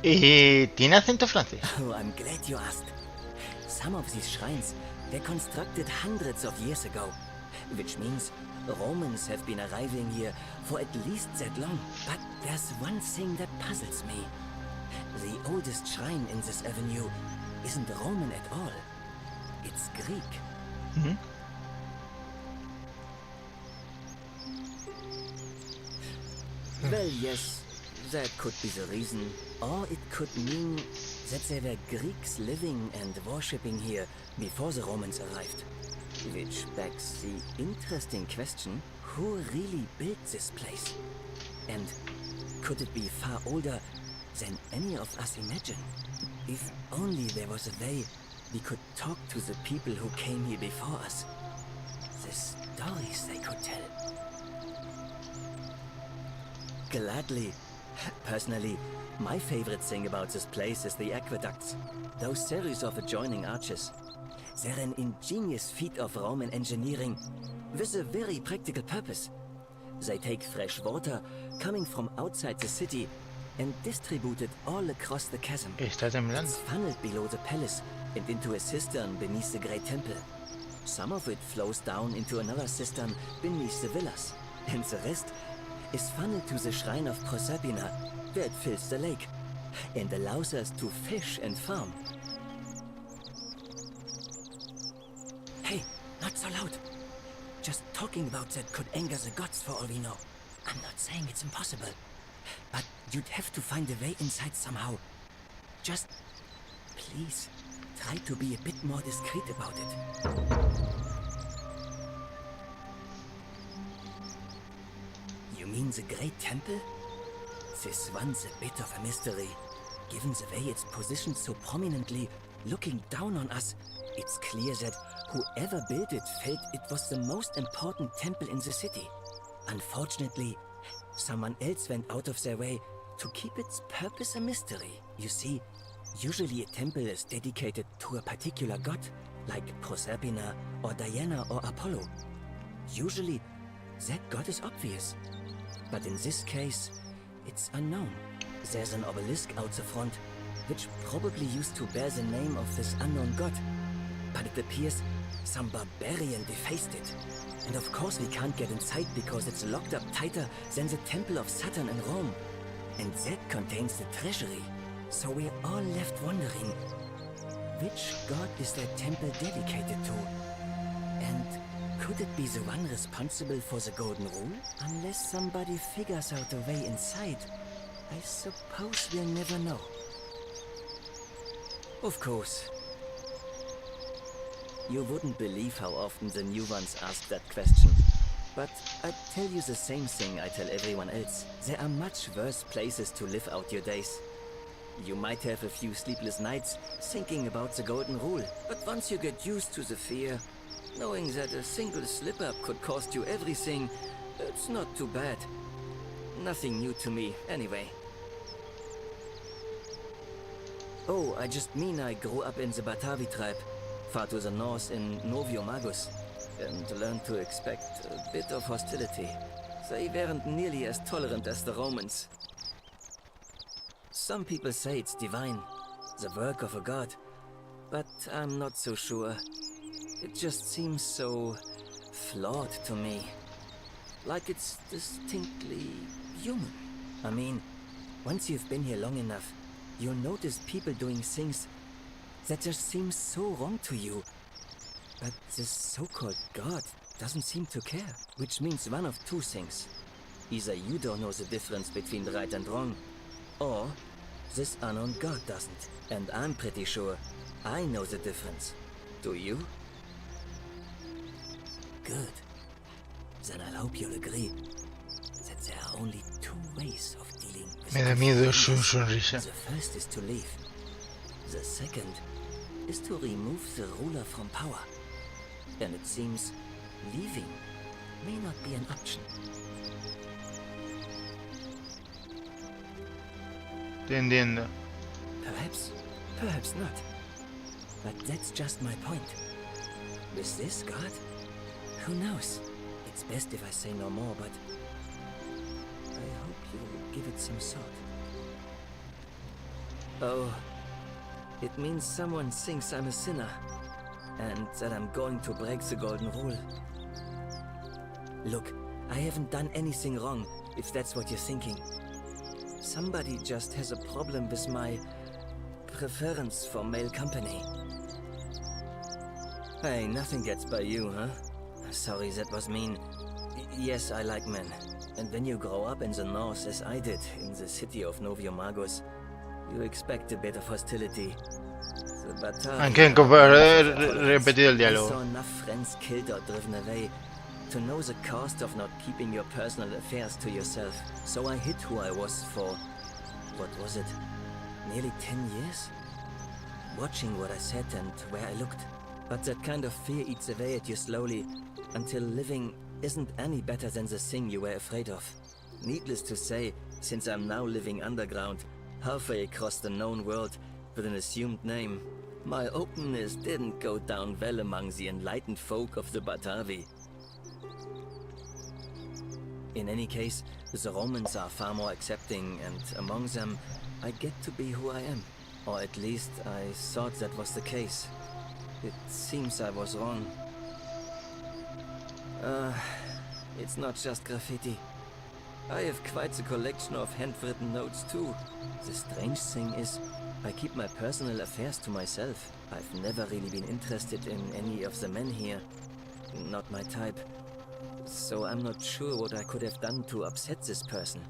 ¿Tiene acento francés? Oh, I'm glad you asked. Some of these shrines were constructed hundreds of years ago, which means Romans have been arriving here for at least that long. But there's one thing that puzzles me. The oldest shrine in this avenue isn't Roman at all. It's Greek. Mm-hmm. Well, yes, that could be the reason. Or it could mean that there were Greeks living and worshipping here before the Romans arrived. Which begs the interesting question, who really built this place? And could it be far older than any of us imagine? If only there was a way we could talk to the people who came here before us. The stories they could tell. Gladly. Personally, my favorite thing about this place is the aqueducts. Those series of adjoining arches. They're an ingenious feat of Roman engineering with a very practical purpose. They take fresh water coming from outside the city and distribute it all across the chasm. Está temblando. It's funneled below the palace and into a cistern beneath the great temple. Some of it flows down into another cistern beneath the villas, and the rest is funneled to the shrine of Proserpina, where it fills the lake, and allows us to fish and farm. Hey, not so loud. Just talking about that could anger the gods for all we know. I'm not saying it's impossible, but you'd have to find a way inside somehow. Just, please, try to be a bit more discreet about it. You mean the Great Temple? This one's a bit of a mystery. Given the way it's positioned so prominently, looking down on us, it's clear that whoever built it felt it was the most important temple in the city. Unfortunately, someone else went out of their way to keep its purpose a mystery. You see, usually a temple is dedicated to a particular god, like Proserpina or Diana or Apollo. Usually, that god is obvious. But in this case, it's unknown. There's an obelisk out the front, which probably used to bear the name of this unknown god. But it appears some barbarian defaced it. And of course we can't get inside because it's locked up tighter than the Temple of Saturn in Rome. And that contains the treasury. So we're all left wondering, which god is that temple dedicated to? And could it be the one responsible for the Golden Rule? Unless somebody figures out a way inside, I suppose we'll never know. Of course. You wouldn't believe how often the new ones ask that question. But I'd tell you the same thing I tell everyone else. There are much worse places to live out your days. You might have a few sleepless nights thinking about the Golden Rule, but once you get used to the fear, knowing that a single slip-up could cost you everything, it's not too bad. Nothing new to me, anyway. Oh, I just mean I grew up in the Batavi tribe, far to the north in Noviomagus, and learned to expect a bit of hostility. They weren't nearly as tolerant as the Romans. Some people say it's divine, the work of a god, but I'm not so sure. It just seems so flawed to me. Like it's distinctly human. I mean, once you've been here long enough, you'll notice people doing things that just seem so wrong to you. But this so-called god doesn't seem to care, which means one of two things. Either you don't know the difference between right and wrong, or this unknown god doesn't. And I'm pretty sure I know the difference. Do you? Good. Then I hope you'll agree that there are only two ways of dealing with Me da miedo su sonrisa. The first is to leave. The second is to remove the ruler from power. And it seems leaving may not be an option. Te entiendo. Perhaps not. But that's just my point. With this god, who knows? It's best if I say no more, but I hope you'll give it some thought. Oh, it means someone thinks I'm a sinner, and that I'm going to break the Golden Rule. Look, I haven't done anything wrong, if that's what you're thinking. Somebody just has a problem with my preference for male company. Hey, nothing gets by you, huh? Sorry, that was mean. Yes, I like men. And when you grow up in the north, as I did, in the city of Noviomagus, you expect a bit of hostility. The Batavi... Anche in repetido el I diálogo. saw enough friends killed or driven away to know the cost of not keeping your personal affairs to yourself. So I hid who I was for, what was it, nearly 10 years? Watching what I said and where I looked. But that kind of fear eats away at you slowly, until living isn't any better than the thing you were afraid of. Needless to say, since I'm now living underground, halfway across the known world, with an assumed name, my openness didn't go down well among the enlightened folk of the Batavi. In any case, the Romans are far more accepting, and among them, I get to be who I am. Or at least I thought that was the case. It seems I was wrong. It's not just graffiti. I have quite a collection of handwritten notes too. The strange thing is, I keep my personal affairs to myself. I've never really been interested in any of the men here. Not my type. So I'm not sure what I could have done to upset this person.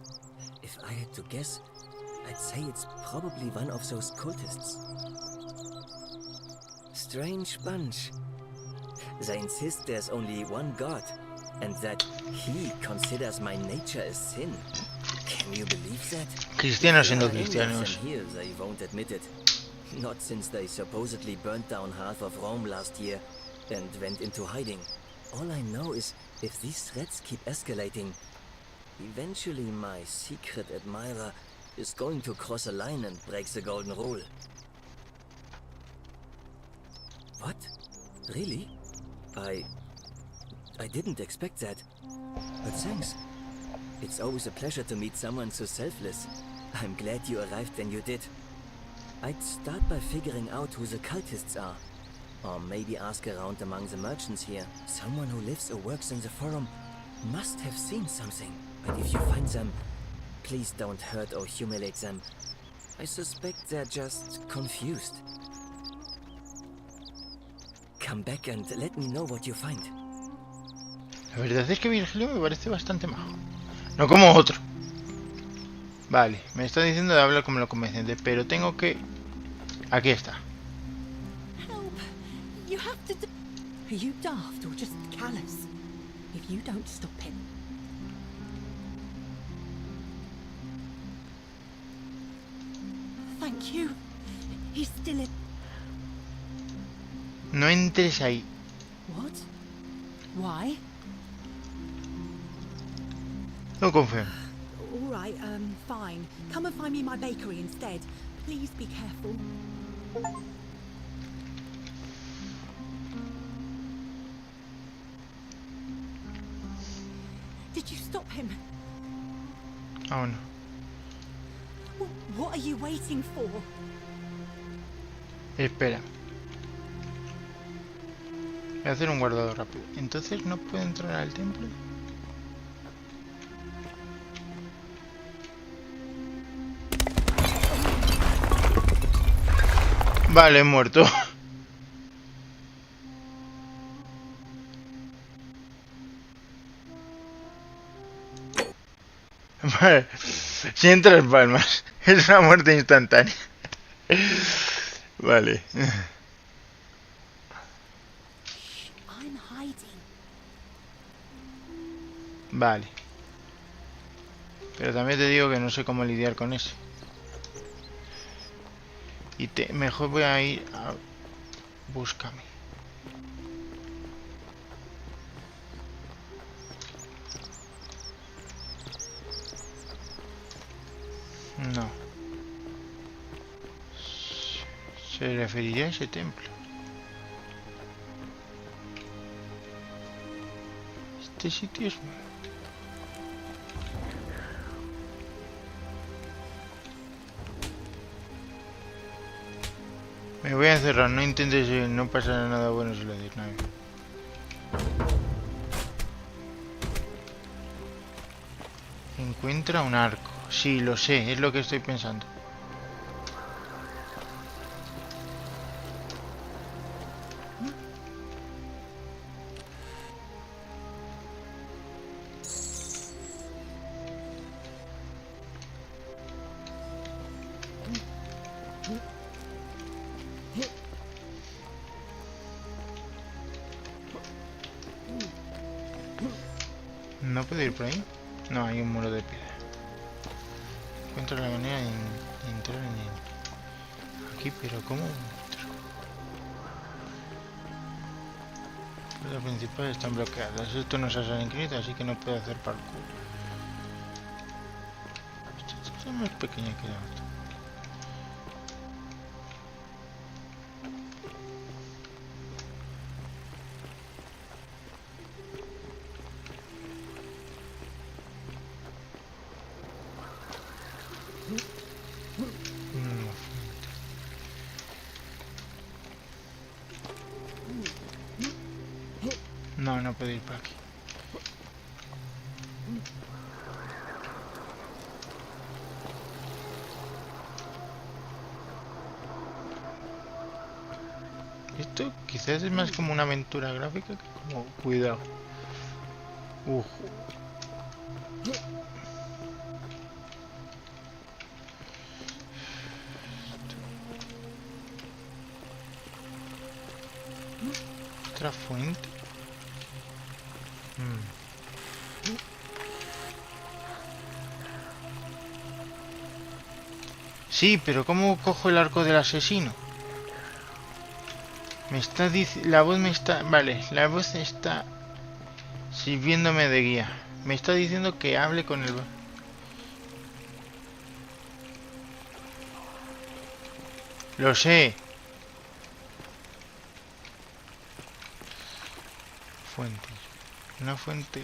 If I had to guess, I'd say it's probably one of those cultists. Strange bunch. They insist there's only one god, and that he considers my nature a sin. Can you believe that? Cristianos siendo If there are any of them cristianos. here, they won't admit it. Not since they supposedly burnt down half of Rome last year and went into hiding. All I know is, if these threats keep escalating, eventually my secret admirer is going to cross a line and break the Golden Rule. What? Really? I didn't expect that. But thanks. It's always a pleasure to meet someone so selfless. I'm glad you arrived when you did. I'd start by figuring out who the cultists are. Or maybe ask around among the merchants here. Someone who lives or works in the forum must have seen something. But if you find them, please don't hurt or humiliate them. I suspect they're just confused. Come back and let me know what you find. La verdad es que Virgilio me parece bastante majo. No como otro. Vale, me está diciendo de hablar como lo convenciente, pero tengo que... Aquí está. You have to do... Are you daft or just callous? If you don't stop him... Thank you. He's still in... No entres ahí. What? Why? No confío. All right, fine. Come and find me my bakery instead. Please be careful. Did you stop him? Oh no. What are you waiting for? Espera. Voy a hacer un guardado rápido. Entonces no puedo entrar al templo. Vale, he muerto. Vale. Sin tres palmas. Es una muerte instantánea. Vale. I'm hiding. Vale. Pero también te digo que no sé cómo lidiar con eso. Y mejor voy a ir a... Búscame. No. Se referiría a ese templo. Este sitio es... Me voy a encerrar, no intentes, no pasa nada bueno si lo dices, nada. Encuentra un arco. Sí, lo sé, es lo que estoy pensando. ¿No puedo ir por ahí? No, hay un muro de piedra. Encuentro la manera de entrar en el... Aquí, pero ¿cómo? Las puertas principales están bloqueadas. Esto no es Assassin's Creed, así que no puedo hacer parkour. Esta es más pequeña que la otra. No, no puedo ir por aquí. Esto quizás es más como una aventura gráfica que como... Cuidado. Otra fuente. Sí, pero ¿cómo cojo el arco del asesino? Me está diciendo... La voz me está... Vale, la voz está... sirviéndome de guía. Me está diciendo que hable con el... Lo sé. Fuente. Una fuente...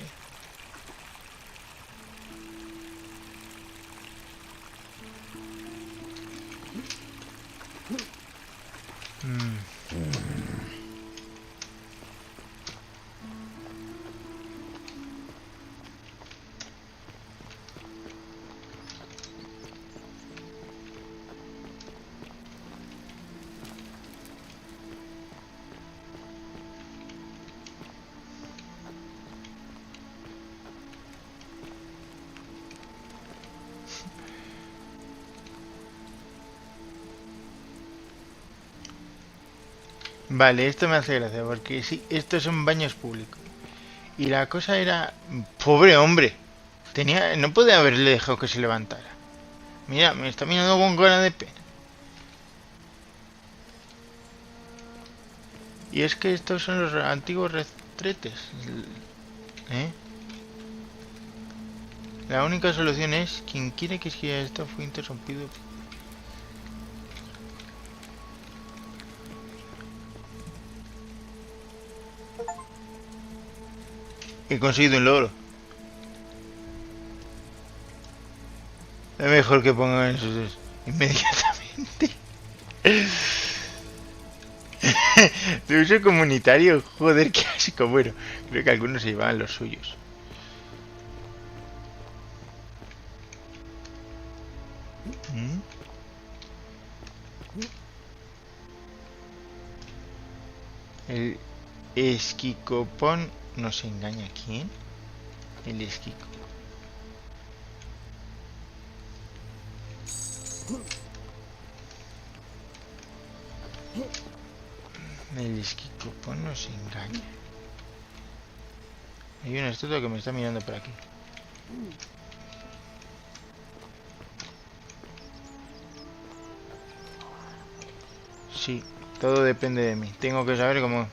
Vale, esto me hace gracia, porque sí, estos son baños públicos. Y la cosa era... Pobre hombre. No podía haberle dejado que se levantara. Mira, me está mirando con cara de pena. Y es que estos son los antiguos retretes. ¿Eh? La única solución es... Quien quiere que escriba esto fue interrumpido. He conseguido un logro. Es mejor que pongan esos inmediatamente. De uso comunitario, joder, qué asco. Bueno, creo que algunos se llevaban los suyos. El esquicopón nos engaña. ¿Quién? El esquico. El esquicopón nos engaña. Hay una estatua que me está mirando por aquí. Sí, todo depende de mí. Tengo que saber cómo...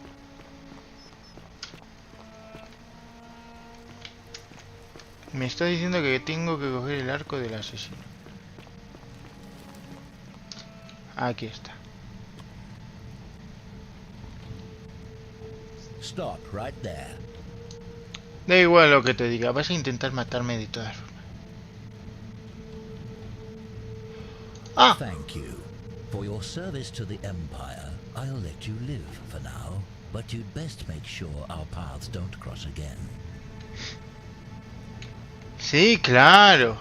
Me está diciendo que tengo que coger el arco del asesino. Aquí está. Stop right there. Da igual lo que te diga, vas a intentar matarme de todas formas. Ah. Thank you. For your service to the Empire, I'll let you live for now, but you'd best make sure our paths don't cross again. Sí, claro.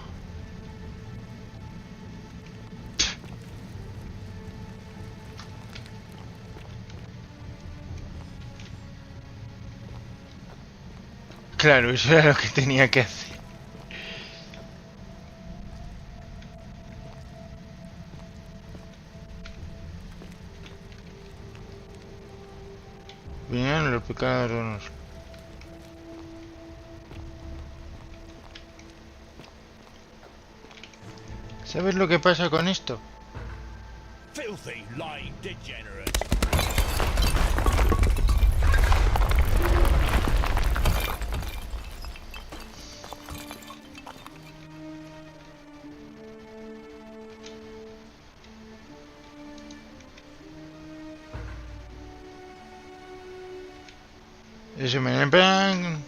Claro, eso era lo que tenía que hacer. Vinieron los pecados. ¿Sabes lo que pasa con esto? Filthy, lying degenerate. Eso me plan.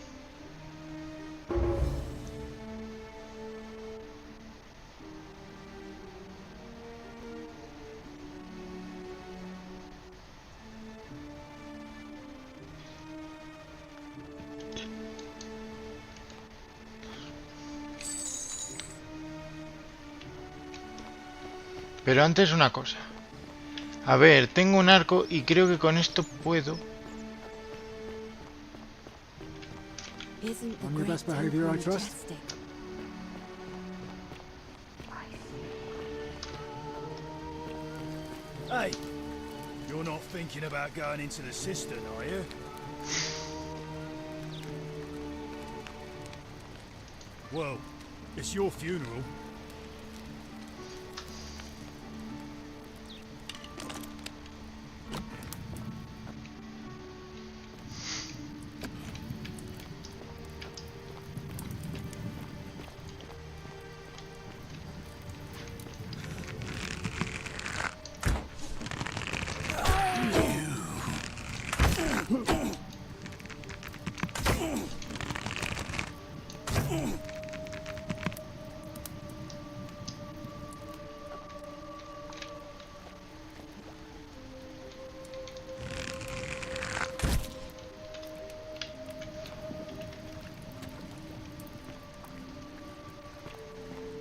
Pero antes una cosa. A ver, tengo un arco y creo que con esto puedo... On your best behavior, I trust. Hey, you're not thinking about going into the cistern, are you? Well, it's your funeral.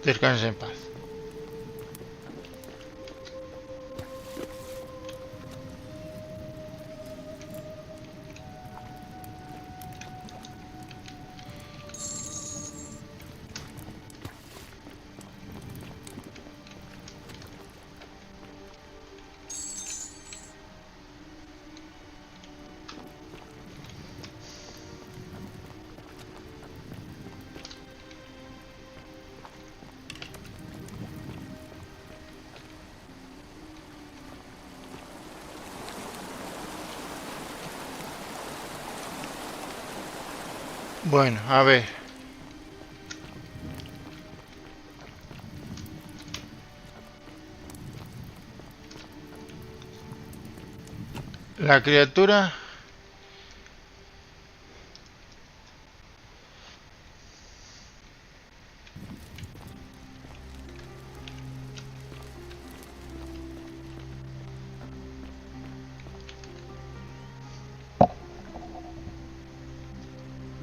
Descanse en paz. Bueno, a ver. La criatura...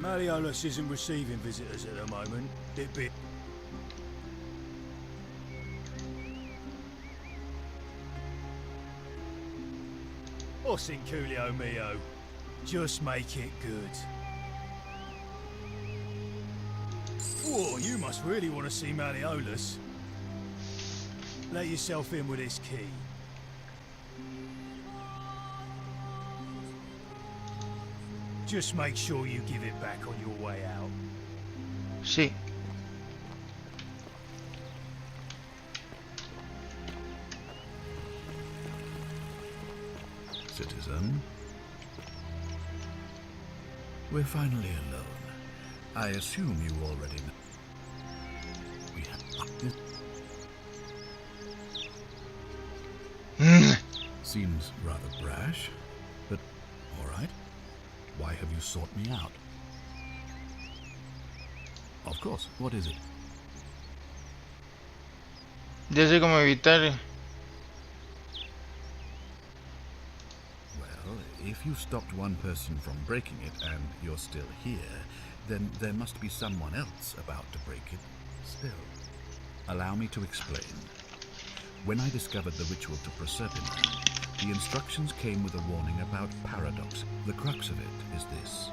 Malleolus isn't receiving visitors at the moment. It'd be... Or Cinculio mio. Just make it good. Whoa, you must really want to see Malleolus. Let yourself in with this key. Just make sure you give it back on your way out. Sí. Citizen. We're finally alone. I assume you already know. We have Seems rather brash, but all right. Why have you sought me out? Of course. What is it? Ya sé cómo evitar... Well, if you stopped one person from breaking it and you're still here, then there must be someone else about to break it still. Allow me to explain. When I discovered the ritual to Proserpine, the instructions came with a warning about paradox. The crux of it is this.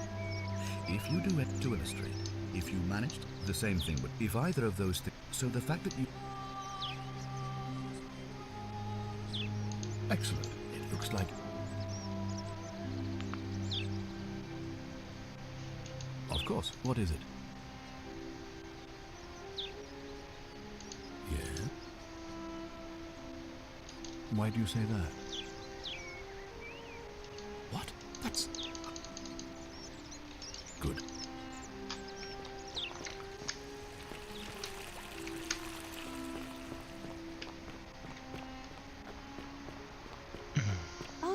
If you do it to illustrate, if you managed, the same thing would... If either of those things... So the fact that you... Excellent. It looks like... Of course. What is it? Yeah? Why do you say that? What? That's... Good.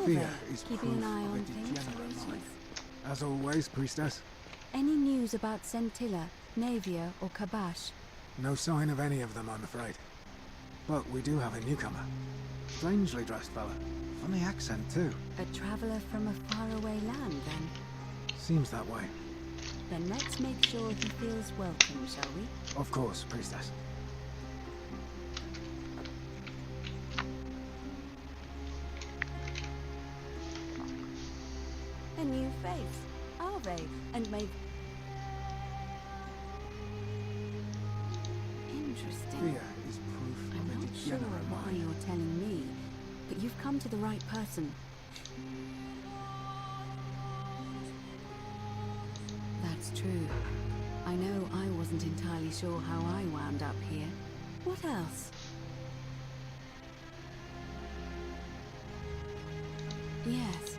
Fear is keeping proof an eye of a on things. degenerate mind. As always, priestess. Any news about Centilla, Navia, or Kabash? No sign of any of them, I'm afraid. But we do have a newcomer. Strangely dressed fella. Funny accent, too. A traveller from a faraway land, then? Seems that way. Then let's make sure he feels welcome, shall we? Of course, priestess. A new face, are they? And maybe... Interesting. Fear is proof I'm of a not sure degenerate why mind. you're telling me, but you've come to the right person. That's true. I know I wasn't entirely sure how I wound up here. What else? Yes.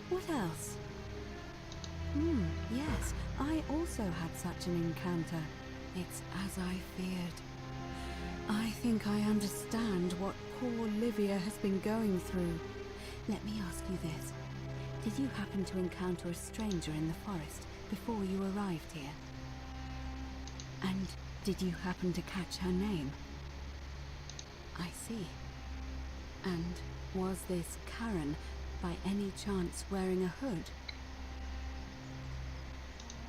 What else? Yes. I also had such an encounter. It's as I feared. I think I understand what poor Livia has been going through. Let me ask you this. Did you happen to encounter a stranger in the forest before you arrived here? And did you happen to catch her name? I see. And was this Karen, by any chance, wearing a hood?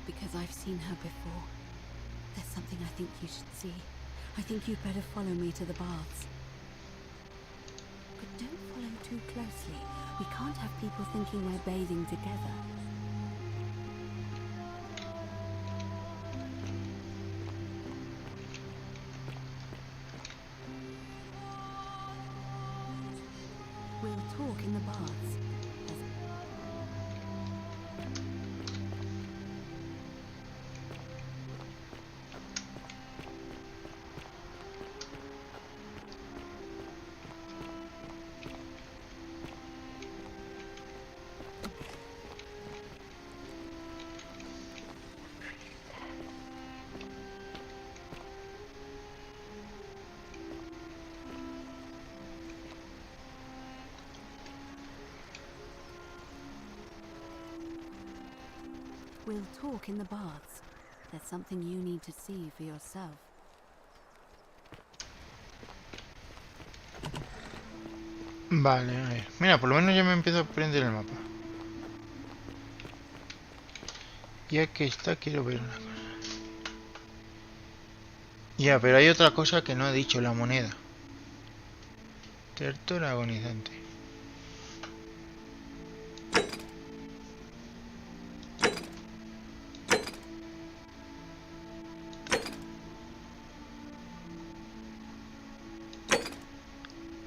Because I've seen her before. There's something I think you should see. I think you'd better follow me to the baths. But don't follow too closely. We can't have people thinking we're bathing together. We'll talk in the baths. We'll talk in the baths. There's something you need to see for yourself. Vale, a ver. Mira, por lo menos ya me empiezo a aprender el mapa. Ya que está, quiero ver una cosa. Ya, pero hay otra cosa que no ha dicho, la moneda. Tertor agonizante.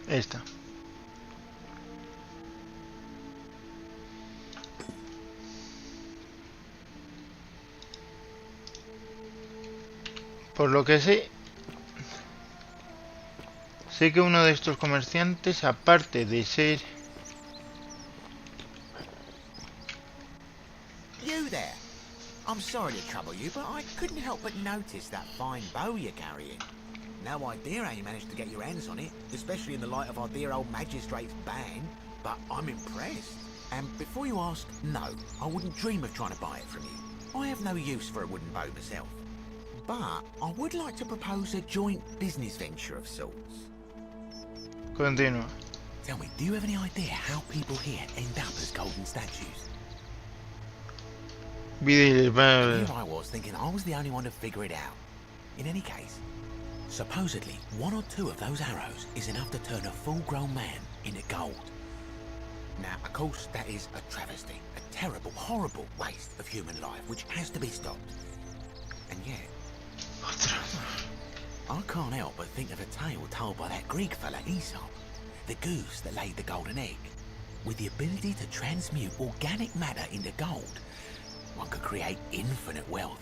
Esta. Por lo que sé que uno de estos comerciantes, aparte de ser... You there. I'm sorry to trouble you, but I couldn't help but notice that fine bow you're carrying. No idea how you managed to get your hands on it, especially in the light of our dear old magistrate's ban, but I'm impressed. And before you ask, no, I wouldn't dream of trying to buy it from you. I have no use for a wooden bow myself. But I would like to propose a joint business venture of sorts. Continúa. Tell me, do you have any idea how people here end up as golden statues? Here I was thinking I was the only one to figure it out. In any case, supposedly one or two of those arrows is enough to turn a full-grown man into gold. Now, of course, that is a travesty, a terrible, horrible waste of human life, which has to be stopped. And yet, I can't help but think of a tale told by that Greek fella Aesop, the goose that laid the golden egg. With the ability to transmute organic matter into gold, one could create infinite wealth.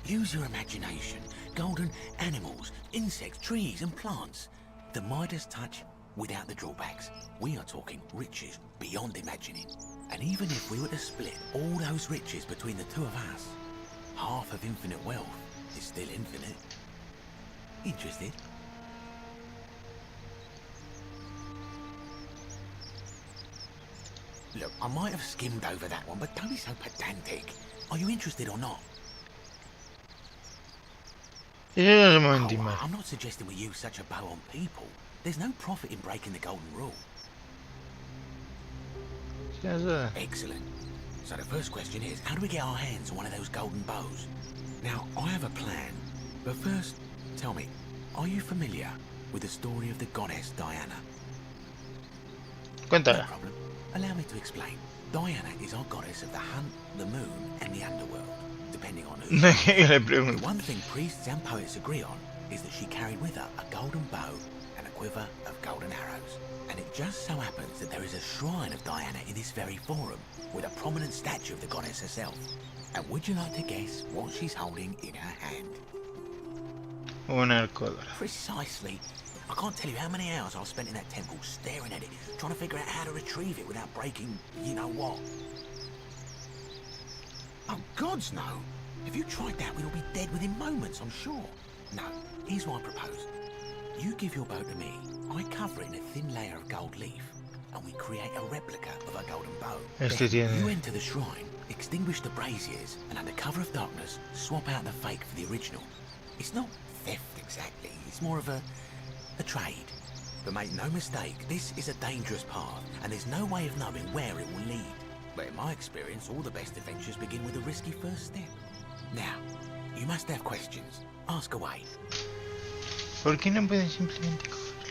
Use your imagination. Golden animals, insects, trees and plants. The Midas touch without the drawbacks. We are talking riches beyond imagining. And even if we were to split all those riches between the two of us, half of infinite wealth is still infinite. Interested? Look, I might have skimmed over that one, but don't be so pedantic. Are you interested or not? I'm not suggesting we use such a bow on people. There's no profit in breaking the golden rule. Excellent. So the first question is, how do we get our hands on one of those golden bows? Now, I have a plan, but first, tell me, are you familiar with the story of the goddess Diana? Cuéntala. No problem. Allow me to explain. Diana is our goddess of the hunt, the moon, and the underworld, depending on who. The one thing priests and poets agree on is that she carried with her a golden bow and a quiver of golden arrows. And it just so happens that there is a shrine of Diana in this very forum, with a prominent statue of the goddess herself. And would you like to guess what she's holding in her hand? Una arcodora. Precisely. I can't tell you how many hours I've spent in that temple staring at it, trying to figure out how to retrieve it without breaking you know what. Oh, gods no. If you tried that, we'd all be dead within moments, I'm sure. No, here's what I propose. You give your bow to me, I cover it in a thin layer of gold leaf, and we create a replica of a golden bow. Then you enter the shrine, extinguish the braziers, and under cover of darkness, swap out the fake for the original. It's not theft exactly, it's more of a trade. But make no mistake, this is a dangerous path, and there's no way of knowing where it will lead. But in my experience, all the best adventures begin with a risky first step. Now, you must have questions. Ask away. ¿Por qué no pueden simplemente cogerlo?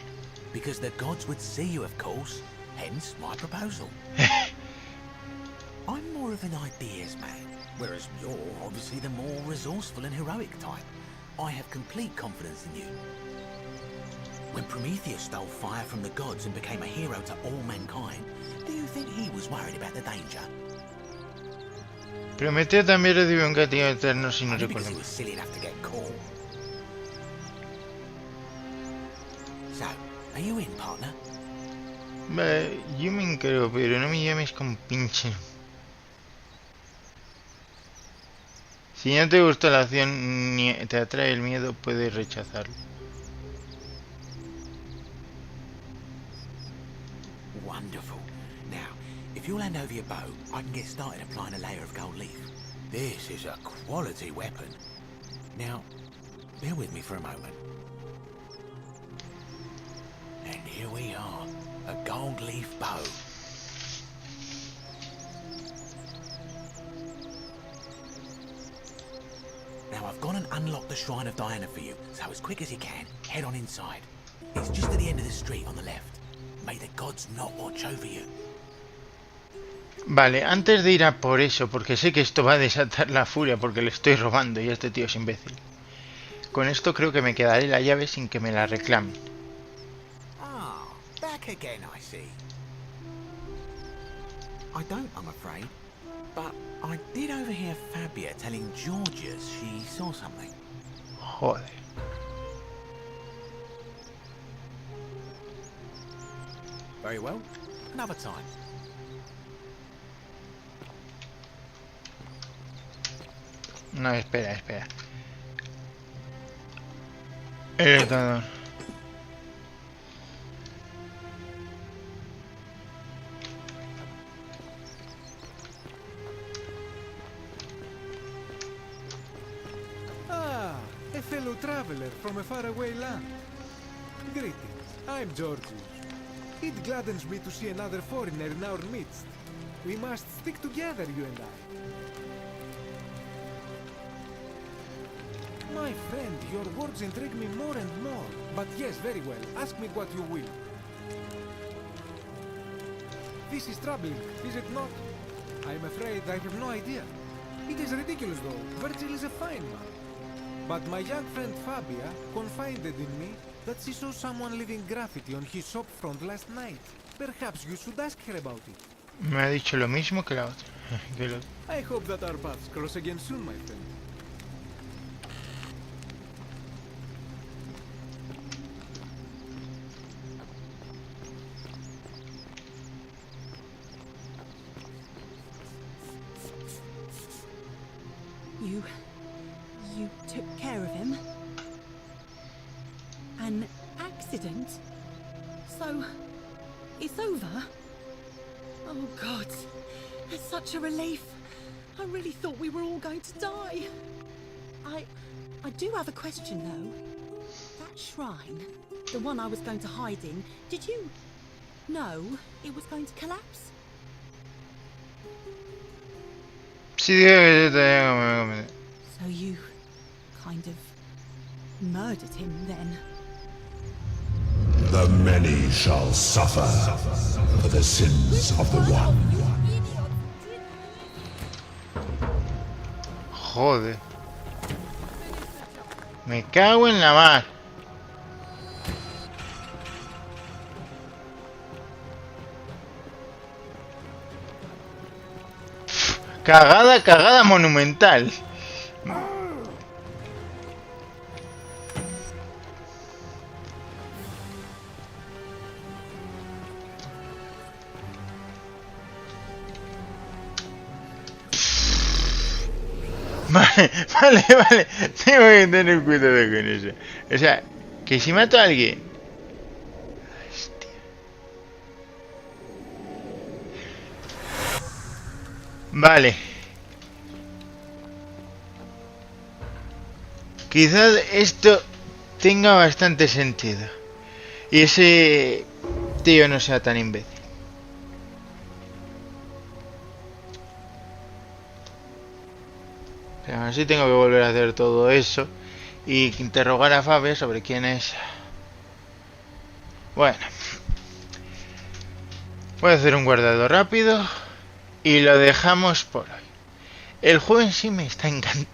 Because the gods would see you, of course. Hence my proposal. I'm more of an ideas man, whereas you're obviously the more resourceful and heroic type. I have complete confidence in you. When Prometheus stole fire from the gods and became a hero to all mankind, do you think he was worried about the danger? Prometeo también recibió un castigo eterno si no Only recuerdo because he mal. was silly enough to get caught. So, are you in, partner? Vale, yo me encargo, pero no me llames con pinche. Si no te gusta la acción ni te atrae el miedo, puedes rechazarlo. Wonderful. Now, if you'll hand over your bow, I can get started applying a layer of gold leaf. This is a quality weapon. Now, bear with me for a moment. And here we are, a gold leaf bow. Now I've gone and unlocked the Shrine of Diana for you, so as quick as you can, head on inside. It's just at the end of the street on the left. May the gods not watch over you. Vale, antes de ir a por eso, porque sé que esto va a desatar la furia porque le estoy robando y este tío es imbécil. Con esto creo que me quedaré la llave sin que me la reclamen. Ah, back again, I see. I don't, I'm afraid. But I did overhear Fabia telling Georgius she saw something. Joder. Very well. Another time. No, espera. El dictador. Ah, a fellow traveler from a faraway land. Greetings, I'm Georgius. It gladdens me to see another foreigner in our midst. We must stick together, you and I. My friend, your words intrigue me more and more. But yes, very well. Ask me what you will. This is troubling, is it not? I'm afraid I have no idea. It is ridiculous, though. Virgil is a fine man. But my young friend Fabia confided in me that she saw someone leaving graffiti on his shop front last night. Perhaps you should ask her about it. Me ha dicho lo mismo que la otra. I hope that our paths cross again soon, my friend. You took care of him? An accident? So, it's over? Oh God, it's such a relief. I really thought we were all going to die. I do have a question though. That shrine, the one I was going to hide in, did you know it was going to collapse? Sí, digo que te... So you kind of murdered him then? The many shall suffer for the sins of the one. Joder. Me cago en la mar. Cagada monumental. Vale. Tengo que tener cuidado con eso. O sea, que si mato a alguien... Hostia. Vale. Quizás esto tenga bastante sentido. Y ese tío no sea tan imbécil. Pero así tengo que volver a hacer todo eso y interrogar a Fabia sobre quién es. Bueno, voy a hacer un guardado rápido y lo dejamos por hoy. El juego en sí me está encantando.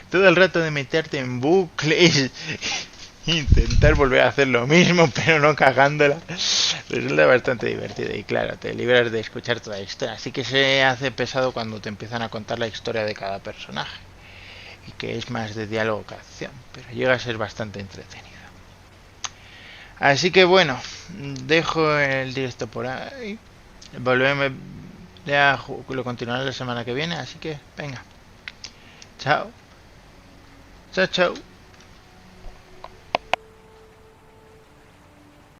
Todo el rato de meterte en bucles, intentar volver a hacer lo mismo pero no cagándola, resulta bastante divertido. Y claro, te libras de escuchar toda la historia, así que se hace pesado cuando te empiezan a contar la historia de cada personaje y que es más de diálogo que acción, pero llega a ser bastante entretenido. Así que bueno, dejo el directo por ahí. Volvemos, ya lo continuaré la semana que viene, así que venga, chao. Chao.